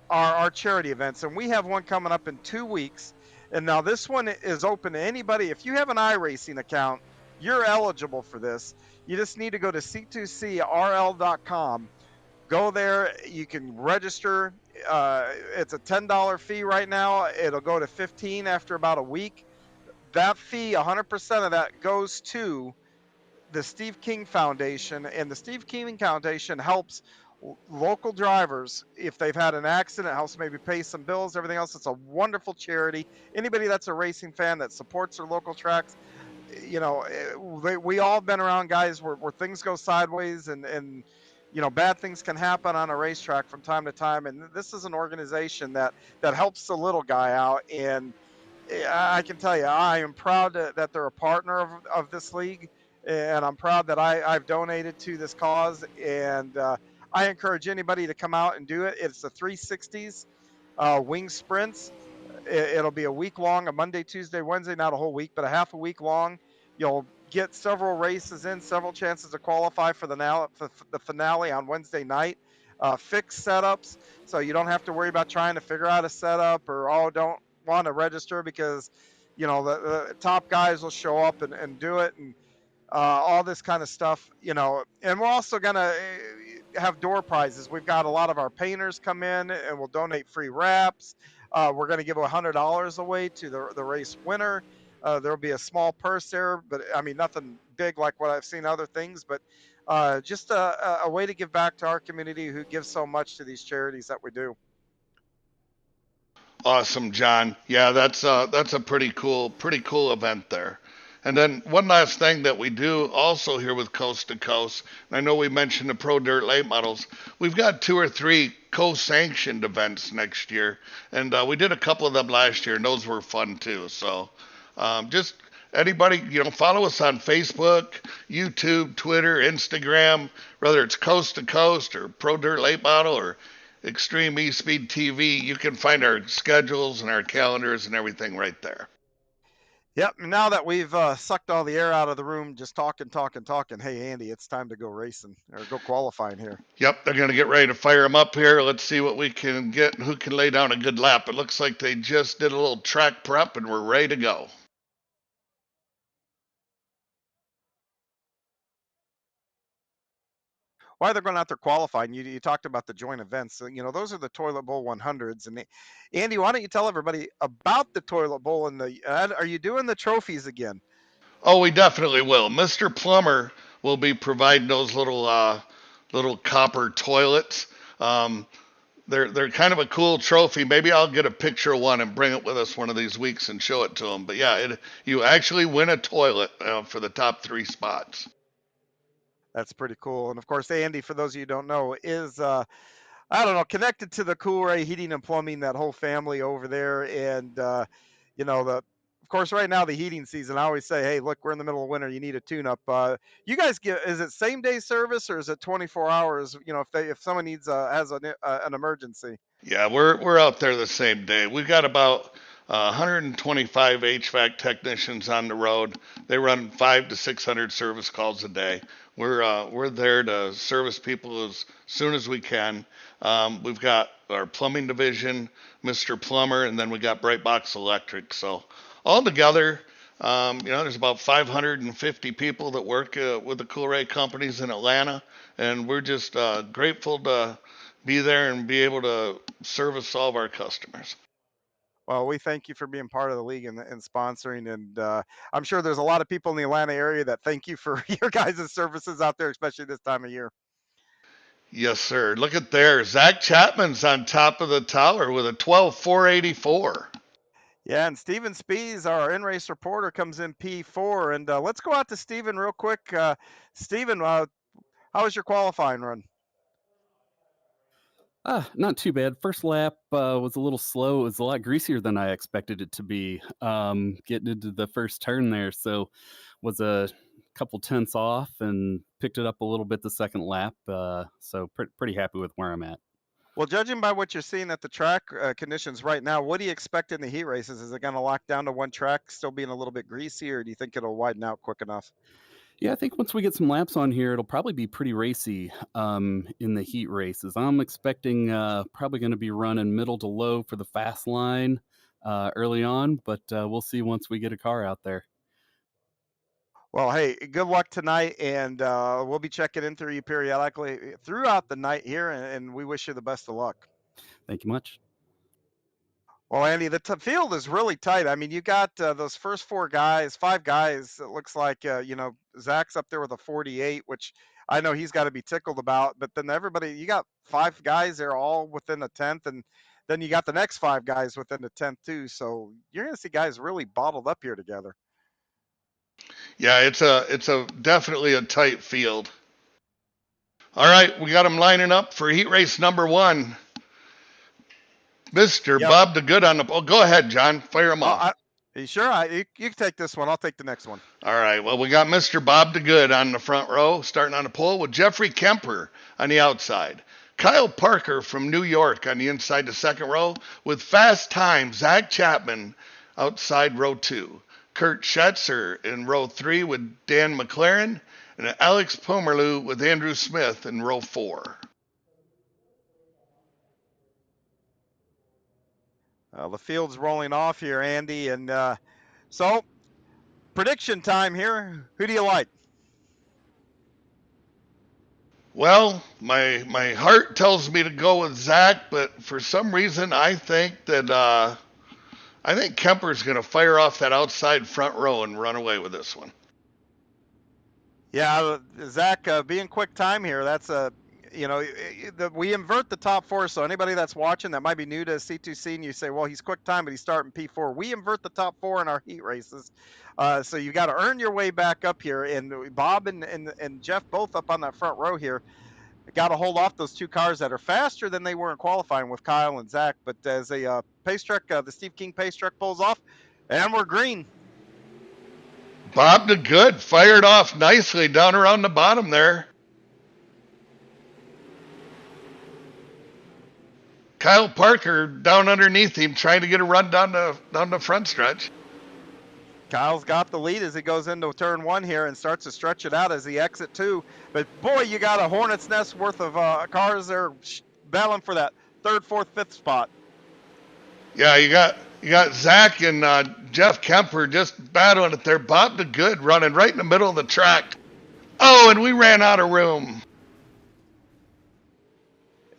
are our charity events. And we have one coming up in 2 weeks. And now this one is open to anybody. If you have an iRacing account, you're eligible for this. You just need to go to c2crl.com. Go there. You can register. It's a $10 fee right now. It'll go to $15 after about a week. That fee, 100% of that goes to the Steve King Foundation, and the Steve King Foundation helps local drivers if they've had an accident, helps maybe pay some bills, everything else. It's a wonderful charity. Anybody that's a racing fan that supports their local tracks, we all have been around guys where things go sideways and bad things can happen on a racetrack from time to time. And this is an organization that helps the little guy out. And I can tell you, I am proud that they're a partner of this league, and I'm proud that I've donated to this cause. And I encourage anybody to come out and do it. It's the 360s wing sprints. It'll be a week long, a Monday, Tuesday, Wednesday, not a whole week, but a half a week long. You'll get several races in, several chances to qualify for the finale on Wednesday night. Fixed setups, so you don't have to worry about trying to figure out a setup or don't want to register because the top guys will show up and do it, and all this kind of stuff, and we're also going to have door prizes. We've got a lot of our painters come in and we'll donate free wraps. We're going to give $100 away to the race winner. There'll be a small purse there, but I mean, nothing big like what I've seen other things, but just a way to give back to our community who gives so much to these charities that we do. Awesome, John. Yeah, that's a pretty cool event there. And then one last thing that we do also here with Coast to Coast, and I know we mentioned the Pro Dirt Late Models. We've got 2 or 3 co-sanctioned events next year, and we did a couple of them last year, and those were fun too. So just anybody, follow us on Facebook, YouTube, Twitter, Instagram, whether it's Coast to Coast or Pro Dirt Late Model or Extreme E-Speed TV. You can find our schedules and our calendars and everything right there. Yep. Now that we've sucked all the air out of the room, just talking. Hey, Andy, it's time to go racing or go qualifying here. Yep, they're going to get ready to fire them up here. Let's see what we can get and who can lay down a good lap. It looks like they just did a little track prep and we're ready to go. Why they're going out there qualifying? You talked about the joint events. So, those are the Toilet Bowl 100s. And Andy, why don't you tell everybody about the Toilet Bowl and are you doing the trophies again? Oh, we definitely will. Mr. Plumber will be providing those little copper toilets. They're kind of a cool trophy. Maybe I'll get a picture of one and bring it with us one of these weeks and show it to them. But yeah, you actually win a toilet for the top 3 spots. That's pretty cool. And of course, Andy, for those of you who don't know, is I don't know, connected to the Coolray Heating and Plumbing, that whole family over there. And of course, right now the heating season. I always say, hey, look, we're in the middle of winter. You need a tune-up. You guys is it same day service or is it 24 hours? If someone needs has an emergency. Yeah, we're out there the same day. We've got about 125 HVAC technicians on the road. They run 500 to 600 service calls a day. We're there to service people as soon as we can. We've got our plumbing division, Mr. Plumber, and then we got Bright Box Electric. So all together, there's about 550 people that work with the Coolray companies in Atlanta, and we're just grateful to be there and be able to service all of our customers. Well, we thank you for being part of the league and sponsoring. And I'm sure there's a lot of people in the Atlanta area that thank you for your guys' services out there, especially this time of year. Yes, sir. Look at there. Zach Chapman's on top of the tower with a 12,484. Yeah, and Steven Spees, our in-race reporter, comes in P4. And let's go out to Steven real quick. Steven, how was your qualifying run? Not too bad. First lap was a little slow. It was a lot greasier than I expected it to be. Getting into the first turn there, so was a couple tenths off and picked it up a little bit the second lap. So pretty happy with where I'm at. Well, judging by what you're seeing at the track conditions right now, what do you expect in the heat races? Is it going to lock down to one track, still being a little bit greasy, or do you think it'll widen out quick enough? Yeah, I think once we get some laps on here, it'll probably be pretty racy in the heat races. I'm expecting probably going to be running middle to low for the fast line early on, but we'll see once we get a car out there. Well, hey, good luck tonight, and we'll be checking in through you periodically throughout the night here, and we wish you the best of luck. Thank you much. Well, Andy, the field is really tight. I mean, you got those first 5 guys. It looks like, Zach's up there with a 48, which I know he's got to be tickled about. But then you got 5 guys there all within a tenth, and then you got the next 5 guys within the tenth too. So you're going to see guys really bottled up here together. Yeah, it's a definitely a tight field. All right, we got them lining up for heat race number 1. Mr. Bob the Good on the. Oh, go ahead, John. Fire him off. You sure? You can take this one. I'll take the next one. All right. Well, we got Mr. Bob DeGood on the front row, starting on the pole with Jeffrey Kemper on the outside. Kyle Parker from New York on the inside the second row with fast time Zach Chapman outside row 2. Kurt Schetzer in row 3 with Dan McLaren, and Alex Pomerleau with Andrew Smith in row 4. The field's rolling off here, Andy, and so prediction time here. Who do you like? Well, my heart tells me to go with Zach, but for some reason I think Kemper's going to fire off that outside front row and run away with this one. Yeah, Zach, being quick time here, that's we invert the top 4, so anybody that's watching that might be new to C2C and you say, well, he's quick time, but he's starting P4. We invert the top 4 in our heat races. So you got to earn your way back up here, and Bob and Jeff both up on that front row here. Got to hold off those 2 cars that are faster than they were in qualifying with Kyle and Zach. But as a pace truck, the Steve King pace truck pulls off, and we're green. Bob DeGood fired off nicely down around the bottom there. Kyle Parker down underneath him trying to get a run down the front stretch. Kyle's got the lead as he goes into turn 1 here and starts to stretch it out as he exit 2. But boy, you got a hornet's nest worth of cars there battling for that 3rd, 4th, 5th spot. Yeah, you got Zach and Jeff Kemper just battling it there. Bob DeGood running right in the middle of the track. Oh, and we ran out of room.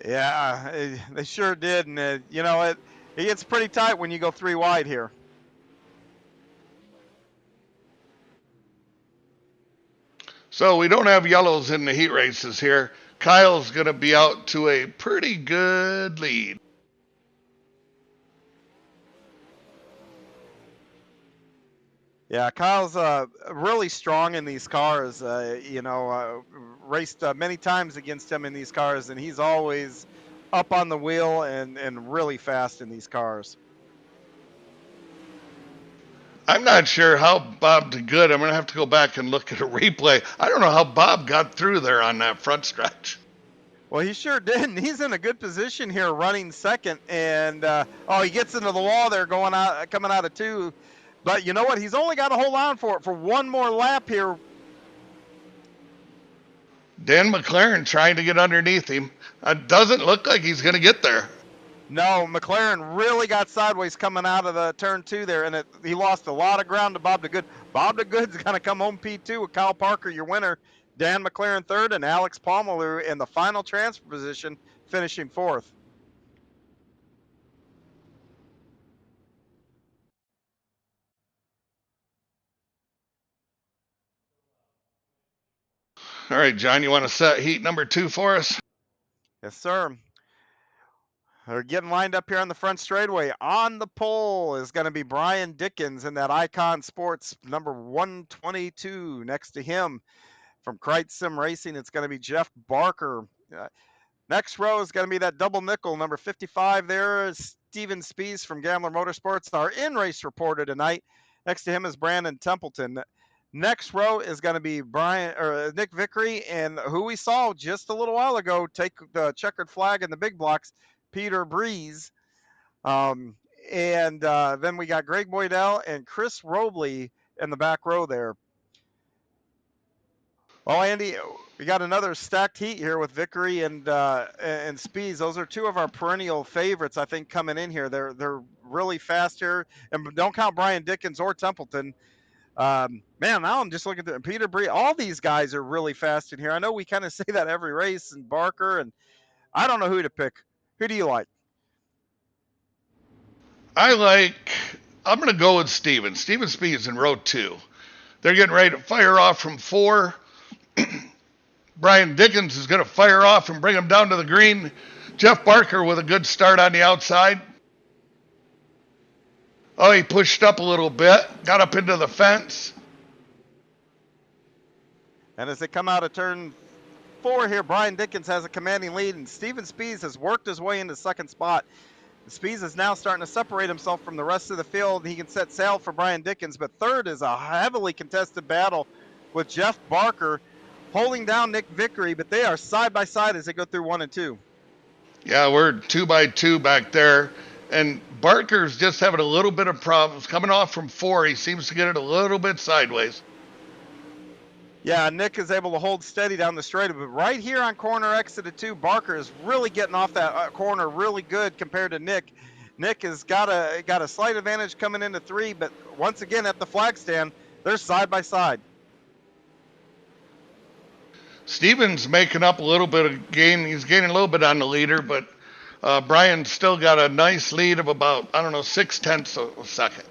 Yeah, they sure did. And, it gets pretty tight when you go 3 wide here. So we don't have yellows in the heat races here. Kyle's going to be out to a pretty good lead. Yeah, Kyle's really strong in these cars. Raced many times against him in these cars, and he's always up on the wheel and really fast in these cars. I'm not sure how Bob DeGood. I'm going to have to go back and look at a replay. I don't know how Bob got through there on that front stretch. Well, he sure did. And he's in a good position here running second. And, he gets into the wall there coming out of 2. But you know what? He's only got to hold on for it for 1 more lap here. Dan McLaren trying to get underneath him. It doesn't look like he's going to get there. No, McLaren really got sideways coming out of the turn 2 there, and he lost a lot of ground to Bob DeGood. Bob DeGood's going to come home P2 with Kyle Parker, your winner, Dan McLaren 3rd, and Alex Pomerleau in the final transfer position, finishing 4th. All right, John, you want to set heat number 2 for us? Yes, sir. They're getting lined up here on the front straightaway. On the pole is going to be Brian Dickens in that Icon Sports number 122. Next to him from Kreitz Sim Racing, it's going to be Jeff Barker. Next row is going to be that double nickel, number 55 there, Steven Spees from Gambler Motorsports, our in-race reporter tonight. Next to him is Brandon Templeton. Next row is going to be Nick Vickery, and who we saw just a little while ago take the checkered flag in the big blocks, Peter Breeze. Then we got Greg Boydell and Chris Robley in the back row there. Well, Andy, we got another stacked heat here with Vickery and Spees. Those are 2 of our perennial favorites, I think, coming in here. They're really fast here, and don't count Brian Dickens or Templeton. Man, now I'm just looking at Peter Bree. All these guys are really fast in here. I know we kind of say that every race, and Barker, and I don't know who to pick. Who do you like? I'm going to go with Steven Spees in row 2. They're getting ready to fire off from 4. Brian Dickens is going to fire off and bring him down to the green. Jeff Barker with a good start on the outside. Oh, he pushed up a little bit, got up into the fence. And as they come out of turn 4 here, Brian Dickens has a commanding lead, and Steven Spees has worked his way into second spot. Spees is now starting to separate himself from the rest of the field. He can set sail for Brian Dickens, but third is a heavily contested battle with Jeff Barker holding down Nick Vickery, but they are side by side as they go through 1 and 2. Yeah, we're 2 by 2 back there. And Barker's just having a little bit of problems. Coming off from 4, he seems to get it a little bit sideways. Yeah, Nick is able to hold steady down the straight, but right here on corner exit of 2, Barker is really getting off that corner really good compared to Nick. Nick has got a slight advantage coming into 3, but once again at the flag stand, they're side by side. Steven's making up a little bit of gain. He's gaining a little bit on the leader, but Brian's still got a nice lead of about, 0.6 of a second.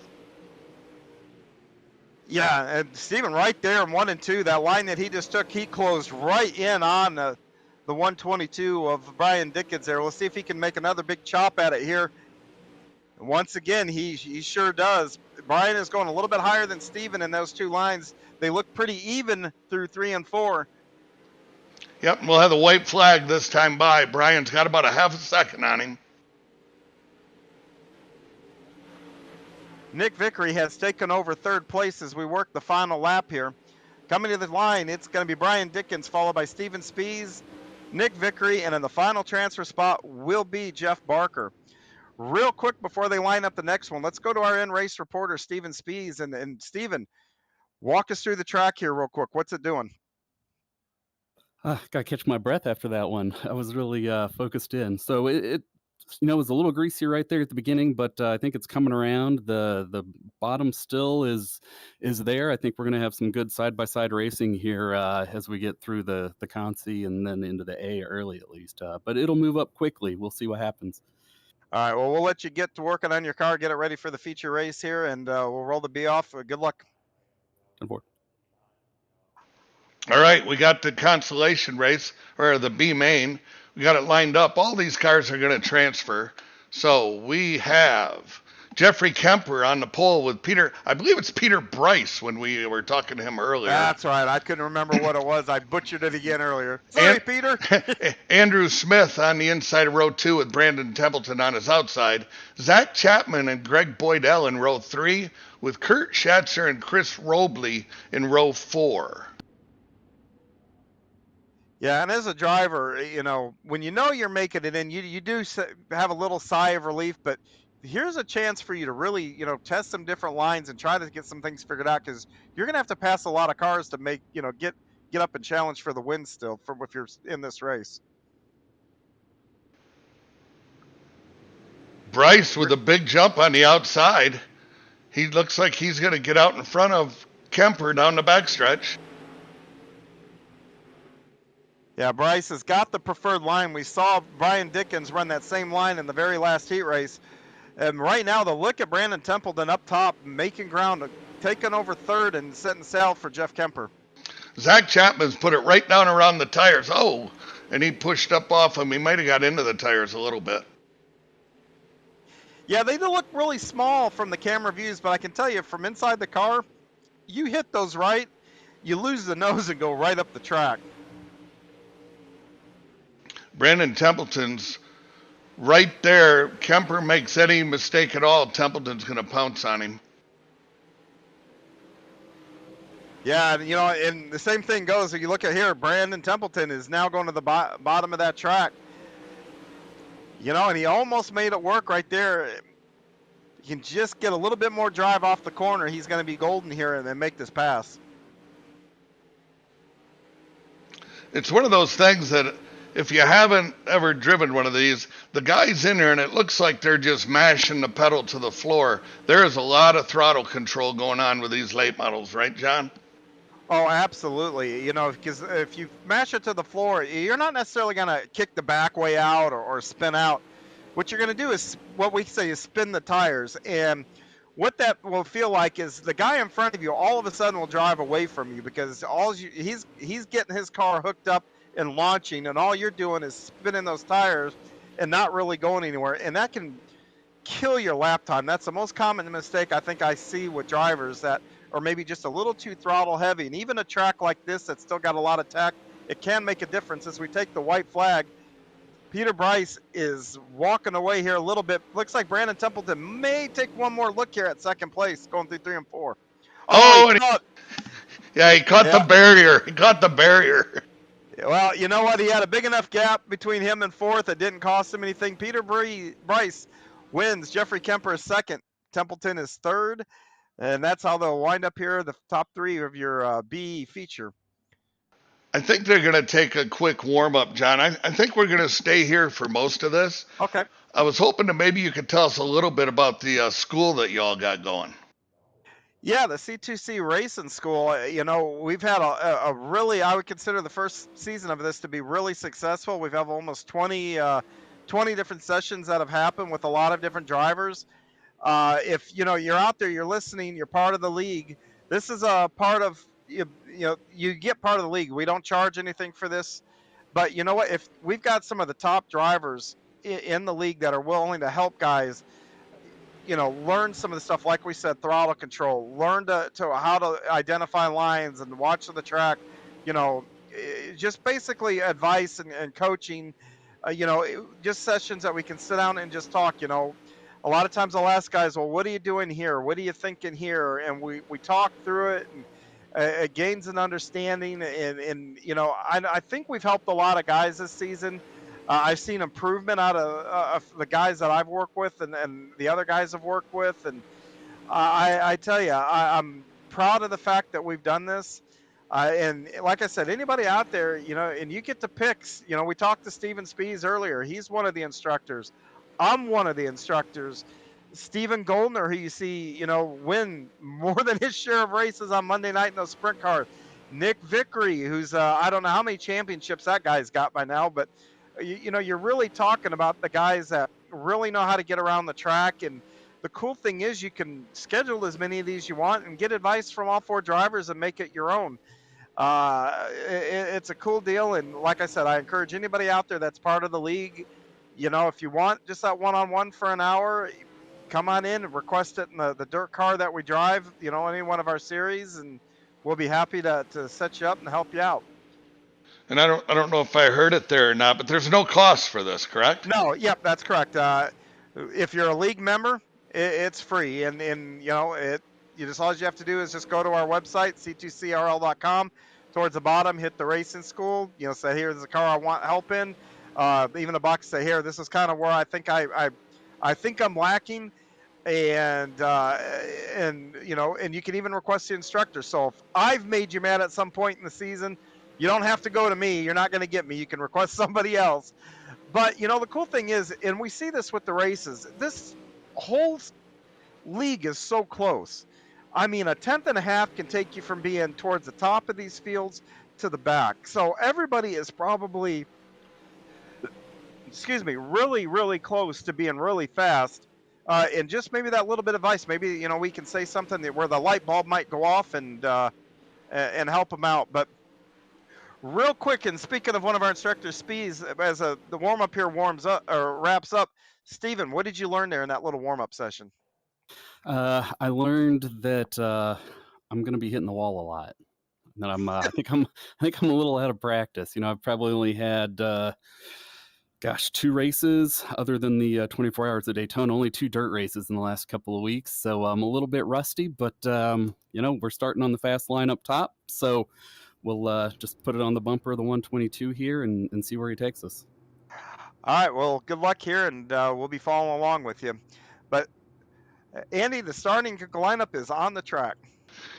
Yeah, and Steven right there in 1 and 2, that line that he just took, he closed right in on the 122 of Brian Dickens there. Let's see if he can make another big chop at it here. Once again, he sure does. Brian is going a little bit higher than Steven in those 2 lines. They look pretty even through 3 and 4. Yep, we'll have the white flag this time by. Brian's got about a half a second on him. Nick Vickery has taken over 3rd place as we work the final lap here. Coming to the line, it's going to be Brian Dickens, followed by Steven Spees, Nick Vickery, and in the final transfer spot will be Jeff Barker. Real quick before they line up the next one, let's go to our in-race reporter, Steven Spees. And Steven, walk us through the track here real quick. What's it doing? Got to catch my breath after that one. I was really focused in. So it was a little greasy right there at the beginning, but I think it's coming around. The bottom still is there. I think we're going to have some good side-by-side racing here as we get through the Consi and then into the A early at least. But it'll move up quickly. We'll see what happens. All right, well, we'll let you get to working on your car, get it ready for the feature race here, and we'll roll the B off. Good luck. Good board. All right, we got the consolation race, or the B main. We got it lined up. All these cars are going to transfer. So we have Jeffrey Kemper on the pole with Peter. I believe it's Peter Bryce when we were talking to him earlier. That's right. I couldn't remember what it was. I butchered it again earlier. Sorry, Peter. Andrew Smith on the inside of row 2 with Brandon Templeton on his outside. Zach Chapman and Greg Boydell in row 3 with Kurt Schatzer and Chris Robley in row 4. Yeah, and as a driver, when you're making it in, you do have a little sigh of relief, but here's a chance for you to really, test some different lines and try to get some things figured out, because you're going to have to pass a lot of cars to make, get up and challenge for the win still if you're in this race. Bryce with a big jump on the outside. He looks like he's going to get out in front of Kemper down the backstretch. Yeah, Bryce has got the preferred line. We saw Brian Dickens run that same line in the very last heat race. And right now, the look at Brandon Templeton up top, making ground, taking over 3rd and setting sail for Jeff Kemper. Zach Chapman's put it right down around the tires. Oh, and he pushed up off him. He might have got into the tires a little bit. Yeah, they do look really small from the camera views, but I can tell you from inside the car, you hit those right, you lose the nose and go right up the track. Brandon Templeton's right there. Kemper makes any mistake at all, Templeton's going to pounce on him. Yeah, and the same thing goes. If you look at here, Brandon Templeton is now going to the bottom of that track. And he almost made it work right there. He can just get a little bit more drive off the corner. He's going to be golden here and then make this pass. It's one of those things that if you haven't ever driven one of these, the guys in there, and it looks like they're just mashing the pedal to the floor. There is a lot of throttle control going on with these late models, right, John? Oh, absolutely. Because if you mash it to the floor, you're not necessarily going to kick the back way out or spin out. What you're going to do is what we say is spin the tires. And what that will feel like is the guy in front of you all of a sudden will drive away from you, because he's getting his car hooked up and launching, and all you're doing is spinning those tires and not really going anywhere. And that can kill your lap time. That's the most common mistake I think I see with drivers that are maybe just a little too throttle heavy. And even a track like this that's still got a lot of tech, it can make a difference. As we take the white flag, Peter Bryce is walking away here a little bit. Looks like Brandon Templeton may take one more look here at second place, going through 3 and 4. Oh, Oh, he caught. he caught the Yeah. barrier. He caught the barrier. Well, you know what? He had a big enough gap between him and fourth. It didn't cost him anything. Peter Bryce wins. Jeffrey Kemper is second. Templeton is third. And that's how they'll wind up here, the top 3 of your B feature. I think they're going to take a quick warm up, John. I think we're going to stay here for most of this. Okay. I was hoping that maybe you could tell us a little bit about the school that y'all got going. Yeah, the C2C Racing School, we've had a really, I would consider the first season of this to be really successful. We've had almost 20 different sessions that have happened with a lot of different drivers. If you're out there, you're listening, you're part of the league. This is a part of you get part of the league. We don't charge anything for this, but you know what? If we've got some of the top drivers in the league that are willing to help guys, learn some of the stuff, like we said, throttle control, learn to how to identify lines and watch the track, just basically advice and coaching, just sessions that we can sit down and just talk. A lot of times I'll ask guys, well, what are you doing here? What are you thinking here? And we talk through it, and it gains an understanding. And I think we've helped a lot of guys this season. I've seen improvement out of the guys that I've worked with and the other guys I've worked with. And I tell you, I'm proud of the fact that we've done this. And like I said, anybody out there, and you get to pick, we talked to Steven Spees earlier. He's one of the instructors. I'm one of the instructors. Stephen Goldner, who you see, win more than his share of races on Monday night in those sprint cars. Nick Vickery, who's, I don't know how many championships that guy's got by now, but you're really talking about the guys that really know how to get around the track. And the cool thing is you can schedule as many of these you want and get advice from all 4 drivers and make it your own. It's a cool deal. And like I said, I encourage anybody out there that's part of the league, if you want just that one-on-one for an hour, come on in and request it in the dirt car that we drive, any one of our series, and we'll be happy to set you up and help you out. And I don't know if I heard it there or not, but there's no cost for this, correct? No, yep, that's correct. If you're a league member, it's free, and just all you have to do is just go to our website, c2crl.com. Towards the bottom, hit the racing school. Say, here's the car I want help in. Even a box say, here, this is kind of where I think I think I'm lacking, and you can even request the instructor. So if I've made you mad at some point in the season, you don't have to go to me. You're not going to get me. You can request somebody else. But, the cool thing is, and we see this with the races, this whole league is so close. I mean, a tenth and a half can take you from being towards the top of these fields to the back. So everybody is probably, really, really close to being really fast. And just maybe that little bit of advice, maybe, we can say something where the light bulb might go off and help them out. But real quick, and speaking of one of our instructors, Spees, as the warm-up here warms up or wraps up, Stephen, what did you learn there in that little warm-up session? I learned that I'm going to be hitting the wall a lot. That I think I'm a little out of practice. I've probably only had 2 races other than the 24 hours at Daytona, only 2 dirt races in the last couple of weeks. So I'm a little bit rusty, but we're starting on the fast line up top. So we'll just put it on the bumper of the 122 here and see where he takes us. All right. Well, good luck here, and we'll be following along with you. But Andy, the starting lineup is on the track.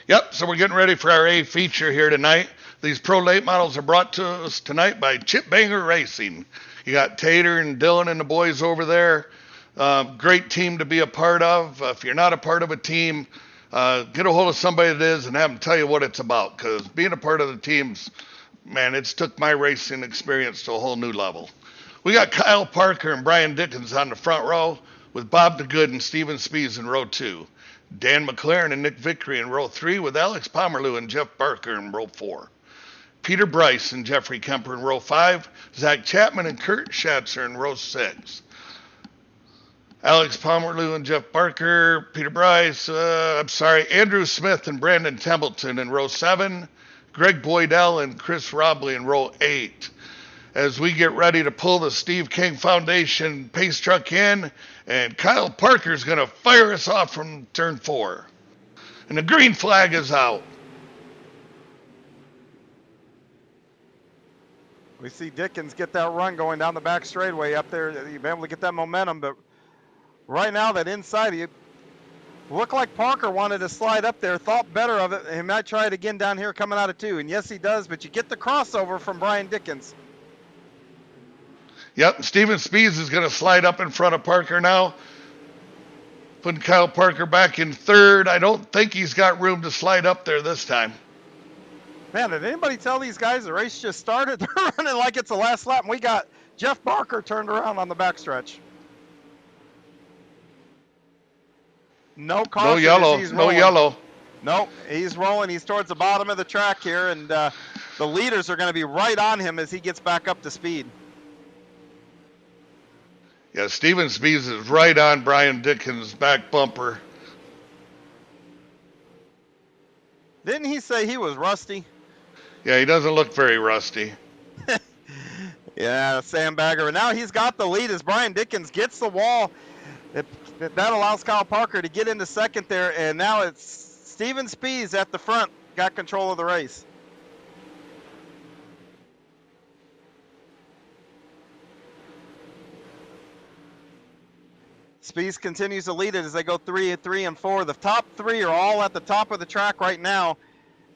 Yep, so we're getting ready for our A feature here tonight. These pro late models are brought to us tonight by Chip Banger Racing. You got Tater and Dylan and the boys over there. Great team to be a part of. If you're not a part of a team, get a hold of somebody that is and have them tell you what it's about, because being a part of the teams, man, it's took my racing experience to a whole new level. We got Kyle Parker and Brian Dickens on the front row, with Bob DeGood and Steven Spees in row 2. Dan McLaren and Nick Vickery in row 3, with Alex Pomerleau and Jeff Barker in row 4. Peter Bryce and Jeffrey Kemper in row 5. Zach Chapman and Kurt Schatzer in row 6. Alex Pomerleau and Jeff Barker, Peter Bryce, Andrew Smith and Brandon Templeton in row 7. Greg Boydell and Chris Robley in row 8. as we get ready to pull the Steve King Foundation pace truck in, and Kyle Parker's going to fire us off from turn 4. And the green flag is out. We see Dickens get that run going down the back straightaway up there. You've been able to get that momentum, but right now that inside, you looked like Parker wanted to slide up there, thought better of it. He might try it again down here coming out of 2. And yes, he does, but you get the crossover from Brian Dickens. Yep, Steven Speeds is going to slide up in front of Parker now. Putting Kyle Parker back in 3rd. I don't think he's got room to slide up there this time. Man, did anybody tell these guys the race just started? They're running like it's the last lap, and we got Jeff Barker turned around on the backstretch. No caution. No yellow. No yellow. Nope, he's rolling. He's towards the bottom of the track here, and the leaders are going to be right on him as he gets back up to speed. Yeah, Steven Speeds is right on Brian Dickens' back bumper. Didn't he say he was rusty? Yeah, he doesn't look very rusty. Yeah, sandbagger. And now he's got the lead as Brian Dickens gets the wall. That allows Kyle Parker to get into 2nd there, and now it's Steven Speeds at the front, got control of the race. Speeds continues to lead it as they go 3 and 4. The top 3 are all at the top of the track right now,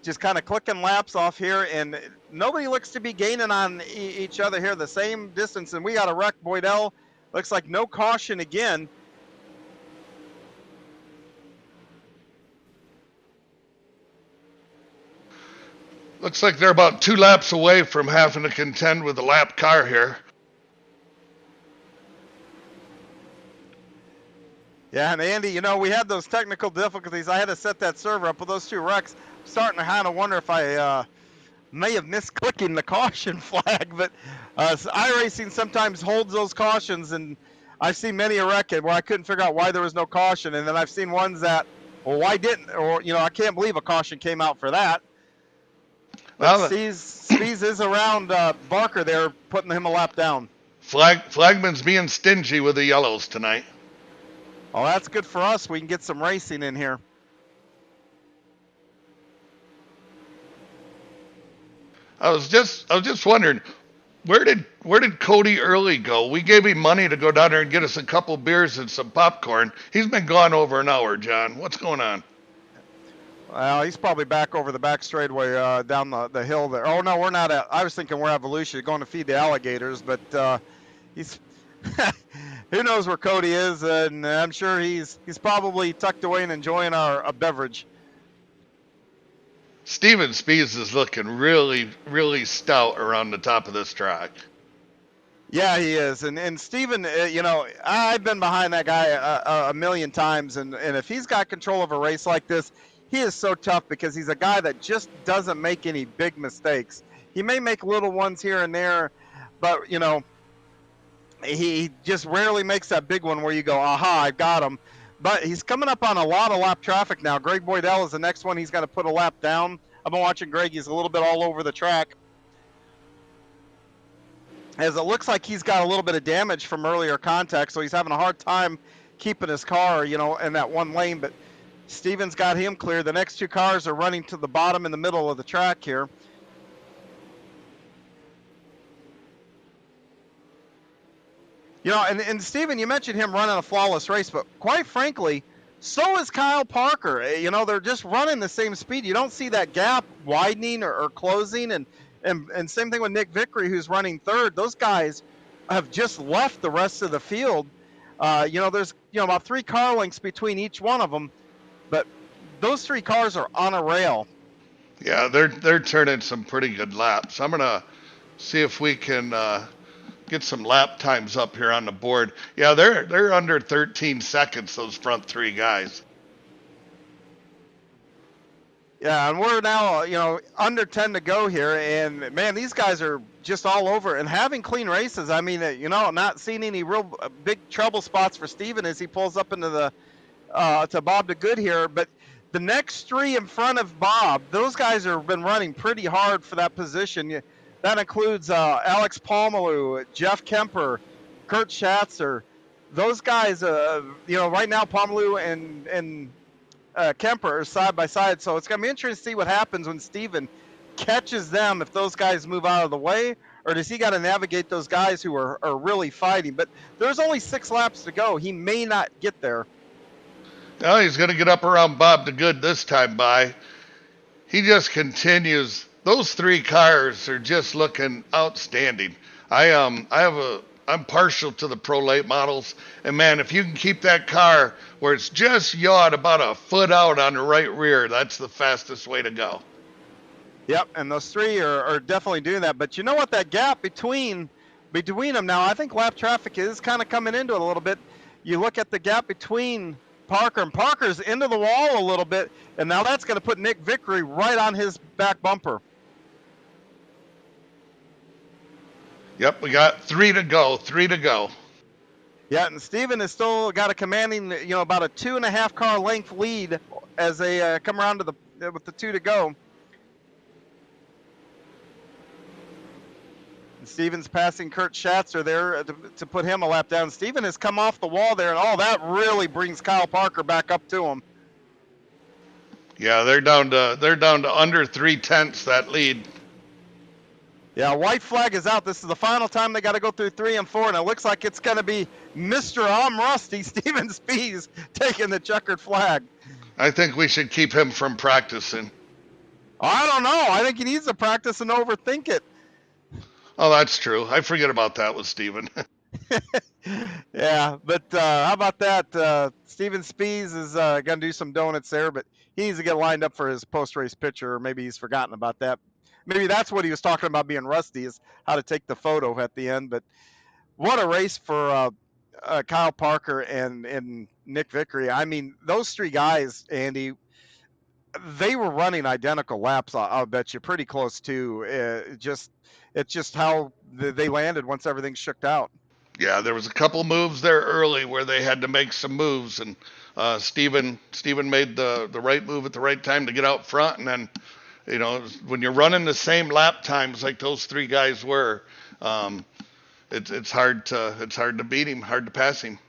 just kind of clicking laps off here, and nobody looks to be gaining on each other here the same distance. And we got a wreck. Boydell looks like no caution again. Looks like they're about 2 laps away from having to contend with the lap car here. Yeah, and Andy, we had those technical difficulties. I had to set that server up with those 2 wrecks. I'm starting to kind of wonder if I may have missed clicking the caution flag, but iRacing sometimes holds those cautions, and I've seen many a wreck where I couldn't figure out why there was no caution, and then I've seen ones that, well, why didn't, or, I can't believe a caution came out for that. Well, Speeds is around Barker there, putting him a lap down. Flagman's being stingy with the yellows tonight. Oh, that's good for us. We can get some racing in here. I was just wondering, where did Cody Early go? We gave him money to go down there and get us a couple beers and some popcorn. He's been gone over an hour, John. What's going on? Well, he's probably back over the back straightaway down the hill there. Oh, no, we're not at. I was thinking we're at Volusia going to feed the alligators, but he's who knows where Cody is, and I'm sure he's probably tucked away and enjoying a beverage. Steven Speeds is looking really, really stout around the top of this track. Yeah, he is. And Steven, I've been behind that guy a million times, and if he's got control of a race like this, he is so tough because he's a guy that just doesn't make any big mistakes. He may make little ones here and there, but, he just rarely makes that big one where you go, aha, I got him. But he's coming up on a lot of lap traffic now. Greg Boydell is the next one. He's got to put a lap down. I've been watching Greg. He's a little bit all over the track, as it looks like he's got a little bit of damage from earlier contact, so he's having a hard time keeping his car, in that one lane. But Steven's got him clear. The next 2 cars are running to the bottom in the middle of the track here. And Steven, you mentioned him running a flawless race, but quite frankly, so is Kyle Parker. They're just running the same speed. You don't see that gap widening or closing. And same thing with Nick Vickery, who's running 3rd. Those guys have just left the rest of the field. There's about 3 car lengths between each one of them, but those 3 cars are on a rail. Yeah, they're turning some pretty good laps. I'm gonna see if we can get some lap times up here on the board. Yeah, they're under 13 seconds, those front 3 guys. Yeah, and we're now, under 10 to go here, and man, these guys are just all over and having clean races. I mean, not seeing any real big trouble spots for Steven as he pulls up into the to Bob to Good here. But the next 3 in front of Bob, those guys have been running pretty hard for that position. That includes Alex Palmaloo, Jeff Kemper, Kurt Schatzer. Those guys, right now Palmaloo and Kemper are side by side. So it's going to be interesting to see what happens when Steven catches them, if those guys move out of the way, or does he got to navigate those guys who are really fighting? But there's only 6 laps to go. He may not get there. Now he's going to get up around Bob the Good this time by. He just continues. Those 3 cars are just looking outstanding. I'm partial to the pro late models, and man, if you can keep that car where it's just yawed about a foot out on the right rear, that's the fastest way to go. Yep, and those 3 are definitely doing that. But you know what? That gap between them now, I think lap traffic is kind of coming into it a little bit. You look at the gap between Parker, and Parker's into the wall a little bit, and now that's going to put Nick Vickery right on his back bumper. Yep, we got 3 to go. 3 to go. Yeah, and Steven has still got a commanding, about a 2.5 car length lead as they come around to with the 2 to go. And Steven's passing Kurt Schatzer there to put him a lap down. Steven has come off the wall there, and that really brings Kyle Parker back up to him. Yeah, they're down to under 3/10 that lead. Yeah, white flag is out. This is the final time they got to go through 3 and 4, and it looks like it's going to be Mr. I'm Rusty, Steven Spies, taking the checkered flag. I think we should keep him from practicing. I don't know. I think he needs to practice and overthink it. Oh, that's true. I forget about that with Steven. Yeah, but how about that? Steven Spies is going to do some donuts there, but he needs to get lined up for his post-race picture, or maybe he's forgotten about that. Maybe that's what he was talking about being rusty, is how to take the photo at the end. But what a race for Kyle Parker and Nick Vickery. I mean, those 3 guys, Andy, they were running identical laps. I'll bet you pretty close to. It's just how they landed once everything shook out. Yeah, there was a couple moves there early where they had to make some moves, and Steven made the right move at the right time to get out front, and then, when you're running the same lap times like those 3 guys were, it's hard to beat him, hard to pass him.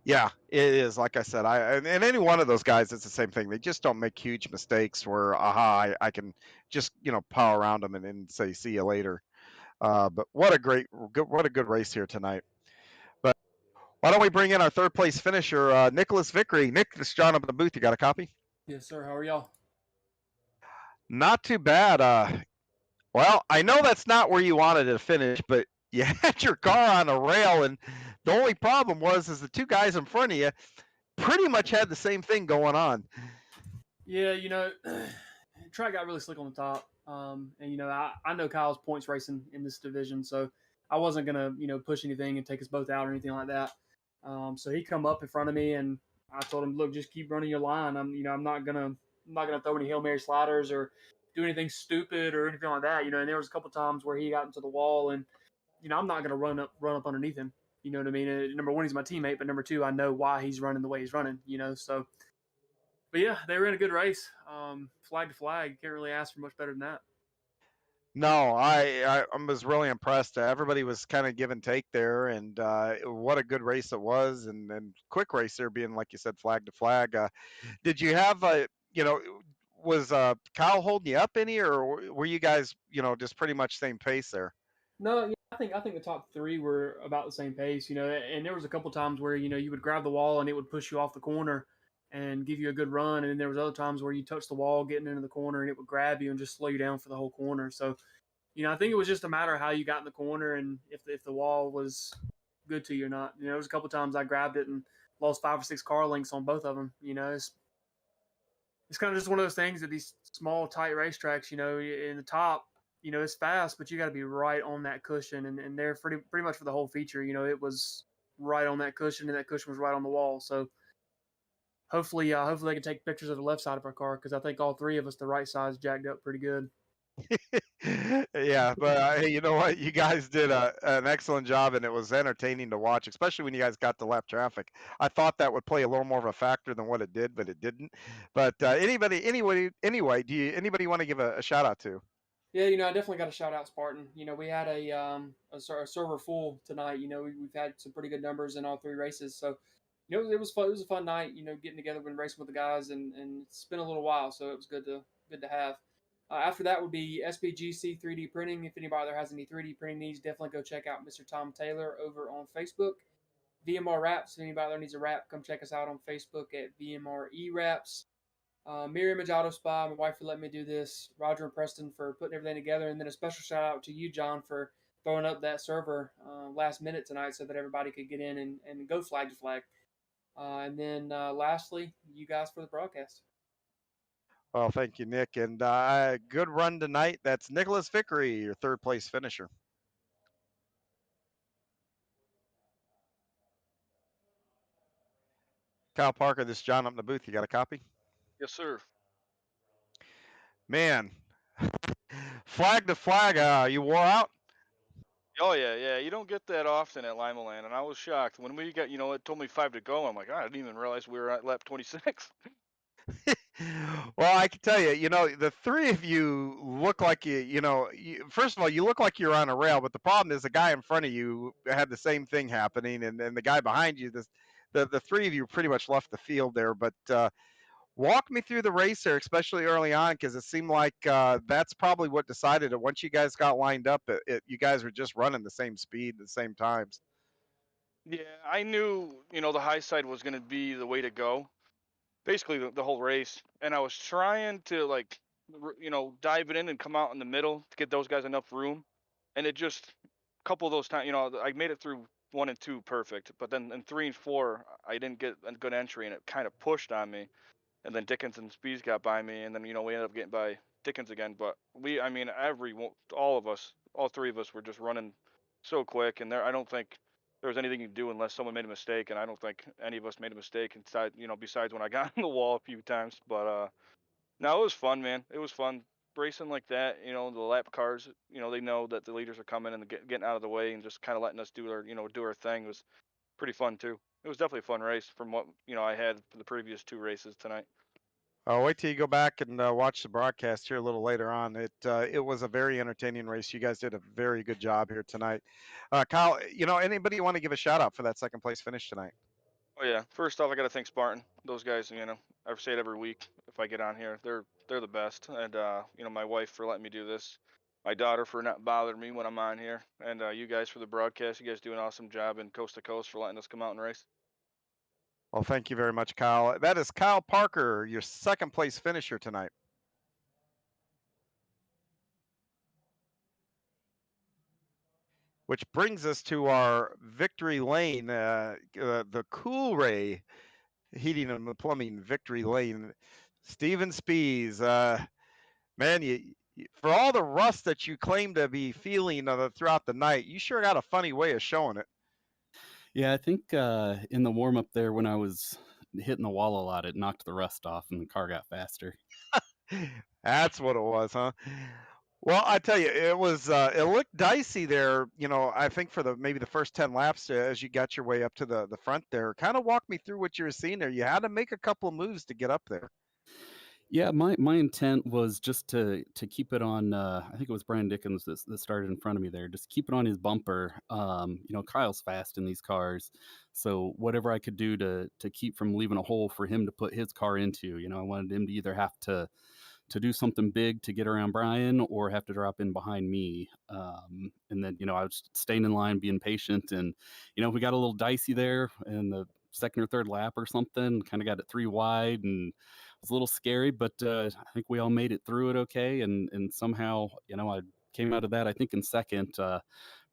Yeah, it is. Like I said, and any one of those guys, it's the same thing. They just don't make huge mistakes where, I can just power around them and then say see you later. But what a good race here tonight. But why don't we bring in our 3rd place finisher, Nicholas Vickery. Nick, this is John up in the booth. You got a copy? Yes, sir. How are y'all? Not too bad. Well, I know that's not where you wanted to finish, but you had your car on a rail, and the only problem was the 2 guys in front of you pretty much had the same thing going on. Yeah, track got really slick on the top. And I know Kyle's points racing in this division, so I wasn't gonna, push anything and take us both out or anything like that. So he come up in front of me, and I told him, look, just keep running your line. I'm not gonna throw any Hail Mary sliders or do anything stupid or anything like that. And there was a couple times where he got into the wall, and I'm not gonna run up underneath him. You know what I mean? Number 1, he's my teammate, but number 2, I know why he's running the way he's running. So. But yeah, they were in a good race. Flag to flag, can't really ask for much better than that. No, I was really impressed. Everybody was kind of give and take there, and what a good race it was, and quick race there being, like you said, flag to flag. Did you have was Kyle holding you up any, or were you guys just pretty much same pace there? No, I think the top 3 were about the same pace. And there was a couple times where you would grab the wall and it would push you off the corner and give you a good run, and then there was other times where you touched the wall getting into the corner and it would grab you and just slow you down for the whole corner. So, I think it was just a matter of how you got in the corner and if the wall was good to you or not. There was a couple times I grabbed it and lost 5 or 6 car lengths on both of them. It's kind of just one of those things that these small, tight racetracks, in the top, it's fast, but you got to be right on that cushion, and they're pretty much for the whole feature. It was right on that cushion, and that cushion was right on the wall. So hopefully they can take pictures of the left side of our car, because I think all 3 of us, the right side's jacked up pretty good. Yeah, but hey, you know what? You guys did an excellent job, and it was entertaining to watch, especially when you guys got to lap traffic. I thought that would play a little more of a factor than what it did, but it didn't. But anyway, do anybody want to give a shout out to? Yeah, I definitely got to shout out Spartan. We had a server full tonight. We've had some pretty good numbers in all three races. So, it was fun. It was a fun night. Getting together and racing with the guys, and it's been a little while, so it was good to have. After that would be SPGC 3D printing. If anybody there has any 3D printing needs, definitely go check out Mr. Tom Taylor over on Facebook. VMR Wraps. If anybody there needs a wrap, come check us out on Facebook at VMR Wraps. Mirror Image Auto Spa, my wife for letting me do this. Roger and Preston for putting everything together, and then a special shout out to you, John, for throwing up that server last minute tonight so that everybody could get in and go flag to flag. And then lastly, you guys for the broadcast. Well, thank you, Nick, and good run tonight. That's Nicholas Vickery, your third place finisher. Kyle Parker, this is John up in the booth. You got a copy? Yes, sir. Man, flag to flag, you wore out? Oh yeah. You don't get that often at Lima Land, and I was shocked when we got. It told me 5 to go. I'm like, I didn't even realize we were at lap 26. Well, I can tell you, the three of you look like first of all, you look like you're on a rail, but the problem is the guy in front of you had the same thing happening, and the guy behind you, the three of you pretty much left the field there. But walk me through the race there, especially early on, because it seemed like that's probably what decided it. Once you guys got lined up, you guys were just running the same speed, the same times. Yeah, I knew, the high side was going to be the way to go. Basically, the whole race, and I was trying to dive it in and come out in the middle to get those guys enough room, and it just a couple of those times, I made it through 1 and 2 perfect, but then in 3 and 4, I didn't get a good entry, and it kind of pushed on me. And then Dickens and Spees got by me, and then we ended up getting by Dickens again. But all of us, all three of us, were just running so quick, and I don't think there was anything you could do unless someone made a mistake, and I don't think any of us made a mistake inside, besides when I got on the wall a few times. But no, it was fun, man. It was fun racing like that. The lap cars, they know that the leaders are coming and getting out of the way and just kind of letting us do our thing. It was pretty fun too. It was definitely a fun race from what I had for the previous 2 races tonight. Wait till you go back and watch the broadcast here a little later on. It was a very entertaining race. You guys did a very good job here tonight. Kyle, anybody you want to give a shout out for that second place finish tonight? Oh yeah. First off, I got to thank Spartan. Those guys, I say it every week if I get on here. They're the best. And my wife for letting me do this. My daughter for not bothering me when I'm on here. And you guys for the broadcast. You guys do an awesome job in Coast to Coast for letting us come out and race. Well, thank you very much, Kyle. That is Kyle Parker, your second place finisher tonight. Which brings us to our victory lane, the Coolray Heating and Plumbing victory lane. Steven Spees, man, for all the rust that you claim to be feeling throughout the night, you sure got a funny way of showing it. Yeah, I think in the warm up there when I was hitting the wall a lot, it knocked the rust off and the car got faster. That's what it was, huh? Well, I tell you, it looked dicey there. I think for maybe the first 10 laps as you got your way up to the front there. Kind of walk me through what you were seeing there. You had to make a couple of moves to get up there. Yeah, my intent was just to keep it on. I think it was Brian Dickens that started in front of me there. Just keep it on his bumper. Kyle's fast in these cars, so whatever I could do to keep from leaving a hole for him to put his car into. I wanted him to either have to do something big to get around Brian or have to drop in behind me. And then I was staying in line, being patient, and we got a little dicey there in the second or third lap or something, kind of got it 3 wide, and it was a little scary, but I think we all made it through it okay, and somehow I came out of that I think in second.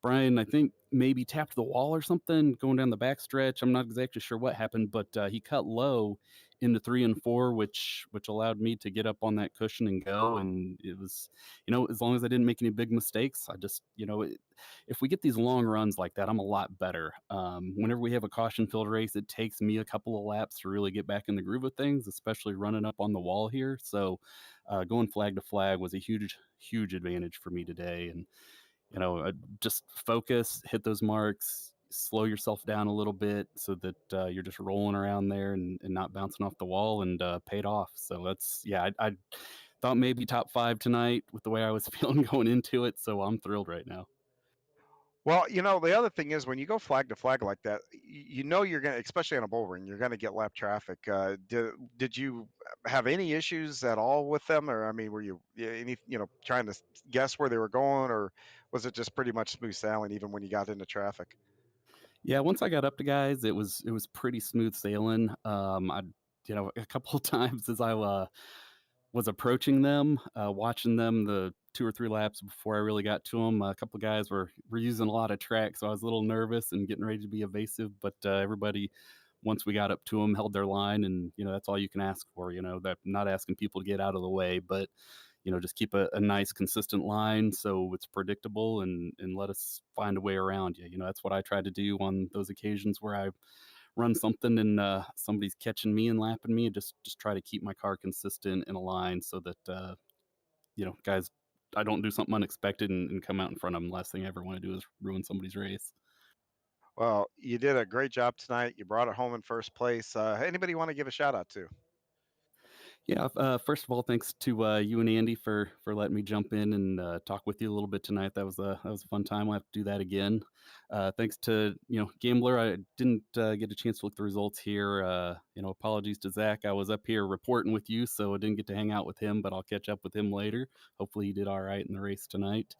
Brian, I think, maybe tapped the wall or something going down the back stretch. I'm not exactly sure what happened, but he cut low into 3 and 4, which allowed me to get up on that cushion and go. And it was, as long as I didn't make any big mistakes, I just, if we get these long runs like that, I'm a lot better. Whenever we have a caution-filled race, it takes me a couple of laps to really get back in the groove of things, especially running up on the wall here. So going flag to flag was a huge, huge advantage for me today. And just focus, hit those marks, slow yourself down a little bit so that you're just rolling around there and not bouncing off the wall, and paid off. So that's, thought maybe top 5 tonight with the way I was feeling going into it, so I'm thrilled right now. Well, the other thing is when you go flag to flag like that, you're going to, especially on a bull ring, you're going to get lap traffic. Did you have any issues at all with them? Or, I mean, were you trying to guess where they were going, or was it just pretty much smooth sailing even when you got into traffic? Yeah, once I got up to guys, it was pretty smooth sailing. I a couple of times as I was approaching them, watching them the 2 or 3 laps before I really got to them. A couple of guys were using a lot of track, so I was a little nervous and getting ready to be evasive. But everybody, once we got up to them, held their line, and that's all you can ask for. That not asking people to get out of the way, but just keep a nice, consistent line so it's predictable and let us find a way around you. That's what I try to do on those occasions where I run something and somebody's catching me and lapping me. Just try to keep my car consistent in a line so that guys, I don't do something unexpected and come out in front of them. Last thing I ever want to do is ruin somebody's race. Well, you did a great job tonight. You brought it home in first place. Anybody want to give a shout out to? Yeah. First of all, thanks to you and Andy for letting me jump in and talk with you a little bit tonight. That was a fun time. We'll have to do that again. Thanks to Gambler. I didn't get a chance to look at the results here. Apologies to Zach. I was up here reporting with you, so I didn't get to hang out with him. But I'll catch up with him later. Hopefully, he did all right in the race tonight.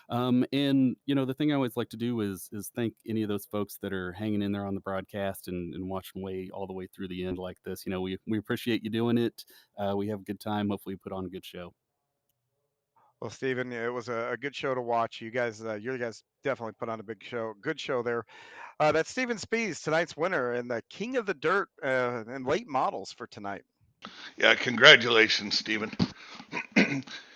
And the thing I always like to do is thank any of those folks that are hanging in there on the broadcast and watching all the way through the end like this. We appreciate you doing it. We have a good time. Hopefully, we put on a good show. Well, Steven, it was a good show to watch. You guys definitely put on a good show there. That's Steven Spees, tonight's winner and the king of the dirt and late models for tonight. Yeah, congratulations, Stephen.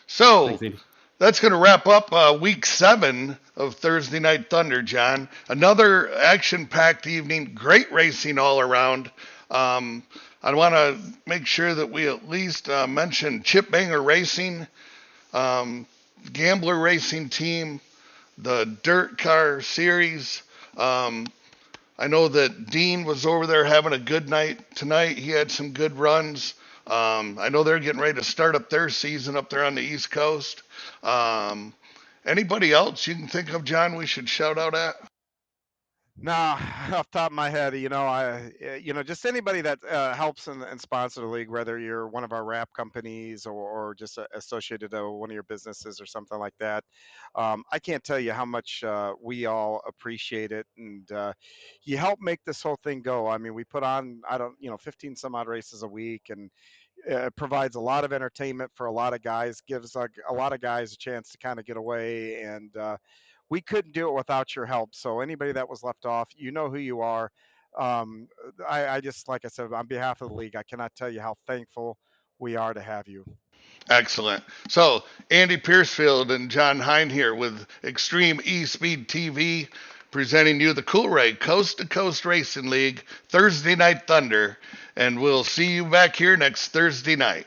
So Thanks, Andy. that's going to wrap up week 7 of Thursday Night Thunder, John. Another action-packed evening, great racing all around. I want to make sure that we at least mention Chip Banger Racing, Gambler Racing Team, the Dirt Car Series. I know that Dean was over there having a good night tonight. He had some good runs. I know they're getting ready to start up their season up there on the East Coast. Anybody else you can think of, John, we should shout out at? Nah, off the top of my head, just anybody that helps and sponsor the league, whether you're one of our wrap companies or just associated to one of your businesses or something like that. I can't tell you how much we all appreciate it, and you help make this whole thing go. I mean, we put on 15 some odd races a week, and it provides a lot of entertainment for a lot of guys, gives a lot of guys a chance to kind of get away, and we couldn't do it without your help. So anybody that was left off, you know who you are. I just, like I said, on behalf of the league, I cannot tell you how thankful we are to have you. Excellent. So Andy Piercefield and John Hine here with Extreme E-Speed TV presenting you the Coolray Coast to Coast Racing League Thursday Night Thunder. And we'll see you back here next Thursday night.